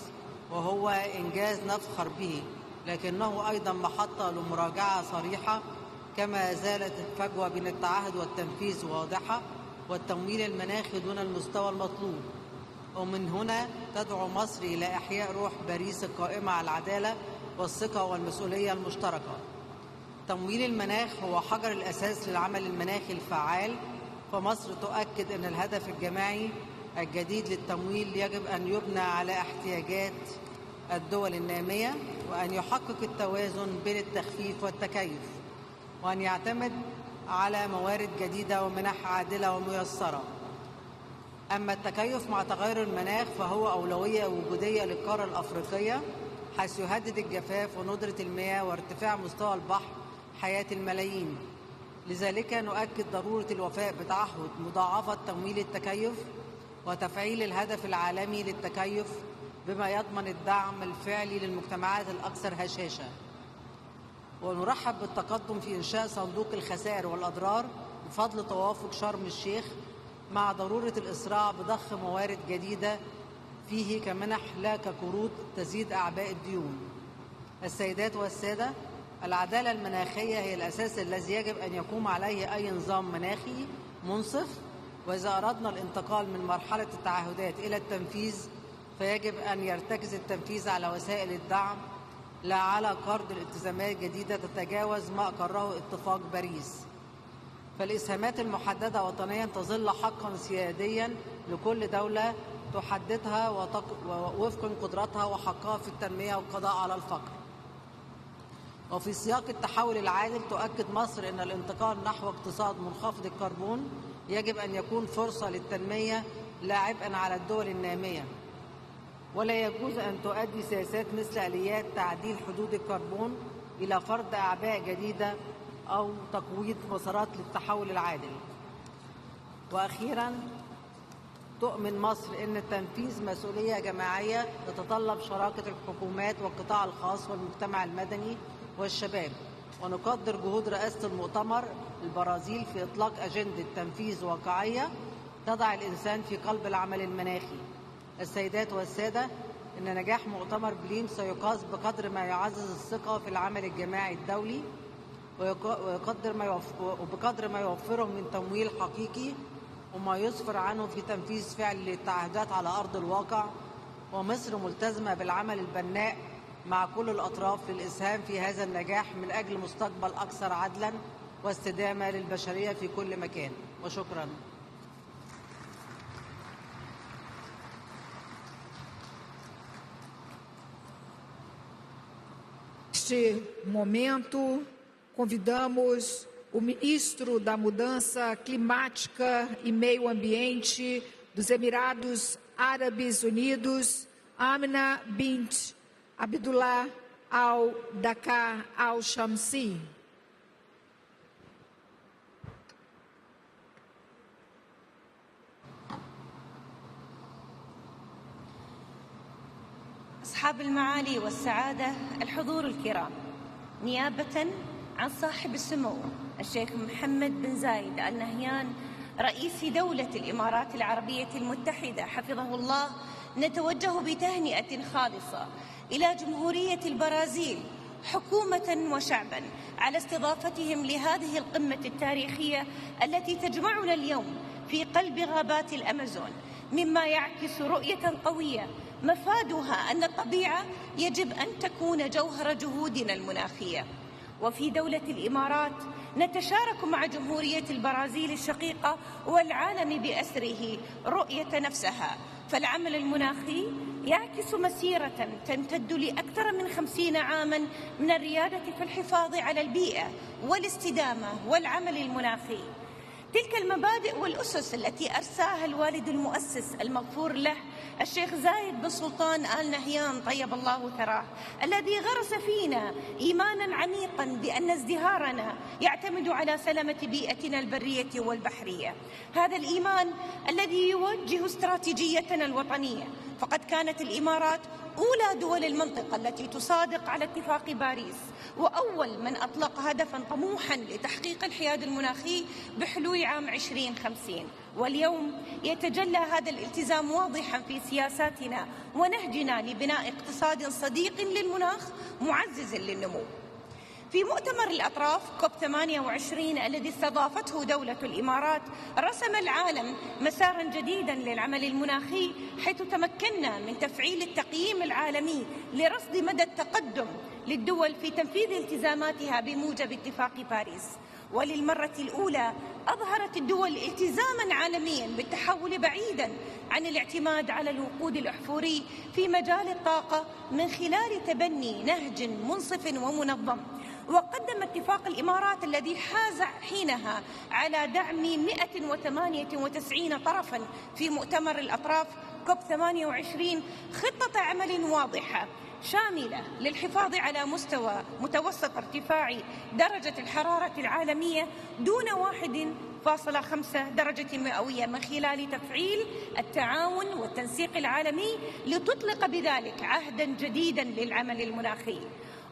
وهو إنجاز نفخر به، لكنه أيضا محطة لمراجعة صريحة، كما زالت الفجوة بين التعهد والتنفيذ واضحة، والتمويل المناخي دون المستوى المطلوب. ومن هنا تدعو مصر إلى إحياء روح باريس القائمة على العدالة والثقة والمسؤولية المشتركة. تمويل المناخ هو حجر الأساس للعمل المناخي الفعال، فمصر تؤكد أن الهدف الجماعي الجديد للتمويل يجب أن يبنى على احتياجات الدول النامية، وأن يحقق التوازن بين التخفيف والتكيف، وأن يعتمد على موارد جديدة ومنح عادلة وميسرة. أما التكيف مع تغير المناخ فهو أولوية وجودية للقارة الأفريقية، حيث يهدد الجفاف وندرة المياه وارتفاع مستوى البحر حياة الملايين. لذلك نؤكد ضرورة الوفاء بتعهد مضاعفة تمويل التكيف وتفعيل الهدف العالمي للتكيف بما يضمن الدعم الفعلي للمجتمعات الأكثر هشاشة. ونرحب بالتقدم في إنشاء صندوق الخسائر والأضرار بفضل توافق شرم الشيخ، مع ضرورة الإسراع بضخ موارد جديدة فيه كمنح لا كقروض تزيد أعباء الديون. السيدات والسادة، العدالة المناخية هي الأساس الذي يجب أن يقوم عليه أي نظام مناخي منصف، وإذا أردنا الانتقال من مرحلة التعهدات إلى التنفيذ فيجب أن يرتكز التنفيذ على وسائل الدعم لا على قرض الالتزامات جديدة تتجاوز ما أقره اتفاق باريس. فالإسهامات المحددة وطنيا تظل حقا سياديا لكل دولة تحددها وفق قدرتها وحقها في التنمية والقضاء على الفقر. وفي سياق التحول العادل تؤكد مصر أن الانتقال نحو اقتصاد منخفض الكربون يجب أن يكون فرصة للتنمية لا عبئا على الدول النامية، ولا يجوز أن تؤدي سياسات مثل آليات تعديل حدود الكربون إلى فرض أعباء جديدة أو تقويض مسارات للتحول العادل. وأخيرا، تؤمن مصر أن التنفيذ مسؤولية جماعية تتطلب شراكة الحكومات والقطاع الخاص والمجتمع المدني والشباب، ونقدر جهود رئاسة المؤتمر البرازيل في إطلاق أجندة تنفيذ واقعية تضع الإنسان في قلب العمل المناخي. السيدات والسادة، إن نجاح مؤتمر بليم سيقاس بقدر ما يعزز الثقة في العمل الجماعي الدولي، وبقدر ما يوفره من تمويل حقيقي، وما يسفر عنه في تنفيذ فعلي للتعهدات على أرض الواقع. ومصر ملتزمة بالعمل البناء مع كل الأطراف للإسهام في هذا النجاح من أجل مستقبل أكثر عدلا واستدامة للبشرية في كل مكان. وشكرا. Neste momento, convidamos o ministro da Mudança Climática e Meio Ambiente dos Emirados Árabes Unidos, Amina bint Abdullah Al Dakar Al Shamsi. أصحاب المعالي والسعادة، الحضور الكرام، نيابة عن صاحب السمو الشيخ محمد بن زايد آل نهيان رئيس دولة الإمارات العربية المتحدة حفظه الله، نتوجه بتهنئة خالصة إلى جمهورية البرازيل حكومة وشعبا على استضافتهم لهذه القمة التاريخية التي تجمعنا اليوم في قلب غابات الأمازون، مما يعكس رؤية قوية مفادها أن الطبيعة يجب أن تكون جوهر جهودنا المناخية. وفي دولة الإمارات نتشارك مع جمهورية البرازيل الشقيقة والعالم بأسره رؤية نفسها، فالعمل المناخي يعكس مسيرة تمتد لأكثر من 50 عاما من الريادة في الحفاظ على البيئة والاستدامة والعمل المناخي. تلك المبادئ والأسس التي أرساها الوالد المؤسس المغفور له الشيخ زايد بن سلطان آل نهيان طيب الله ثراه، الذي غرس فينا إيمانا عميقا بأن ازدهارنا يعتمد على سلامة بيئتنا البرية والبحرية. هذا الإيمان الذي يوجه استراتيجيتنا الوطنية، فقد كانت الإمارات أولى دول المنطقة التي تصادق على اتفاق باريس، وأول من أطلق هدفا طموحا لتحقيق الحياد المناخي بحلول عام 2050. واليوم يتجلى هذا الالتزام واضحا في سياساتنا ونهجنا لبناء اقتصاد صديق للمناخ معزز للنمو. في مؤتمر الأطراف كوب 28 الذي استضافته دولة الإمارات، رسم العالم مسارا جديدا للعمل المناخي، حيث تمكنا من تفعيل التقييم العالمي لرصد مدى التقدم للدول في تنفيذ التزاماتها بموجب اتفاق باريس. وللمرة الأولى أظهرت الدول التزاما عالميا بالتحول بعيدا عن الاعتماد على الوقود الأحفوري في مجال الطاقة من خلال تبني نهج منصف ومنظم. وقدم اتفاق الإمارات الذي حاز حينها على دعم 198 طرفا في مؤتمر الأطراف كوب 28 خطة عمل واضحة شاملة للحفاظ على مستوى متوسط ارتفاع درجة الحرارة العالمية دون 1.5 درجة مئوية، من خلال تفعيل التعاون والتنسيق العالمي لتطلق بذلك عهدا جديدا للعمل المناخي.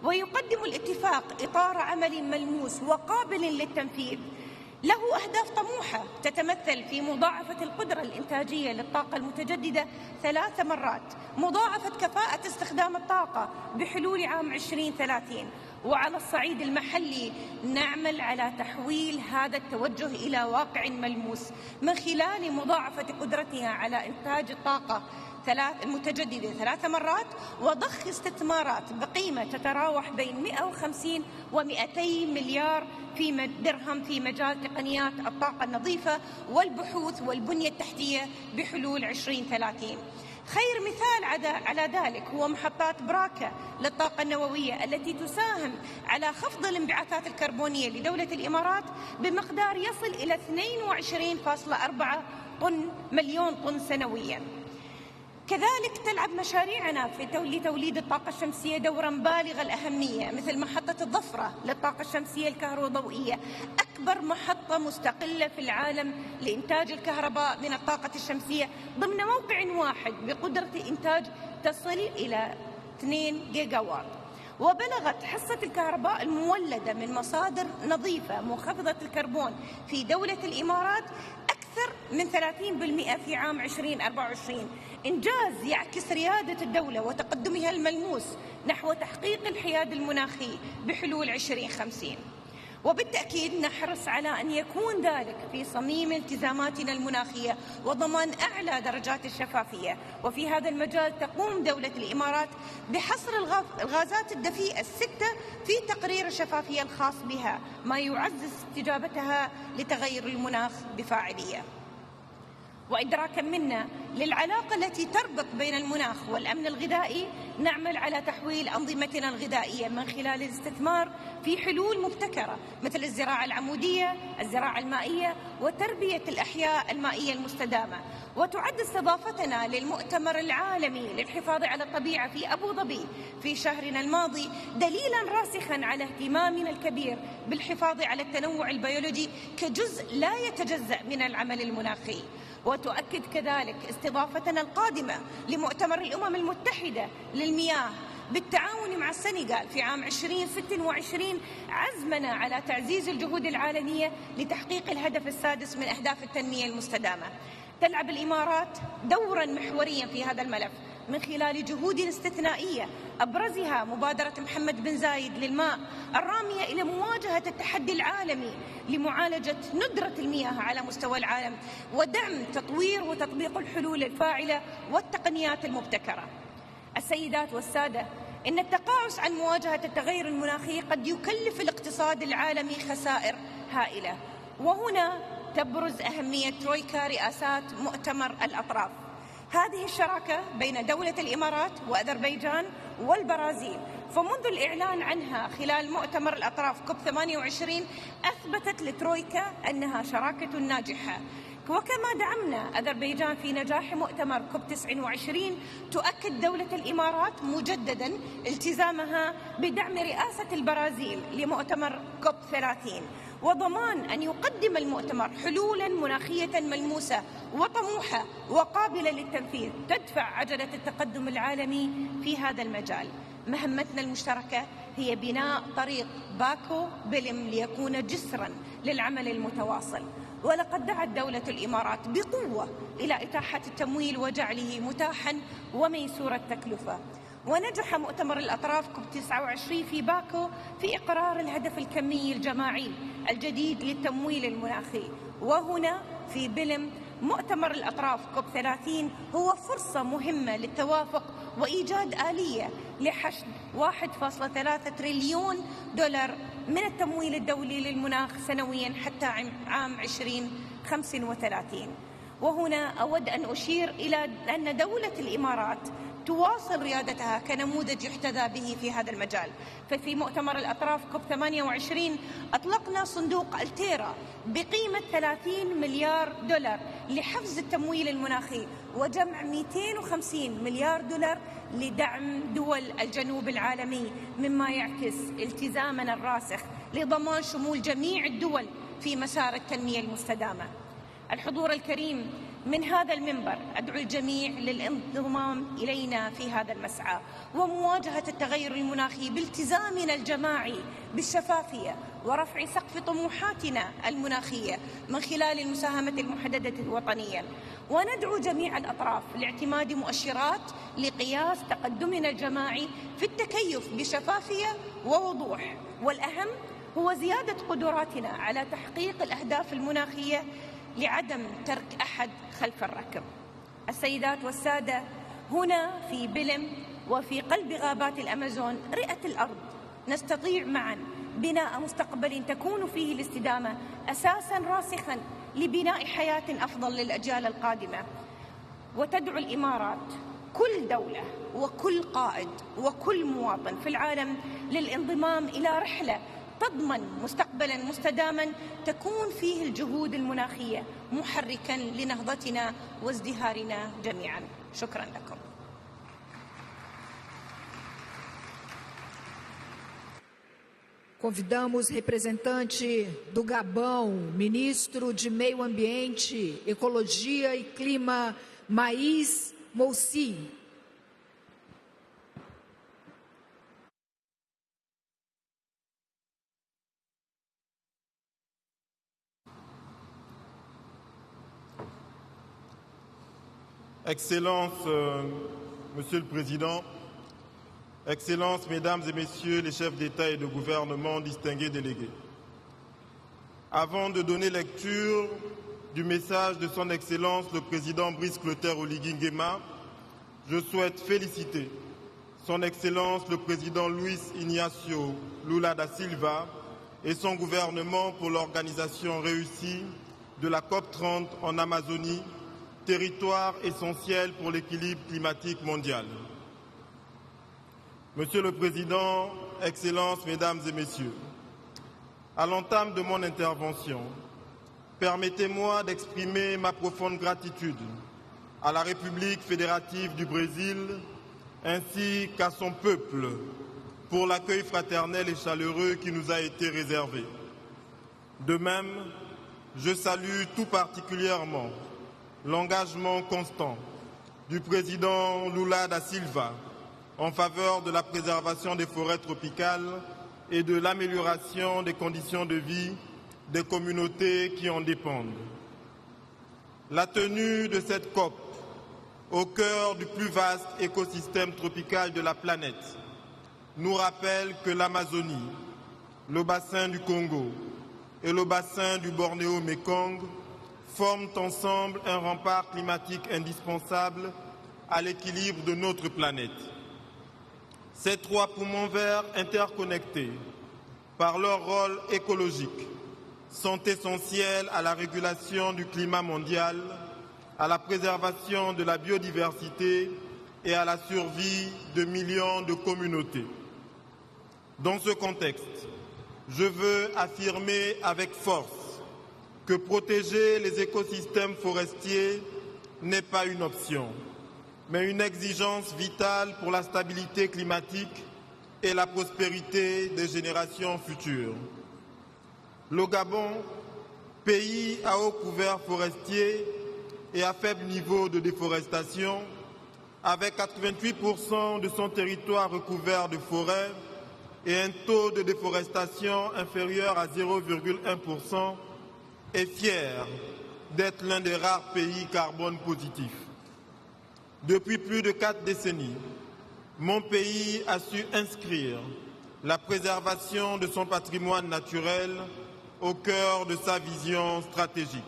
ويقدم الاتفاق إطار عمل ملموس وقابل للتنفيذ له أهداف طموحة تتمثل في مضاعفة القدرة الإنتاجية للطاقة المتجددة 3 مرات، مضاعفة كفاءة استخدام الطاقة بحلول عام 2030. وعلى الصعيد المحلي نعمل على تحويل هذا التوجه إلى واقع ملموس من خلال مضاعفة قدرتها على إنتاج الطاقة المتجددة 3 مرات، وضخ استثمارات بقيمة تتراوح بين 150 و200 مليار درهم في مجال تقنيات الطاقة النظيفة والبحوث والبنية التحتية بحلول 2030. خير مثال على ذلك هو محطات براكة للطاقة النووية التي تساهم على خفض الانبعاثات الكربونية لدولة الإمارات بمقدار يصل إلى 22.4 مليون طن سنوياً. كذلك تلعب مشاريعنا في لتوليد الطاقة الشمسية دورا بالغ الأهمية، مثل محطة الظفرة للطاقة الشمسية الكهروضوئية، أكبر محطة مستقلة في العالم لإنتاج الكهرباء من الطاقة الشمسية ضمن موقع واحد بقدرة إنتاج تصل إلى 2 جيجا وات. وبلغت حصة الكهرباء المولدة من مصادر نظيفة منخفضة الكربون في دولة الإمارات أكثر من 30% في عام 2024، إنجاز يعكس ريادة الدولة وتقدمها الملموس نحو تحقيق الحياد المناخي بحلول 2050. وبالتأكيد نحرص على أن يكون ذلك في صميم التزاماتنا المناخية وضمان أعلى درجات الشفافية. وفي هذا المجال تقوم دولة الإمارات بحصر الغازات الدفيئة 6 في تقرير الشفافية الخاص بها، ما يعزز استجابتها لتغير المناخ بفاعلية. وإدراكا منا للعلاقة التي تربط بين المناخ والأمن الغذائي، نعمل على تحويل أنظمتنا الغذائية من خلال الاستثمار في حلول مبتكرة مثل الزراعة العمودية، الزراعة المائية، وتربية الأحياء المائية المستدامة. وتعد استضافتنا للمؤتمر العالمي للحفاظ على الطبيعة في أبو ظبي في شهرنا الماضي دليلا راسخا على اهتمامنا الكبير بالحفاظ على التنوع البيولوجي كجزء لا يتجزأ من العمل المناخي. وتؤكد كذلك استضافتنا القادمة لمؤتمر الأمم المتحدة للمياه بالتعاون مع السنغال في عام 2026 عزمنا على تعزيز الجهود العالمية لتحقيق الهدف السادس من أهداف التنمية المستدامة. تلعب الإمارات دورا محوريا في هذا الملف من خلال جهود استثنائية أبرزها مبادرة محمد بن زايد للماء الرامية إلى مواجهة التحدي العالمي لمعالجة ندرة المياه على مستوى العالم ودعم تطوير وتطبيق الحلول الفاعلة والتقنيات المبتكرة. السيدات والسادة، إن التقاعس عن مواجهة التغير المناخي قد يكلف الاقتصاد العالمي خسائر هائلة، وهنا تبرز أهمية ترويكا رئاسات مؤتمر الأطراف. هذه الشراكة بين دولة الإمارات وأذربيجان والبرازيل فمنذ الإعلان عنها خلال مؤتمر الأطراف كوب 28 أثبتت لترويكا أنها شراكة ناجحة. وكما دعمنا أذربيجان في نجاح مؤتمر كوب 29 تؤكد دولة الإمارات مجددا التزامها بدعم رئاسة البرازيل لمؤتمر كوب 30 وضمان أن يقدم المؤتمر حلولا مناخية ملموسة وطموحة وقابلة للتنفيذ تدفع عجلة التقدم العالمي في هذا المجال. مهمتنا المشتركة هي بناء طريق باكو بلم ليكون جسرا للعمل المتواصل، ولقد دعت دولة الإمارات بقوة إلى إتاحة التمويل وجعله متاحا وميسور التكلفة. ونجح مؤتمر الأطراف كوب 29 في باكو في إقرار الهدف الكمي الجماعي الجديد للتمويل المناخي. وهنا في بلم مؤتمر الأطراف كوب 30 هو فرصة مهمة للتوافق وإيجاد آلية لحشد 1.3 تريليون دولار من التمويل الدولي للمناخ سنويا حتى عام 2035. وهنا أود أن أشير إلى أن دولة الإمارات تواصل ريادتها كنموذج يحتذى به في هذا المجال. ففي مؤتمر الأطراف كوب 28 أطلقنا صندوق التيرا بقيمة 30 مليار دولار لحفز التمويل المناخي وجمع 250 مليار دولار لدعم دول الجنوب العالمي، مما يعكس التزامنا الراسخ لضمان شمول جميع الدول في مسار التنمية المستدامة. الحضور الكريم، من هذا المنبر أدعو الجميع للانضمام إلينا في هذا المسعى ومواجهة التغير المناخي بالتزامنا الجماعي بالشفافية ورفع سقف طموحاتنا المناخية من خلال المساهمة المحددة الوطنية. وندعو جميع الأطراف لاعتماد مؤشرات لقياس تقدمنا الجماعي في التكيف بشفافية ووضوح، والأهم هو زيادة قدراتنا على تحقيق الأهداف المناخية لعدم ترك أحد خلف الركب. السيدات والسادة، هنا في بلم وفي قلب غابات الأمازون رئة الأرض نستطيع معا بناء مستقبل تكون فيه الاستدامة أساسا راسخا لبناء حياة أفضل للأجيال القادمة. وتدعو الإمارات كل دولة وكل قائد وكل مواطن في العالم للانضمام إلى رحلة تضمن مستقبلا مستداما تكون فيه الجهود المناخية محركا لنهضتنا وازدهارنا جميعا. شكرا لكم. Convidamos representante do Gabão, ministro de Meio Ambiente, Ecologia e Clima, Maís Moussi. Excellences, Monsieur le Président, Excellences, Mesdames et Messieurs les chefs d'État et de gouvernement, distingués délégués. Avant de donner lecture du message de Son Excellence le Président Brice Clotaire Oligui Nguema, je souhaite féliciter Son Excellence le Président Luis Ignacio Lula da Silva et son gouvernement pour l'organisation réussie de la COP 30 en Amazonie, territoire essentiel pour l'équilibre climatique mondial. Monsieur le Président, Excellences, Mesdames et Messieurs, à l'entame de mon intervention, permettez-moi d'exprimer ma profonde gratitude à la République fédérative du Brésil ainsi qu'à son peuple pour l'accueil fraternel et chaleureux qui nous a été réservé. De même, je salue tout particulièrement l'engagement constant du président Lula da Silva en faveur de la préservation des forêts tropicales et de l'amélioration des conditions de vie des communautés qui en dépendent. La tenue de cette COP au cœur du plus vaste écosystème tropical de la planète nous rappelle que l'Amazonie, le bassin du Congo et le bassin du Bornéo-Mékong forment ensemble un rempart climatique indispensable à l'équilibre de notre planète. Ces trois poumons verts interconnectés par leur rôle écologique sont essentiels à la régulation du climat mondial, à la préservation de la biodiversité et à la survie de millions de communautés. Dans ce contexte, je veux affirmer avec force que protéger les écosystèmes forestiers n'est pas une option, mais une exigence vitale pour la stabilité climatique et la prospérité des générations futures. Le Gabon, pays à haut couvert forestier et à faible niveau de déforestation, avec 88% de son territoire recouvert de forêts et un taux de déforestation inférieur à 0,1%, est fier d'être l'un des rares pays carbone positifs. Depuis plus de 4 décennies, mon pays a su inscrire la préservation de son patrimoine naturel au cœur de sa vision stratégique.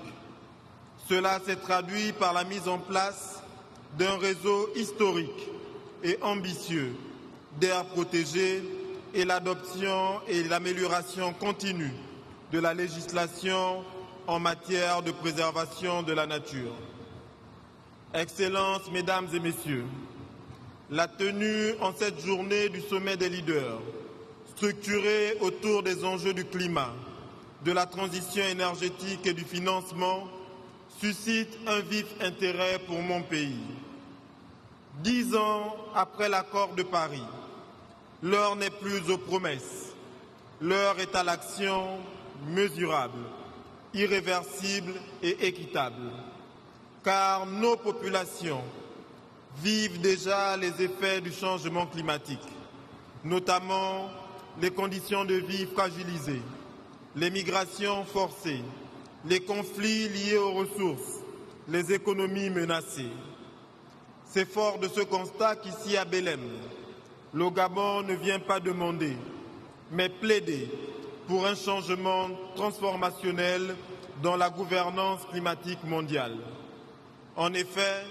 Cela s'est traduit par la mise en place d'un réseau historique et ambitieux d'aires protégées et l'adoption et l'amélioration continue de la législation en matière de préservation de la nature. Excellences, Mesdames et Messieurs, la tenue en cette journée du sommet des leaders, structurée autour des enjeux du climat, de la transition énergétique et du financement, suscite un vif intérêt pour mon pays. 10 ans après l'accord de Paris, l'heure n'est plus aux promesses, l'heure est à l'action mesurable, irréversible et équitable. Car nos populations vivent déjà les effets du changement climatique, notamment les conditions de vie fragilisées, les migrations forcées, les conflits liés aux ressources, les économies menacées. C'est fort de ce constat qu'ici à Belém, le Gabon ne vient pas demander, mais plaider pour un changement transformationnel dans la gouvernance climatique mondiale. En effet,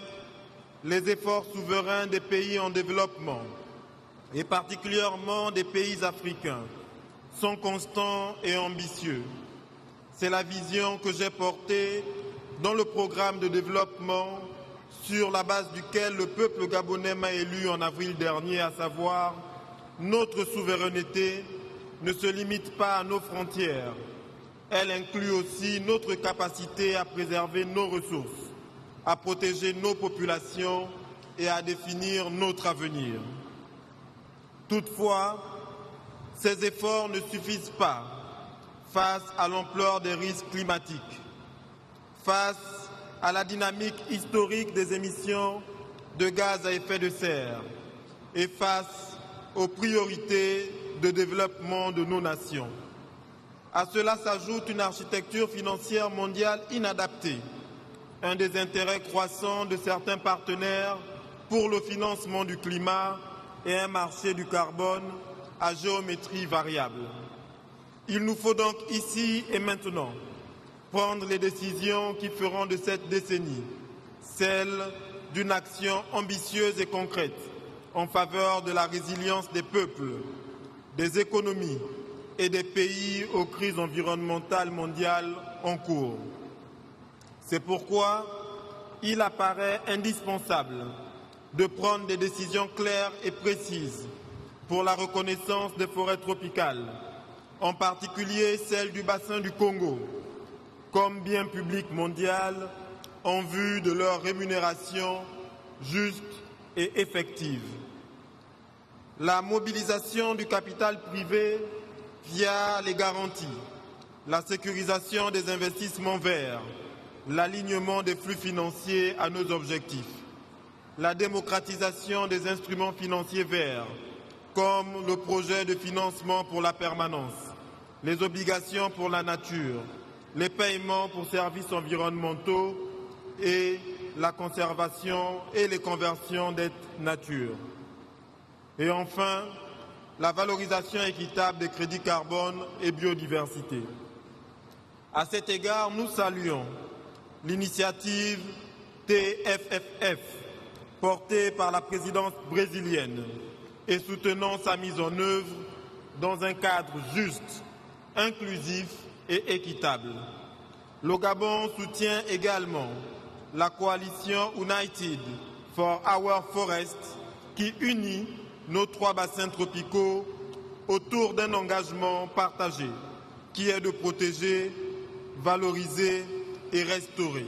les efforts souverains des pays en développement, et particulièrement des pays africains, sont constants et ambitieux. C'est la vision que j'ai portée dans le programme de développement sur la base duquel le peuple gabonais m'a élu en avril dernier, à savoir notre souveraineté ne se limite pas à nos frontières. Elle inclut aussi notre capacité à préserver nos ressources, à protéger nos populations et à définir notre avenir. Toutefois, ces efforts ne suffisent pas face à l'ampleur des risques climatiques, face à la dynamique historique des émissions de gaz à effet de serre et face aux priorités de développement de nos nations. À cela s'ajoute une architecture financière mondiale inadaptée, un des intérêts croissants de certains partenaires pour le financement du climat et un marché du carbone à géométrie variable. Il nous faut donc ici et maintenant prendre les décisions qui feront de cette décennie celle d'une action ambitieuse et concrète en faveur de la résilience des peuples, des économies et des pays aux crises environnementales mondiales en cours. C'est pourquoi il apparaît indispensable de prendre des décisions claires et précises pour la reconnaissance des forêts tropicales, en particulier celles du bassin du Congo, comme bien public mondial en vue de leur rémunération juste et effective. La mobilisation du capital privé via les garanties, la sécurisation des investissements verts, l'alignement des flux financiers à nos objectifs, la démocratisation des instruments financiers verts, comme le projet de financement pour la permanence, les obligations pour la nature, les paiements pour services environnementaux et la conservation et les conversions dettes nature. Et enfin, la valorisation équitable des crédits carbone et biodiversité. À cet égard, nous saluons l'initiative TFFF portée par la présidence brésilienne et soutenant sa mise en œuvre dans un cadre juste, inclusif et équitable. Le Gabon soutient également la coalition United for Our Forest qui unit nos 3 bassins tropicaux autour d'un engagement partagé qui est de protéger, valoriser et restaurer.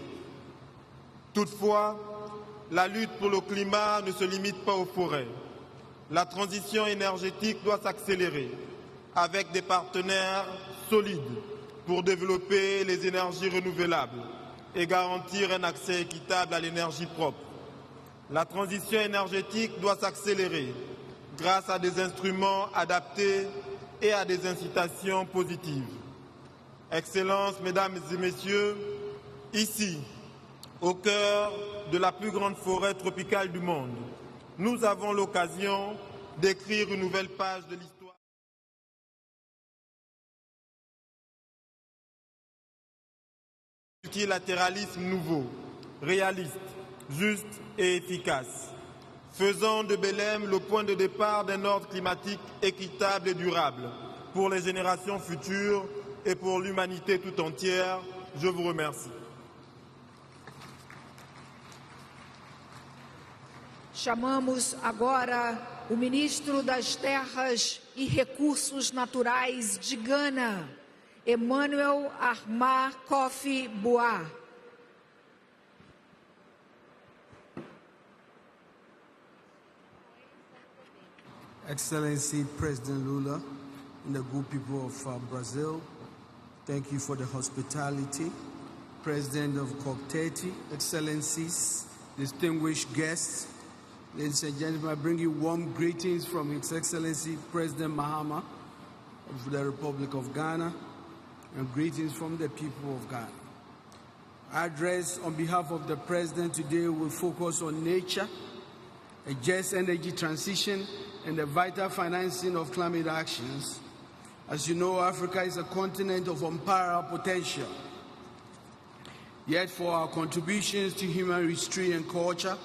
Toutefois, la lutte pour le climat ne se limite pas aux forêts. La transition énergétique doit s'accélérer avec des partenaires solides pour développer les énergies renouvelables et garantir un accès équitable à l'énergie propre. La transition énergétique doit s'accélérer grâce à des instruments adaptés et à des incitations positives. Excellences, Mesdames et Messieurs, ici, au cœur de la plus grande forêt tropicale du monde, nous avons l'occasion d'écrire une nouvelle page de l'histoire. Multilatéralisme nouveau, réaliste, juste et efficace, faisant de Belém le point de départ d'un ordre climatique équitable et durable pour les générations futures et pour l'humanité tout entière. Je vous remercie. Chamamos agora o ministro das Terras e Recursos Naturais de Gana, Emmanuel Armah Kofi Boah. Excellency President Lula and the good people of Brazil, thank you for the hospitality. President of COP30, Excellencies, distinguished guests, ladies and gentlemen, I bring you warm greetings from His Excellency President Mahama of the Republic of Ghana, and greetings from the people of Ghana. Our address on behalf of the President today will focus on nature, a just energy transition, and the vital financing of climate actions. As you know, Africa is a continent of unparalleled potential. Yet for our contributions to human history and culture,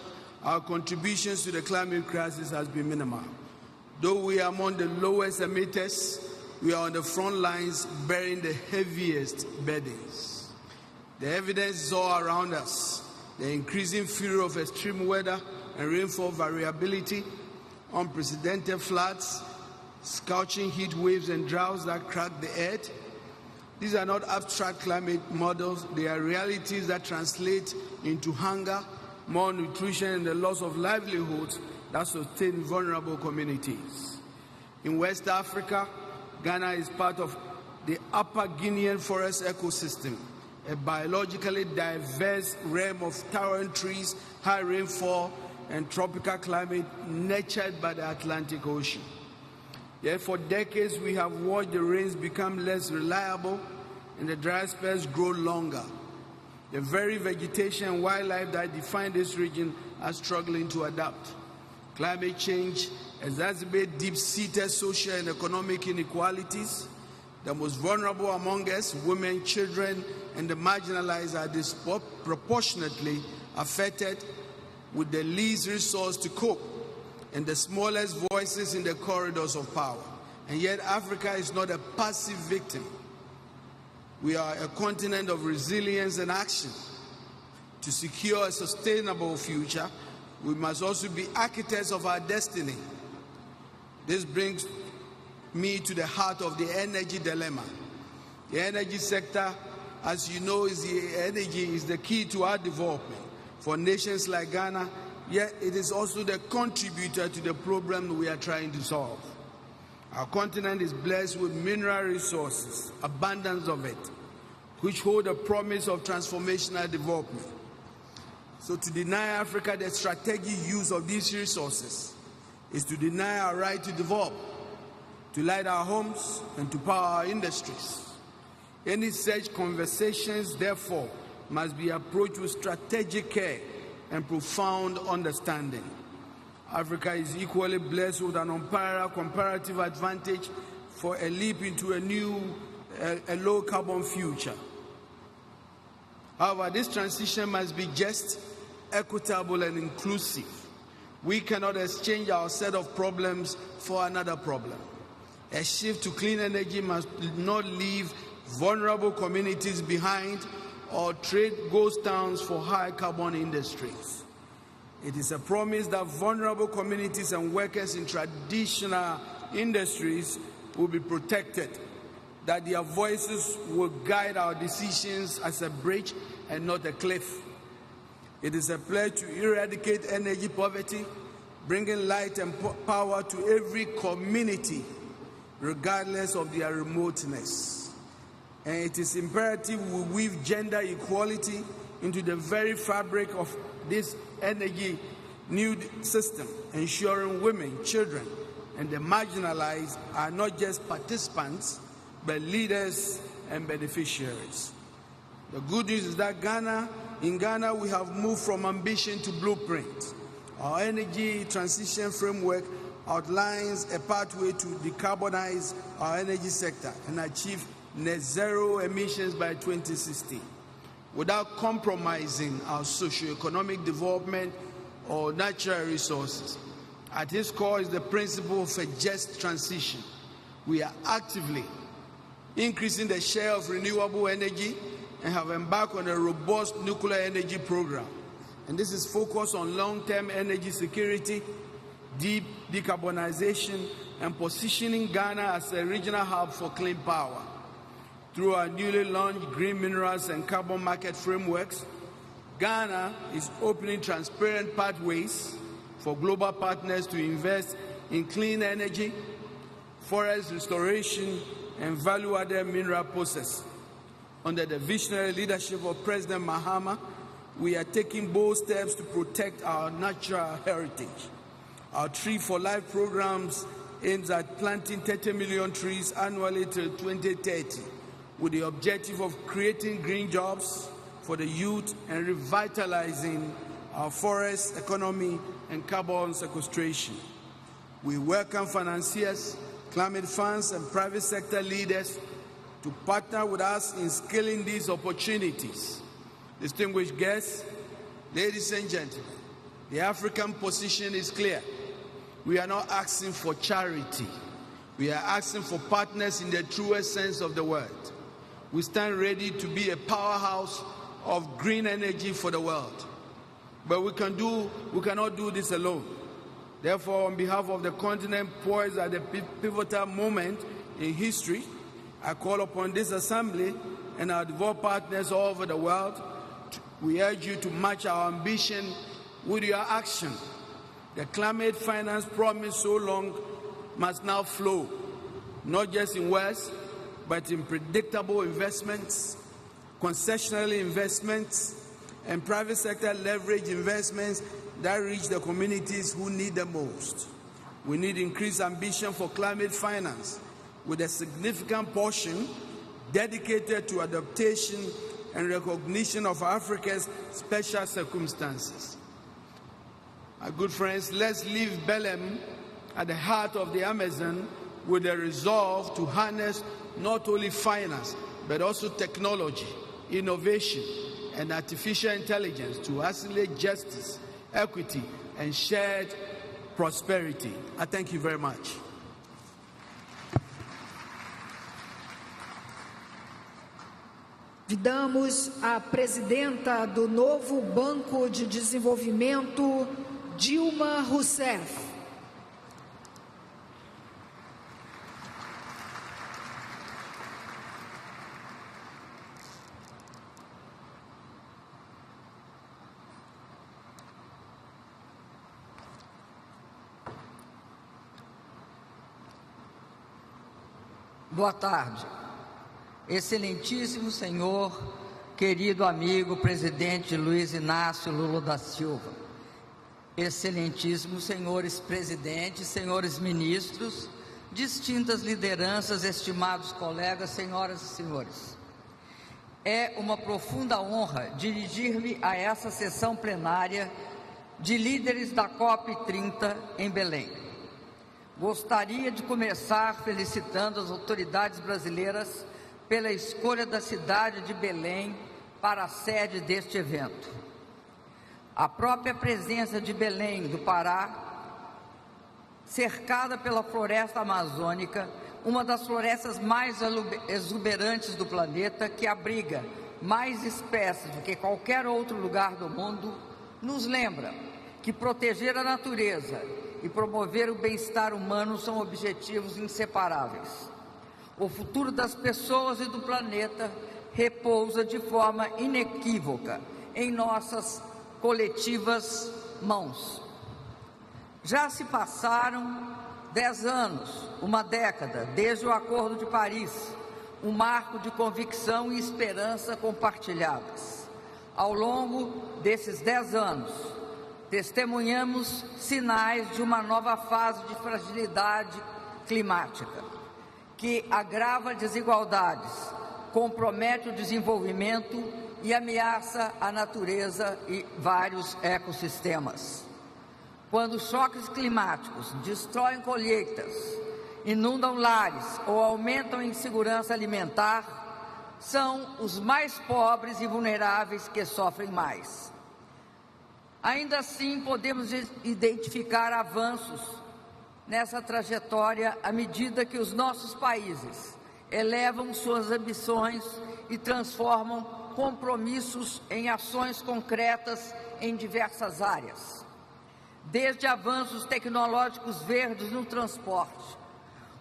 our contributions to the climate crisis has been minimal. Though we are among the lowest emitters, we are on the front lines bearing the heaviest burdens. The evidence is all around us. The increasing fury of extreme weather and rainfall variability, unprecedented floods, scorching heat waves and droughts that crack the earth. These are not abstract climate models, they are realities that translate into hunger, malnutrition, and the loss of livelihoods that sustain vulnerable communities. In West Africa, Ghana is part of the Upper Guinean forest ecosystem, a biologically diverse realm of towering trees, high rainfall, and tropical climate nurtured by the Atlantic Ocean. Yet for decades we have watched the rains become less reliable and the dry spells grow longer. The very vegetation and wildlife that define this region are struggling to adapt. Climate change exacerbates deep-seated social and economic inequalities. The most vulnerable among us, women, children, and the marginalized are disproportionately affected with the least resource to cope and the smallest voices in the corridors of power. And yet Africa is not a passive victim. We are a continent of resilience and action. To secure a sustainable future, we must also be architects of our destiny. This brings me to the heart of the energy dilemma. The energy sector, as you know, is the key to our development. For nations like Ghana, yet it is also the contributor to the problem we are trying to solve. Our continent is blessed with mineral resources, abundance of it. which hold a promise of transformational development. So to deny Africa the strategic use of these resources is to deny our right to develop, to light our homes, and to power our industries. Any such conversations, therefore, must be approached with strategic care and profound understanding. Africa is equally blessed with an unparalleled comparative advantage for a leap into a low-carbon future. However, this transition must be just, equitable, and inclusive. We cannot exchange our set of problems for another problem. A shift to clean energy must not leave vulnerable communities behind or trade ghost towns for high-carbon industries. It is a promise that vulnerable communities and workers in traditional industries will be protected, that their voices will guide our decisions as a bridge and not a cliff. It is a pledge to eradicate energy poverty, bringing light and power to every community, regardless of their remoteness. And it is imperative we weave gender equality into the very fabric of this energy new system, ensuring women, children, and the marginalized are not just participants, but leaders and beneficiaries. The good news is that in Ghana, we have moved from ambition to blueprint. Our energy transition framework outlines a pathway to decarbonize our energy sector and achieve net zero emissions by 2060, without compromising our socio-economic development or natural resources. At its core is the principle of a just transition. We are actively increasing the share of renewable energy and have embarked on a robust nuclear energy program. And this is focused on long-term energy security, deep decarbonization, and positioning Ghana as a regional hub for clean power. Through our newly launched green minerals and carbon market frameworks, Ghana is opening transparent pathways for global partners to invest in clean energy, forest restoration, and value-added mineral processing. Under the visionary leadership of President Mahama, we are taking bold steps to protect our natural heritage. Our Tree for Life programs aims at planting 30 million trees annually till 2030, with the objective of creating green jobs for the youth and revitalizing our forest economy and carbon sequestration. We welcome financiers, climate funds, and private sector leaders to partner with us in scaling these opportunities. Distinguished guests, ladies and gentlemen, the African position is clear. We are not asking for charity. We are asking for partners in the truest sense of the word. We stand ready to be a powerhouse of green energy for the world. But we cannot do this alone. Therefore, on behalf of the continent poised at a pivotal moment in history, I call upon this assembly and our devout partners all over the world. We urge you to match our ambition with your action. The climate finance promised so long must now flow, not just in words, but in predictable investments, concessional investments, and private sector leverage investments that reach the communities who need the most. We need increased ambition for climate finance, with a significant portion dedicated to adaptation and recognition of Africa's special circumstances. My good friends, let's leave Belém at the heart of the Amazon with a resolve to harness not only finance, but also technology, innovation, and artificial intelligence to accelerate justice, equity, and shared prosperity. I thank you very much. Convidamos a presidenta do novo Banco de Desenvolvimento, Dilma Rousseff. Boa tarde. Excelentíssimo senhor, querido amigo presidente Luiz Inácio Lula da Silva, excelentíssimos senhores presidentes, senhores ministros, distintas lideranças, estimados colegas, senhoras e senhores. É uma profunda honra dirigir-me a essa sessão plenária de líderes da COP30 em Belém. Gostaria de começar felicitando as autoridades brasileiras pela escolha da cidade de Belém para a sede deste evento. A própria presença de Belém do Pará, cercada pela floresta amazônica, uma das florestas mais exuberantes do planeta, que abriga mais espécies do que qualquer outro lugar do mundo, nos lembra que proteger a natureza e promover o bem-estar humano são objetivos inseparáveis. O futuro das pessoas e do planeta repousa de forma inequívoca em nossas coletivas mãos. Já se passaram 10 anos, uma década, desde o Acordo de Paris, um marco de convicção e esperança compartilhadas. Ao longo desses 10 anos, testemunhamos sinais de uma nova fase de fragilidade climática, que agrava desigualdades, compromete o desenvolvimento e ameaça a natureza e vários ecossistemas. Quando choques climáticos destroem colheitas, inundam lares ou aumentam a insegurança alimentar, são os mais pobres e vulneráveis que sofrem mais. Ainda assim, podemos identificar avanços nessa trajetória à medida que os nossos países elevam suas ambições e transformam compromissos em ações concretas em diversas áreas. Desde avanços tecnológicos verdes no transporte,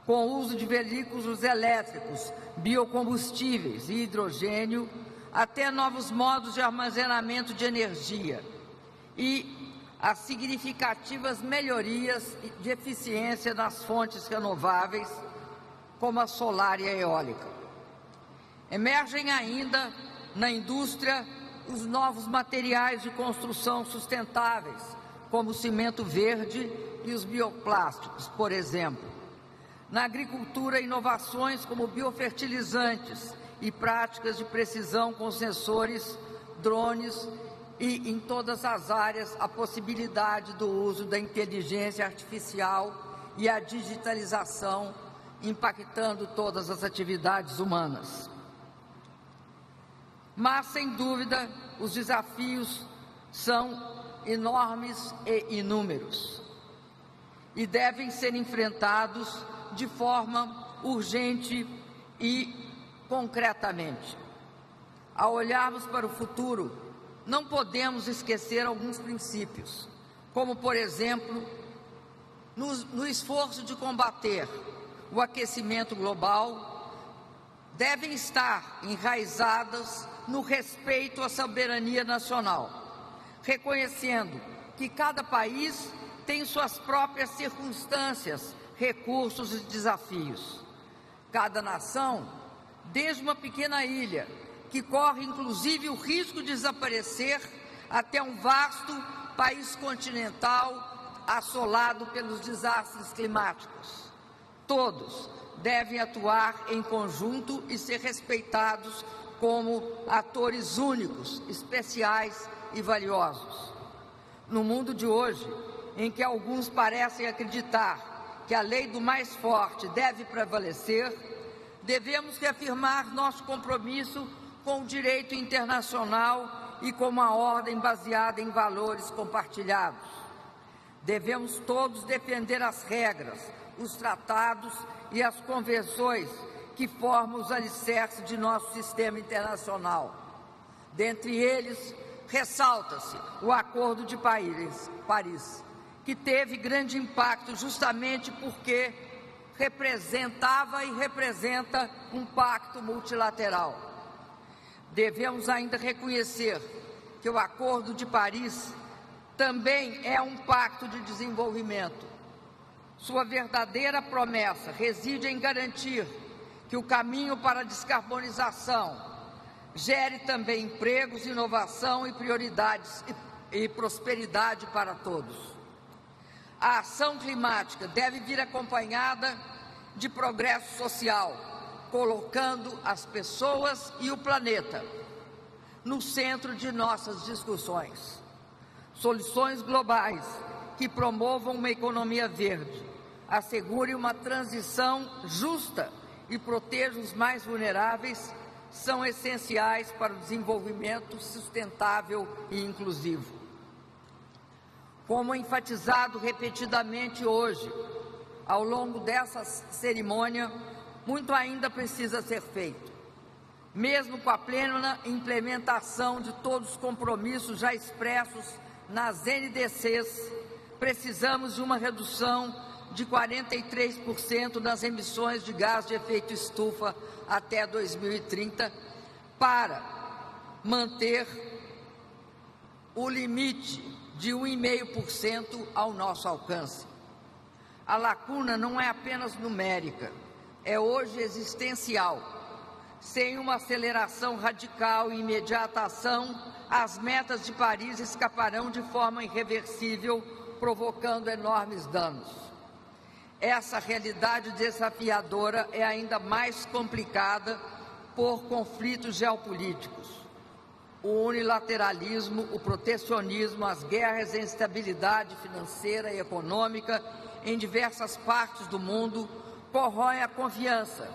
com o uso de veículos elétricos, biocombustíveis e hidrogênio, até novos modos de armazenamento de energia e as significativas melhorias de eficiência nas fontes renováveis, como a solar e a eólica. Emergem ainda na indústria os novos materiais de construção sustentáveis, como o cimento verde e os bioplásticos, por exemplo. Na agricultura, inovações como biofertilizantes e práticas de precisão com sensores, drones e, em todas as áreas, a possibilidade do uso da inteligência artificial e a digitalização, impactando todas as atividades humanas. Mas, sem dúvida, os desafios são enormes e inúmeros e devem ser enfrentados de forma urgente e concretamente. Ao olharmos para o futuro, não podemos esquecer alguns princípios, como, por exemplo, no esforço de combater o aquecimento global, devem estar enraizadas no respeito à soberania nacional, reconhecendo que cada país tem suas próprias circunstâncias, recursos e desafios. Cada nação, desde uma pequena ilha, que corre inclusive o risco de desaparecer, até um vasto país continental assolado pelos desastres climáticos. Todos devem atuar em conjunto e ser respeitados como atores únicos, especiais e valiosos. No mundo de hoje, em que alguns parecem acreditar que a lei do mais forte deve prevalecer, devemos reafirmar nosso compromisso com o direito internacional e com uma ordem baseada em valores compartilhados. Devemos todos defender as regras, os tratados e as convenções que formam os alicerces de nosso sistema internacional. Dentre eles, ressalta-se o Acordo de Paris, que teve grande impacto justamente porque representava e representa um pacto multilateral. Devemos ainda reconhecer que o Acordo de Paris também é um pacto de desenvolvimento. Sua verdadeira promessa reside em garantir que o caminho para a descarbonização gere também empregos, inovação e prioridades e prosperidade para todos. A ação climática deve vir acompanhada de progresso social, colocando as pessoas e o planeta no centro de nossas discussões. Soluções globais que promovam uma economia verde, assegurem uma transição justa e protejam os mais vulneráveis são essenciais para o desenvolvimento sustentável e inclusivo. Como enfatizado repetidamente hoje, ao longo dessa cerimônia, muito ainda precisa ser feito. Mesmo com a plena implementação de todos os compromissos já expressos nas NDCs, precisamos de uma redução de 43% das emissões de gás de efeito estufa até 2030 para manter o limite de 1,5% ao nosso alcance. A lacuna não é apenas numérica, é hoje existencial. Sem uma aceleração radical e imediata ação, as metas de Paris escaparão de forma irreversível, provocando enormes danos. Essa realidade desafiadora é ainda mais complicada por conflitos geopolíticos. O unilateralismo, o protecionismo, as guerras e a instabilidade financeira e econômica em diversas partes do mundo corroem a confiança,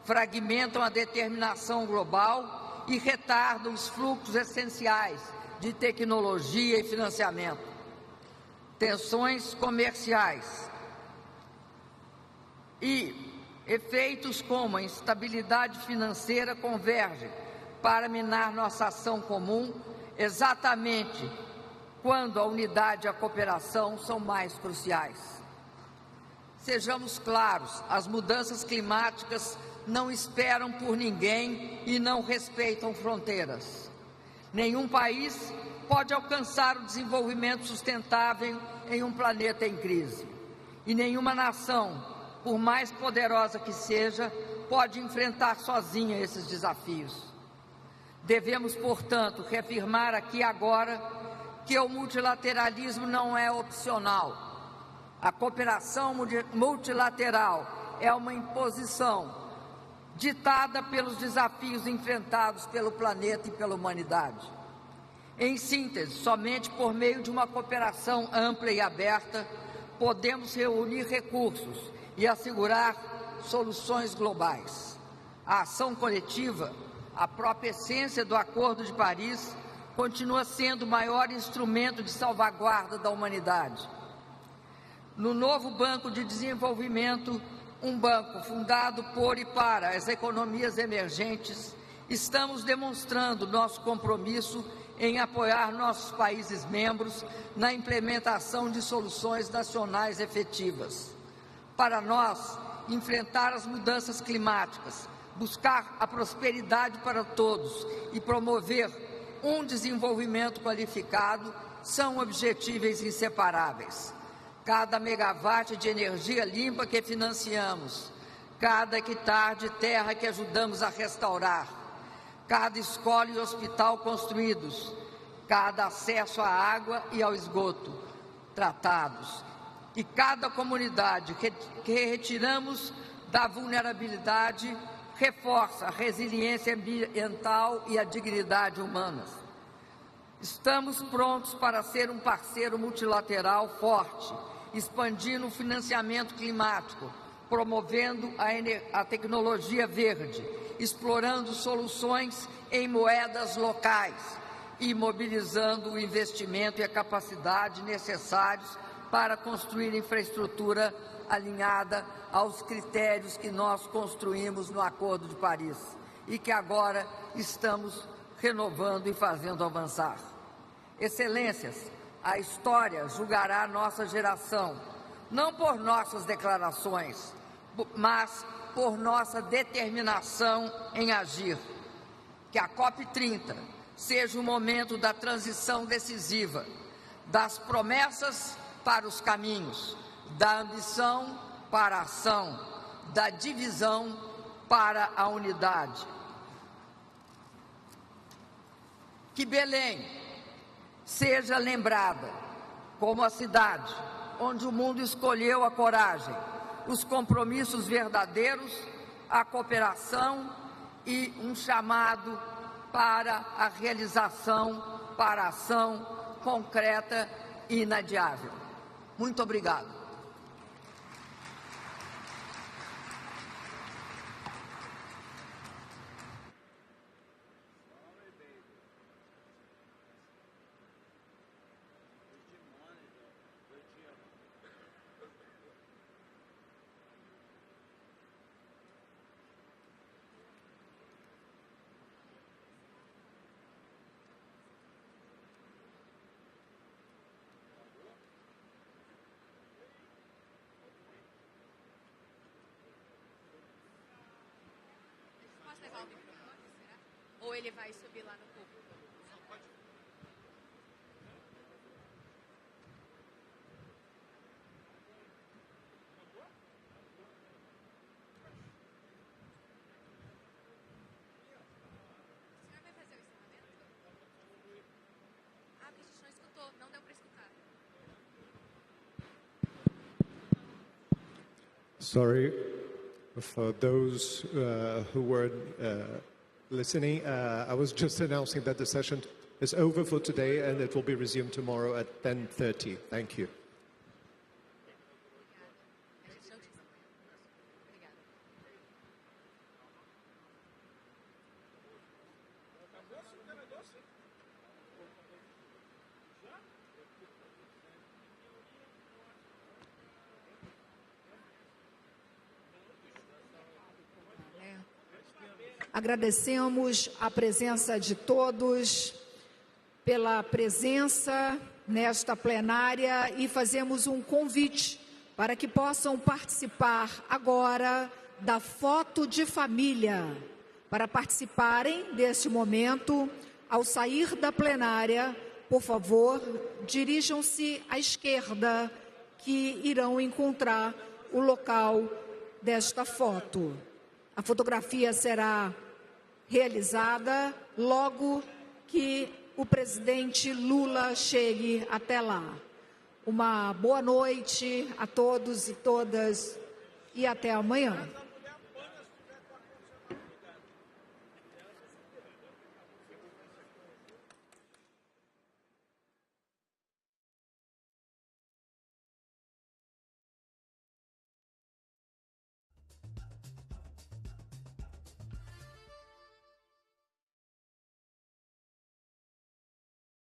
fragmentam a determinação global e retardam os fluxos essenciais de tecnologia e financiamento. Tensões comerciais e efeitos como a instabilidade financeira convergem para minar nossa ação comum, exatamente quando a unidade e a cooperação são mais cruciais. Sejamos claros, as mudanças climáticas não esperam por ninguém e não respeitam fronteiras. Nenhum país pode alcançar o desenvolvimento sustentável em um planeta em crise. E nenhuma nação, por mais poderosa que seja, pode enfrentar sozinha esses desafios. Devemos, portanto, reafirmar aqui agora que o multilateralismo não é opcional. A cooperação multilateral é uma imposição ditada pelos desafios enfrentados pelo planeta e pela humanidade. Em síntese, somente por meio de uma cooperação ampla e aberta, podemos reunir recursos e assegurar soluções globais. A ação coletiva, a própria essência do Acordo de Paris, continua sendo o maior instrumento de salvaguarda da humanidade. No novo Banco de Desenvolvimento, um banco fundado por e para as economias emergentes, estamos demonstrando nosso compromisso em apoiar nossos países membros na implementação de soluções nacionais efetivas. Para nós, enfrentar as mudanças climáticas, buscar a prosperidade para todos e promover um desenvolvimento qualificado são objetivos inseparáveis. Cada megawatt de energia limpa que financiamos, cada hectare de terra que ajudamos a restaurar, cada escola e hospital construídos, cada acesso à água e ao esgoto tratados, e cada comunidade que retiramos da vulnerabilidade reforça a resiliência ambiental e a dignidade humana. Estamos prontos para ser um parceiro multilateral forte, expandindo o financiamento climático, promovendo a tecnologia verde, explorando soluções em moedas locais e mobilizando o investimento e a capacidade necessários para construir infraestrutura alinhada aos critérios que nós construímos no Acordo de Paris e que agora estamos renovando e fazendo avançar. Excelências, a história julgará nossa geração, não por nossas declarações, mas por nossa determinação em agir. Que a COP30 seja o momento da transição decisiva, das promessas para os caminhos, da ambição para a ação, da divisão para a unidade. Que Belém seja lembrada como a cidade onde o mundo escolheu a coragem, os compromissos verdadeiros, a cooperação e um chamado para a realização, para a ação concreta e inadiável. Muito obrigado. Ou ele vai subir lá no púlpito? O senhor vai fazer o ensinamento? Ah, porque a gente não escutou, não deu para escutar. Sorry for those who were listening. I was just announcing that the session is over for today and it will be resumed tomorrow at 10:30. Thank you. Agradecemos a presença de todos, pela presença nesta plenária e fazemos um convite para que possam participar agora da foto de família. Para participarem deste momento, ao sair da plenária, por favor, dirijam-se à esquerda, que irão encontrar o local desta foto. A fotografia será realizada logo que o presidente Lula chegue até lá. Uma boa noite a todos e todas e até amanhã.